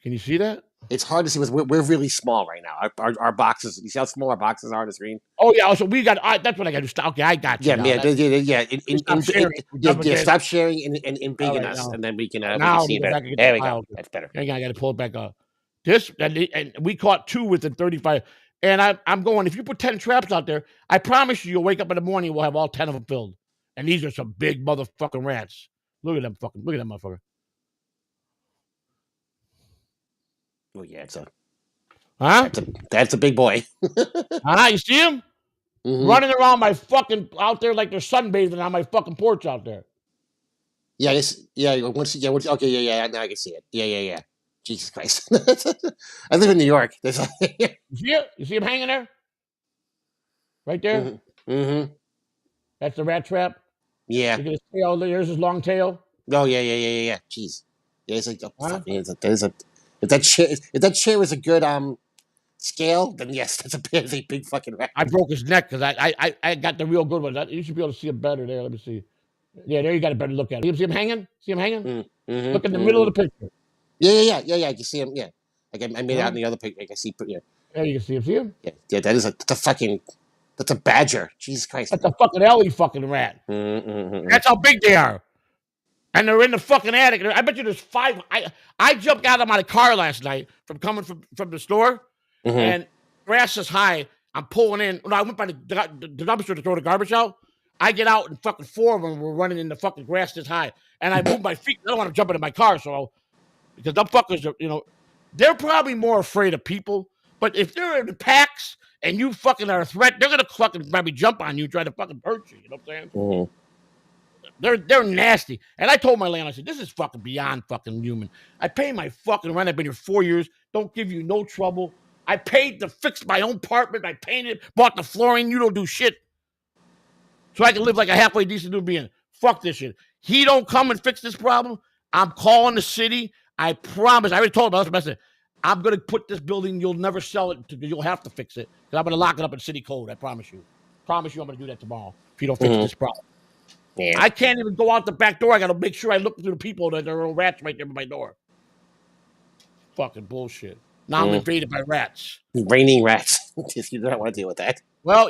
Can you see that? It's hard to see. We're really small right now. Our boxes. You see how small our boxes are on the screen? Oh yeah. So we got. That's what I got to do. Okay, I got you. Yeah. Stop sharing and bigging us, and then we can see better. There we go. That's better. I got to pull it back up. This and we caught 2 within 35. And I'm going. If you put 10 traps out there, I promise you'll wake up in the morning. We'll have all 10 of them filled. And these are some big motherfucking rats. Look at them fucking. Look at that motherfucker. Oh yeah, that's a big boy. You see him running around my fucking out there like they're sunbathing on my fucking porch out there. Yeah, okay, yeah. Now I can see it. Yeah. Jesus Christ! I live in New York. You see it? You see him hanging there? Right there. That's the rat trap. Yeah. Look at his tail. There's his long tail. Oh yeah. Jeez. Yeah, it's like if that chair is a good scale, then yes, that's a big fucking rat. I broke his neck because I got the real good one. You should be able to see it better there. Let me see. Yeah, there you got a better look at it. You see him hanging? See him hanging? Look in the middle of the picture. Yeah. I can see him. Yeah, like I made it out in the other picture. I can see. Yeah. There you can see him. See him? Yeah. That's a badger. Jesus Christ. That's a fucking Ellie fucking rat. That's how big they are. And they're in the fucking attic. I bet you there's 5. I jumped out of my car last night from coming from the store, and grass is high. I'm pulling in. I went by the dumpster to throw the garbage out. I get out and fucking 4 of them were running in the fucking grass this high. And I move my feet. I don't want to jump into my car, because them fuckers are, they're probably more afraid of people. But if they're in the packs and you fucking are a threat, they're gonna fucking probably jump on you, try to fucking hurt you. You know what I'm saying? They're nasty. And I told my landlord, I said, this is fucking beyond fucking human. I pay my fucking rent. I've been here 4 years. Don't give you no trouble. I paid to fix my own apartment. I painted, bought the flooring. You don't do shit. So I can live like a halfway decent human being. Fuck this shit. He don't come and fix this problem. I'm calling the city. I promise. I already told him. I said, I'm going to put this building. You'll never sell it because you'll have to fix it. Because I'm going to lock it up in city code. I promise you. I'm going to do that tomorrow if you don't fix this problem. Yeah. I can't even go out the back door. I got to make sure I look through the people that there are rats right there by my door. Fucking bullshit. Now I'm invaded by rats. Raining rats. You don't want to deal with that. Well,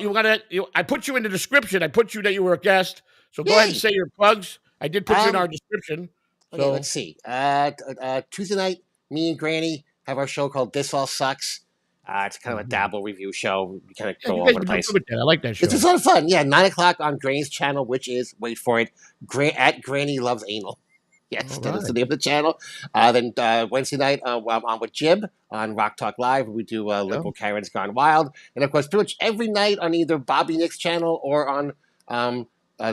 I put you in the description. I put you that you were a guest. So go ahead and say your plugs. I did put you in our description. Okay, so let's see. Tuesday night, me and Granny have our show called This All Sucks. It's kind of a dabble review show. We kind of go all over the place. I like that show. It's a lot of fun. Yeah, 9:00 on Granny's channel, which is, wait for it, at Granny Loves Anal. Yes, that is the name of the channel. Then Wednesday night, I'm on with Jib on Rock Talk Live. We do Liberal Karen's Gone Wild. And, of course, pretty much every night on either Bobby Nick's channel or on the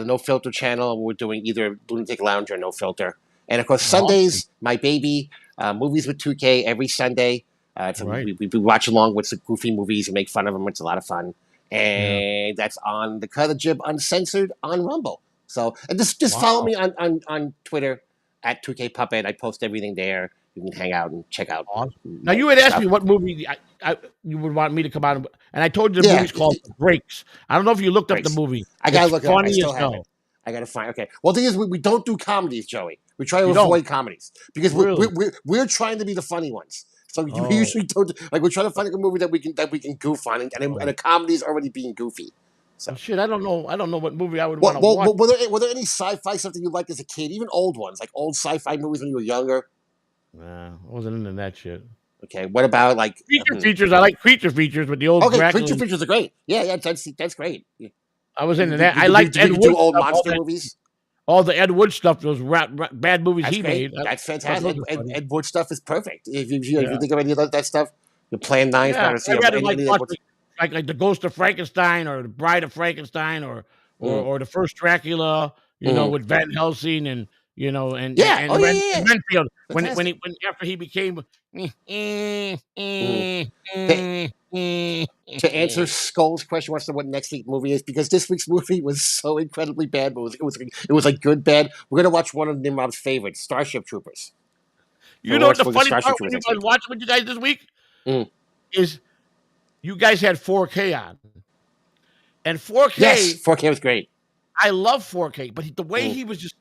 No Filter channel, we're doing either Lunatic Lounge or No Filter. And, of course, Sundays, my baby, Movies with 2K every Sunday. We watch along with some goofy movies and make fun of them. It's a lot of fun. And that's on the Cut of Jib Uncensored on Rumble. So and just follow me on Twitter at 2K Puppet. I post everything there. You can hang out and check out. Awesome. Now, you had asked me what movie you would want me to come out, and I told you the movie's called Breaks. I don't know if you looked up the movie. I got to look it up. I still haven't. I got to find. Okay. Well, the thing is, we don't do comedies, Joey. We try to avoid comedies because we're trying to be the funny ones. So we usually don't we're trying to find a movie that we can goof on, and a comedy is already being goofy. So shit, I don't know what movie I would want to watch. Were there any sci-fi stuff that you liked as a kid, even old ones, like old sci-fi movies when you were younger? Nah, I wasn't into that shit. Okay, what about like creature features? I like creature features with the old Dracula. creature features are great. Yeah, that's great. I was into that. I like Ed We Wood do old stuff, monster movies. all the Ed Wood stuff, those bad movies That's he great. made. That's fantastic. Ed Wood stuff is perfect. If you think of any of that stuff, the Plan 9, yeah, I rather like any watch like the Ghost of Frankenstein or the Bride of Frankenstein or the first Dracula, with Van Helsing and and Renfield when after he became to answer Skull's question, what next week's movie is, because this week's movie was so incredibly bad, but it was like good bad. We're gonna watch one of Nimrod's favorites, Starship Troopers. You know what the funny part when you guys watch with you guys this week is you guys had 4K on, and 4K. Yes, 4K was great. I love 4K, but the way he was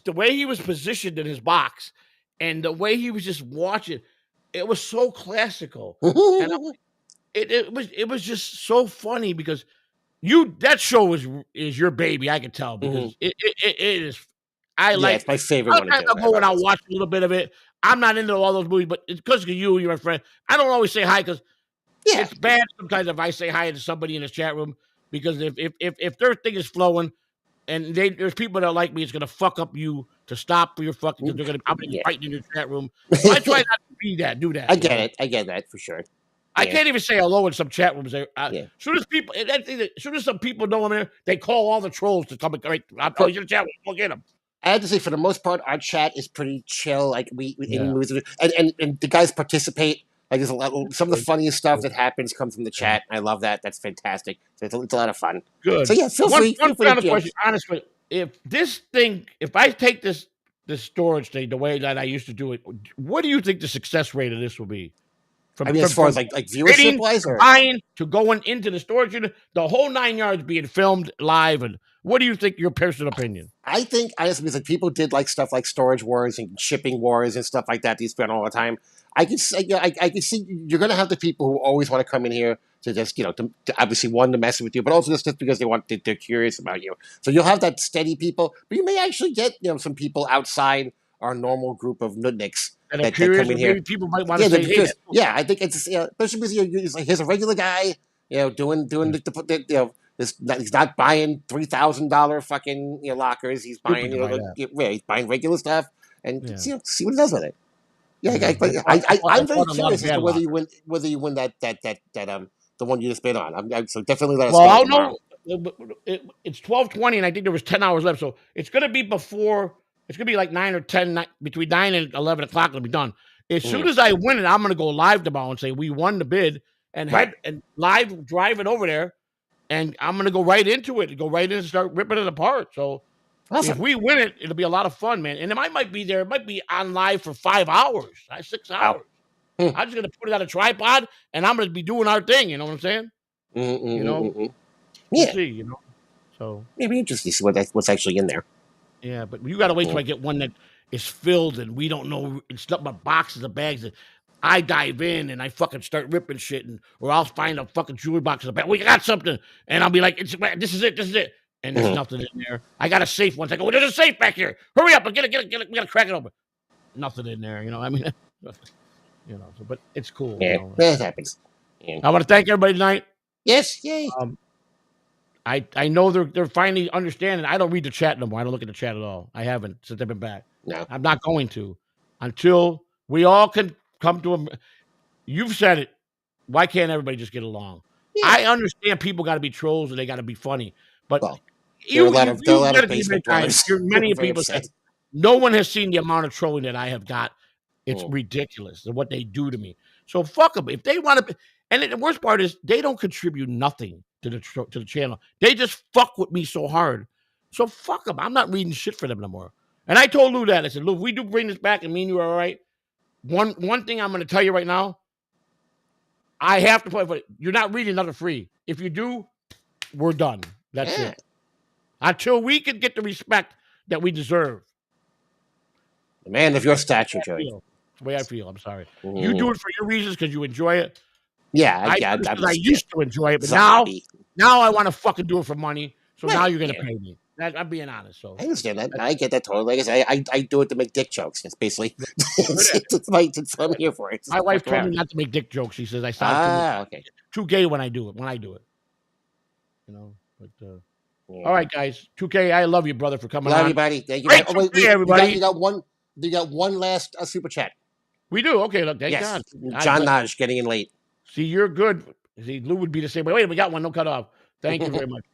the way he was positioned in his box, and the way he was just watching, it was so classical, and it was just so funny because that show is your baby. I can tell because it is. It's my favorite one. Sometimes I'll go and I'll watch a little bit of it. I'm not into all those movies, but it's because of you're my friend. I don't always say hi because it's bad sometimes if I say hi to somebody in the chat room because if their thing is flowing and there's people that like me, it's gonna fuck up you to stop your fucking because I'm gonna be fighting in your chat room. So I try not to do that. I get it. I get that for sure. I can't even say hello in some chat rooms. Soon as some people know I'm there, they call all the trolls to come and I'm telling you the chat room, go get them. I have to say, for the most part, our chat is pretty chill. Like and the guys participate. Like there's some of the funniest stuff that happens comes from the chat. I love that. That's fantastic. So it's a lot of fun. Good. So yeah, feel free. One final question, honestly, if I take this storage thing the way that I used to do it, what do you think the success rate of this will be? As far as like viewership wise, or buying to going into the storage unit, the whole 9 yards being filmed live, and what do you think? Your personal opinion? I think honestly, because people did like stuff like Storage Wars and Shipping Wars and stuff like that. These spend all the time. I can see you're going to have the people who always want to come in here to just to obviously to mess with you, but also just because they're curious about you. So you'll have that steady people, but you may actually get some people outside our normal group of nutniks that come in here. People might want to say, hey, I think it's especially because here's a regular guy, doing he's not buying $3,000 fucking lockers. He's buying he's buying regular stuff and see what he does with it. I'm very curious as to whether you win that the one you just bid on. So definitely let us know. Well, I'll know. It's 12:20, and I think there was 10 hours left, so it's going to be before. It's going to be like 9 or 10, between 9 and 11 o'clock. It'll be done. As soon as I win it, I'm going to go live tomorrow and say we won the bid and live drive it over there, and I'm going to go right into it and go right in and start ripping it apart. So. Awesome. If we win it, it'll be a lot of fun, man. And it might be there. It might be on live for 5 hours, 6 hours. I'm just going to put it on a tripod, and I'm going to be doing our thing. You know what I'm saying? We'll see, So maybe interesting to see what's actually in there. Yeah, but you got to wait till I get one that is filled, and we don't know. It's not but boxes of bags. And I dive in, and I fucking start ripping shit, or I'll find a fucking jewelry box in the back. We got something, and I'll be like, "This is it." And there's nothing in there. I got a safe once. I go, there's a safe back here. Hurry up. Get it. We got to crack it open. Nothing in there. I mean, but it's cool. Yeah, that happens. Yeah. I want to thank everybody tonight. Yes. Yay. I know they're finally understanding. I don't read the chat no more. I don't look at the chat at all. I haven't since I've been back. No. I'm not going to until we all can come to a. You've said it. Why can't everybody just get along? Yeah. I understand people got to be trolls and they got to be funny. But there are a lot of basement dwellers. Many people said no one has seen the amount of trolling that I have got. It's ridiculous what they do to me. So fuck them if they want to. And the worst part is they don't contribute nothing to the channel. They just fuck with me so hard. So fuck them. I'm not reading shit for them no more. And I told Lou that. I said, Lou, if we do bring this back and me and you are all right, one thing I'm going to tell you right now, I have to play for it. You're not reading another free. If you do, we're done. That's it. Until we can get the respect that we deserve. The man of your stature, Joey. That's the way I feel. I'm sorry. You do it for your reasons because you enjoy it. Yeah, I used to enjoy it, but now I want to fucking do it for money. So now you're going to pay me. I'm being honest. So I understand that. I get that totally. Like I say, I do it to make dick jokes. It's basically it's what I'm here for. It's my wife told me not to make dick jokes. She says I sound too gay when I do it. You know. But all right, guys. 2K, I love you, brother, for coming on. Love you, buddy. Thank you. Great 2K, everybody. You got one last super chat. We do. Okay, look, thank God. John Naj getting in late. See, you're good. See, Lou would be the same way. Wait, we got one. No cut off. Thank you very much.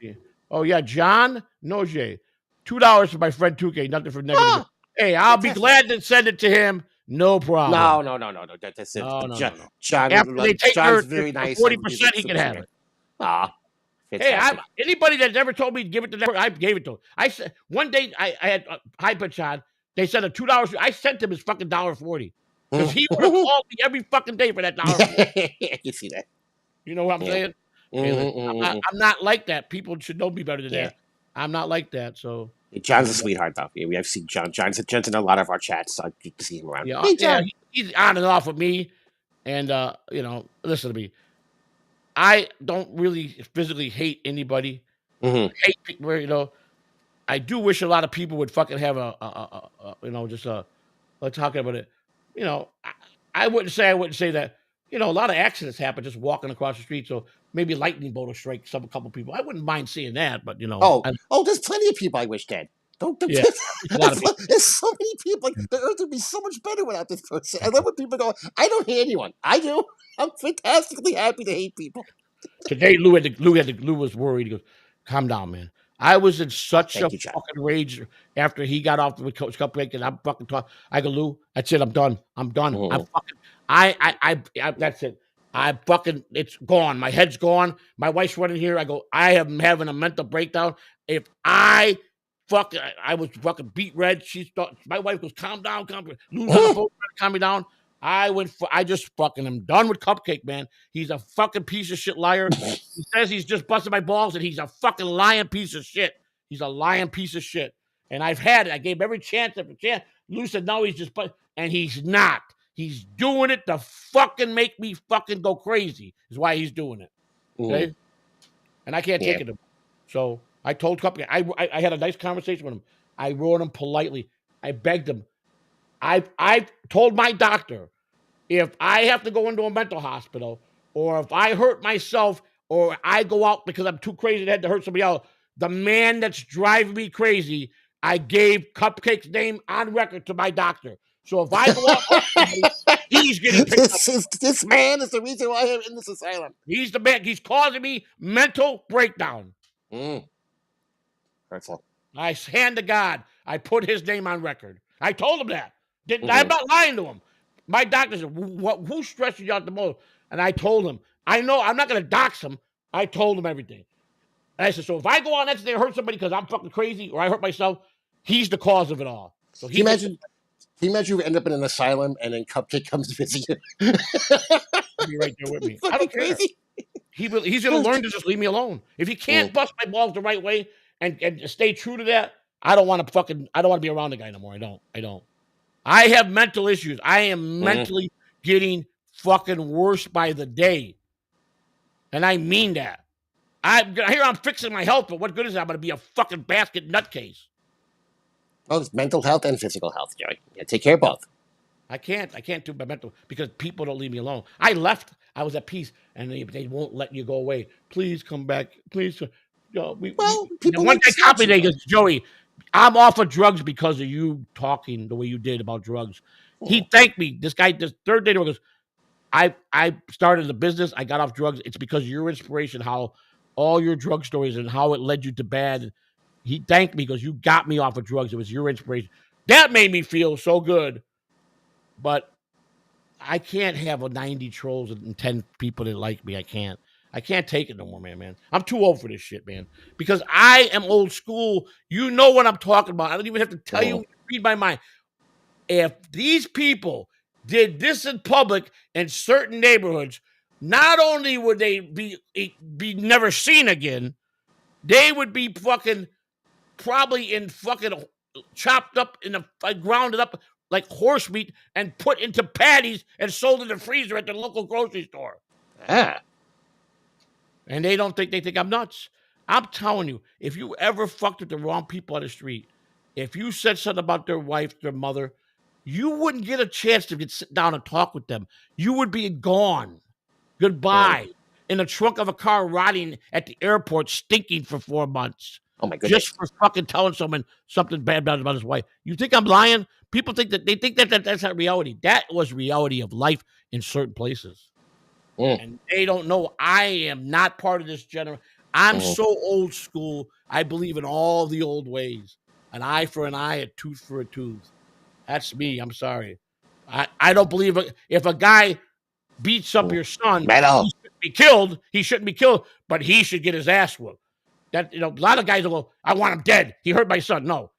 Oh, yeah. John Noje. $2 for my friend 2K. Nothing for negative. Hey, I'll be glad to send it to him. No problem. No. That's it. No. John, after they take John's very nice. 40%, he can have it. Hey, anybody that's ever told me to give it to them, I gave it to him. I said one day I had high pitch on. They said a $2. I sent him his fucking $1.40 because he would have called me every fucking day for that $1.40. You see that? You know what I'm saying? I'm not like that. People should know me better than that. I'm not like that. So John's a sweetheart, though. We have seen John. John's in a lot of our chats. So I get to see him around. Hey, John. He's on and off with me, and listen to me. I don't really physically hate anybody. Hate people, I do wish a lot of people would fucking have let's talk about it. I wouldn't say that. A lot of accidents happen just walking across the street. So maybe a lightning bolt will strike a couple people. I wouldn't mind seeing that, but there's plenty of people I wish dead. There's so many people. Like the earth would be so much better without this person. I love when people go, I don't hate anyone. I do. I'm fantastically happy to hate people. Today, Lou was worried. He goes, "Calm down, man." I was in such a fucking rage after he got off with Coach Cupcake, and I'm fucking talking. I go, Lou, that's it. I'm done. I'm fucking. That's it. It's gone. My head's gone. My wife's running here. I go, I am having a mental breakdown. If I was fucking beat red. My wife goes, calm down. Lou's on the phone trying to calm me down. I just fucking am done with Cupcake, man. He's a fucking piece of shit liar. He says he's just busting my balls, and he's a fucking lying piece of shit. He's a lying piece of shit. And I've had it. I gave him every chance after chance. Lou said, no, he's just, and he's not. He's doing it to fucking make me fucking go crazy, is why he's doing it. Okay? And I can't take it. So I told Cupcake, I had a nice conversation with him. I wrote him politely. I begged him. I told my doctor, if I have to go into a mental hospital, or if I hurt myself, or I go out because I'm too crazy to hurt somebody else, the man that's driving me crazy, I gave Cupcake's name on record to my doctor. So if I go out, he's getting picked up. This man is the reason why I'm in this asylum. He's the man. He's causing me mental breakdown. Hurtful. I hand to God, I put his name on record. I told him that. I'm not lying to him. My doctor said, who stresses you out the most? And I told him, I know I'm not going to dox him. I told him everything. And I said, so if I go on next day and hurt somebody because I'm fucking crazy or I hurt myself, he's the cause of it all. So Can you imagine you end up in an asylum and then Cupcake comes to visit you? He'll be right there with me. I don't care. He's going to learn to just leave me alone. If he can't bust my balls the right way and stay true to that, I don't want to be around the guy no more. I don't. I have mental issues. I am mentally getting fucking worse by the day. And I mean that. I'm fixing my health, but what good is that? I'm going to be a fucking basket nutcase. Well, it's mental health and physical health, Joey. You take care of both. I can't do my mental because people don't leave me alone. I left. I was at peace, and they won't let you go away. Please come back. Please. People one day copy they goes, Joey, I'm off of drugs because of you talking the way you did about drugs. He thanked me. This third day goes, I started the business. I got off drugs. It's because of your inspiration, how all your drug stories and how it led you to bad. He thanked me because you got me off of drugs. It was your inspiration. That made me feel so good. But I can't have 90 trolls and 10 people that like me. I can't take it no more, man. I'm too old for this shit, man. Because I am old school. You know what I'm talking about. I don't even have to tell you, read my mind. If these people did this in public in certain neighborhoods, not only would they be never seen again, they would be fucking probably in fucking chopped up grounded up like horse meat and put into patties and sold in the freezer at the local grocery store. Ah. And they think I'm nuts. I'm telling you, if you ever fucked with the wrong people on the street, if you said something about their wife, their mother, you wouldn't get a chance to sit down and talk with them. You would be gone. Goodbye. In the trunk of a car rotting at the airport, stinking for 4 months. Oh my goodness. Just for fucking telling someone something bad about his wife. You think I'm lying? People think that that's not reality. That was reality of life in certain places. And they don't know I am not part of this generation. I'm so old school. I believe in all the old ways. An eye for an eye, a tooth for a tooth. That's me. I'm sorry. I don't believe if a guy beats up your son, he shouldn't be killed. He shouldn't be killed, but he should get his ass whooped. That, a lot of guys will go, I want him dead. He hurt my son. No,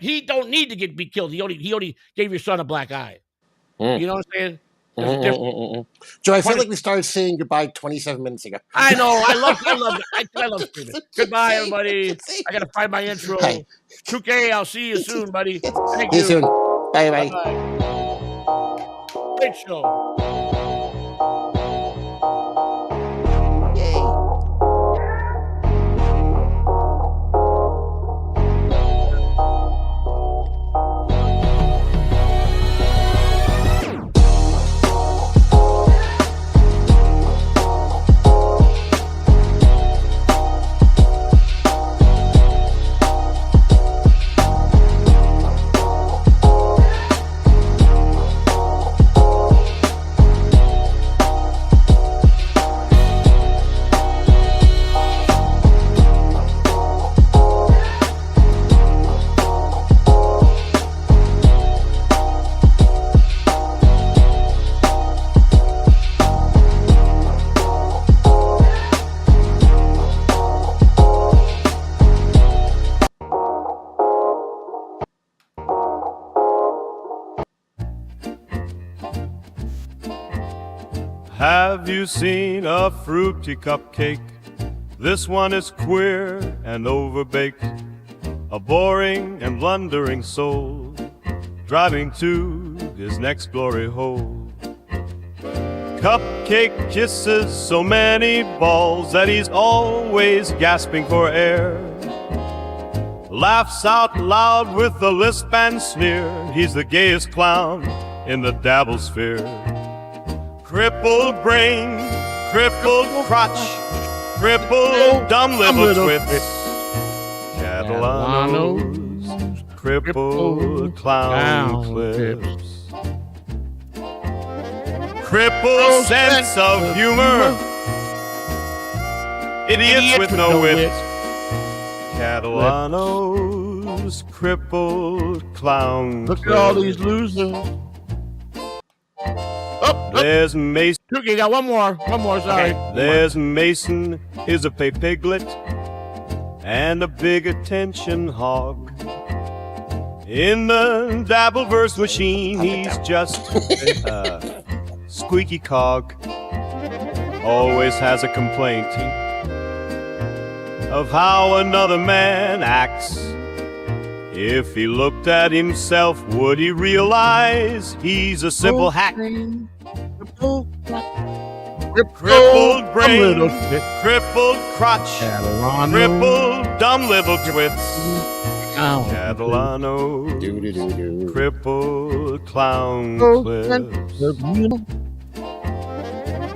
he don't need to be killed. He only gave your son a black eye. You know what I'm saying? Joe, I feel like we started saying goodbye 27 minutes ago. I know. I love screaming. Goodbye, everybody. I gotta find my intro. 2K, I'll see you soon, buddy. Thank you. See you soon. Bye. Great show. Have you seen a fruity cupcake? This one is queer and overbaked, a boring and blundering soul, driving to his next glory hole. Cupcake kisses so many balls that he's always gasping for air. Laughs out loud with a lisp and sneer, he's the gayest clown in the dabble sphere. Crippled brain, crippled crotch, crippled dumb little twits. Catalano's crippled clown clips. Crippled sense of humor, idiots with no wit. Catalano's crippled clown clips. Look at all these losers. There's Mason. You got one more, sorry. There's Mason, is a piglet, and a big attention hog. In the Dabbleverse machine, he's just a squeaky cog. Always has a complaint of how another man acts. If he looked at himself, would he realize he's a simple hack? Crippled brain, crippled crotch, crippled dumb little twits. Catalano, crippled clown clips.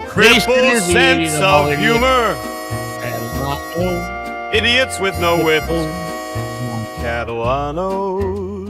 Crippled sense of humor, idiots with no wit. Catalano's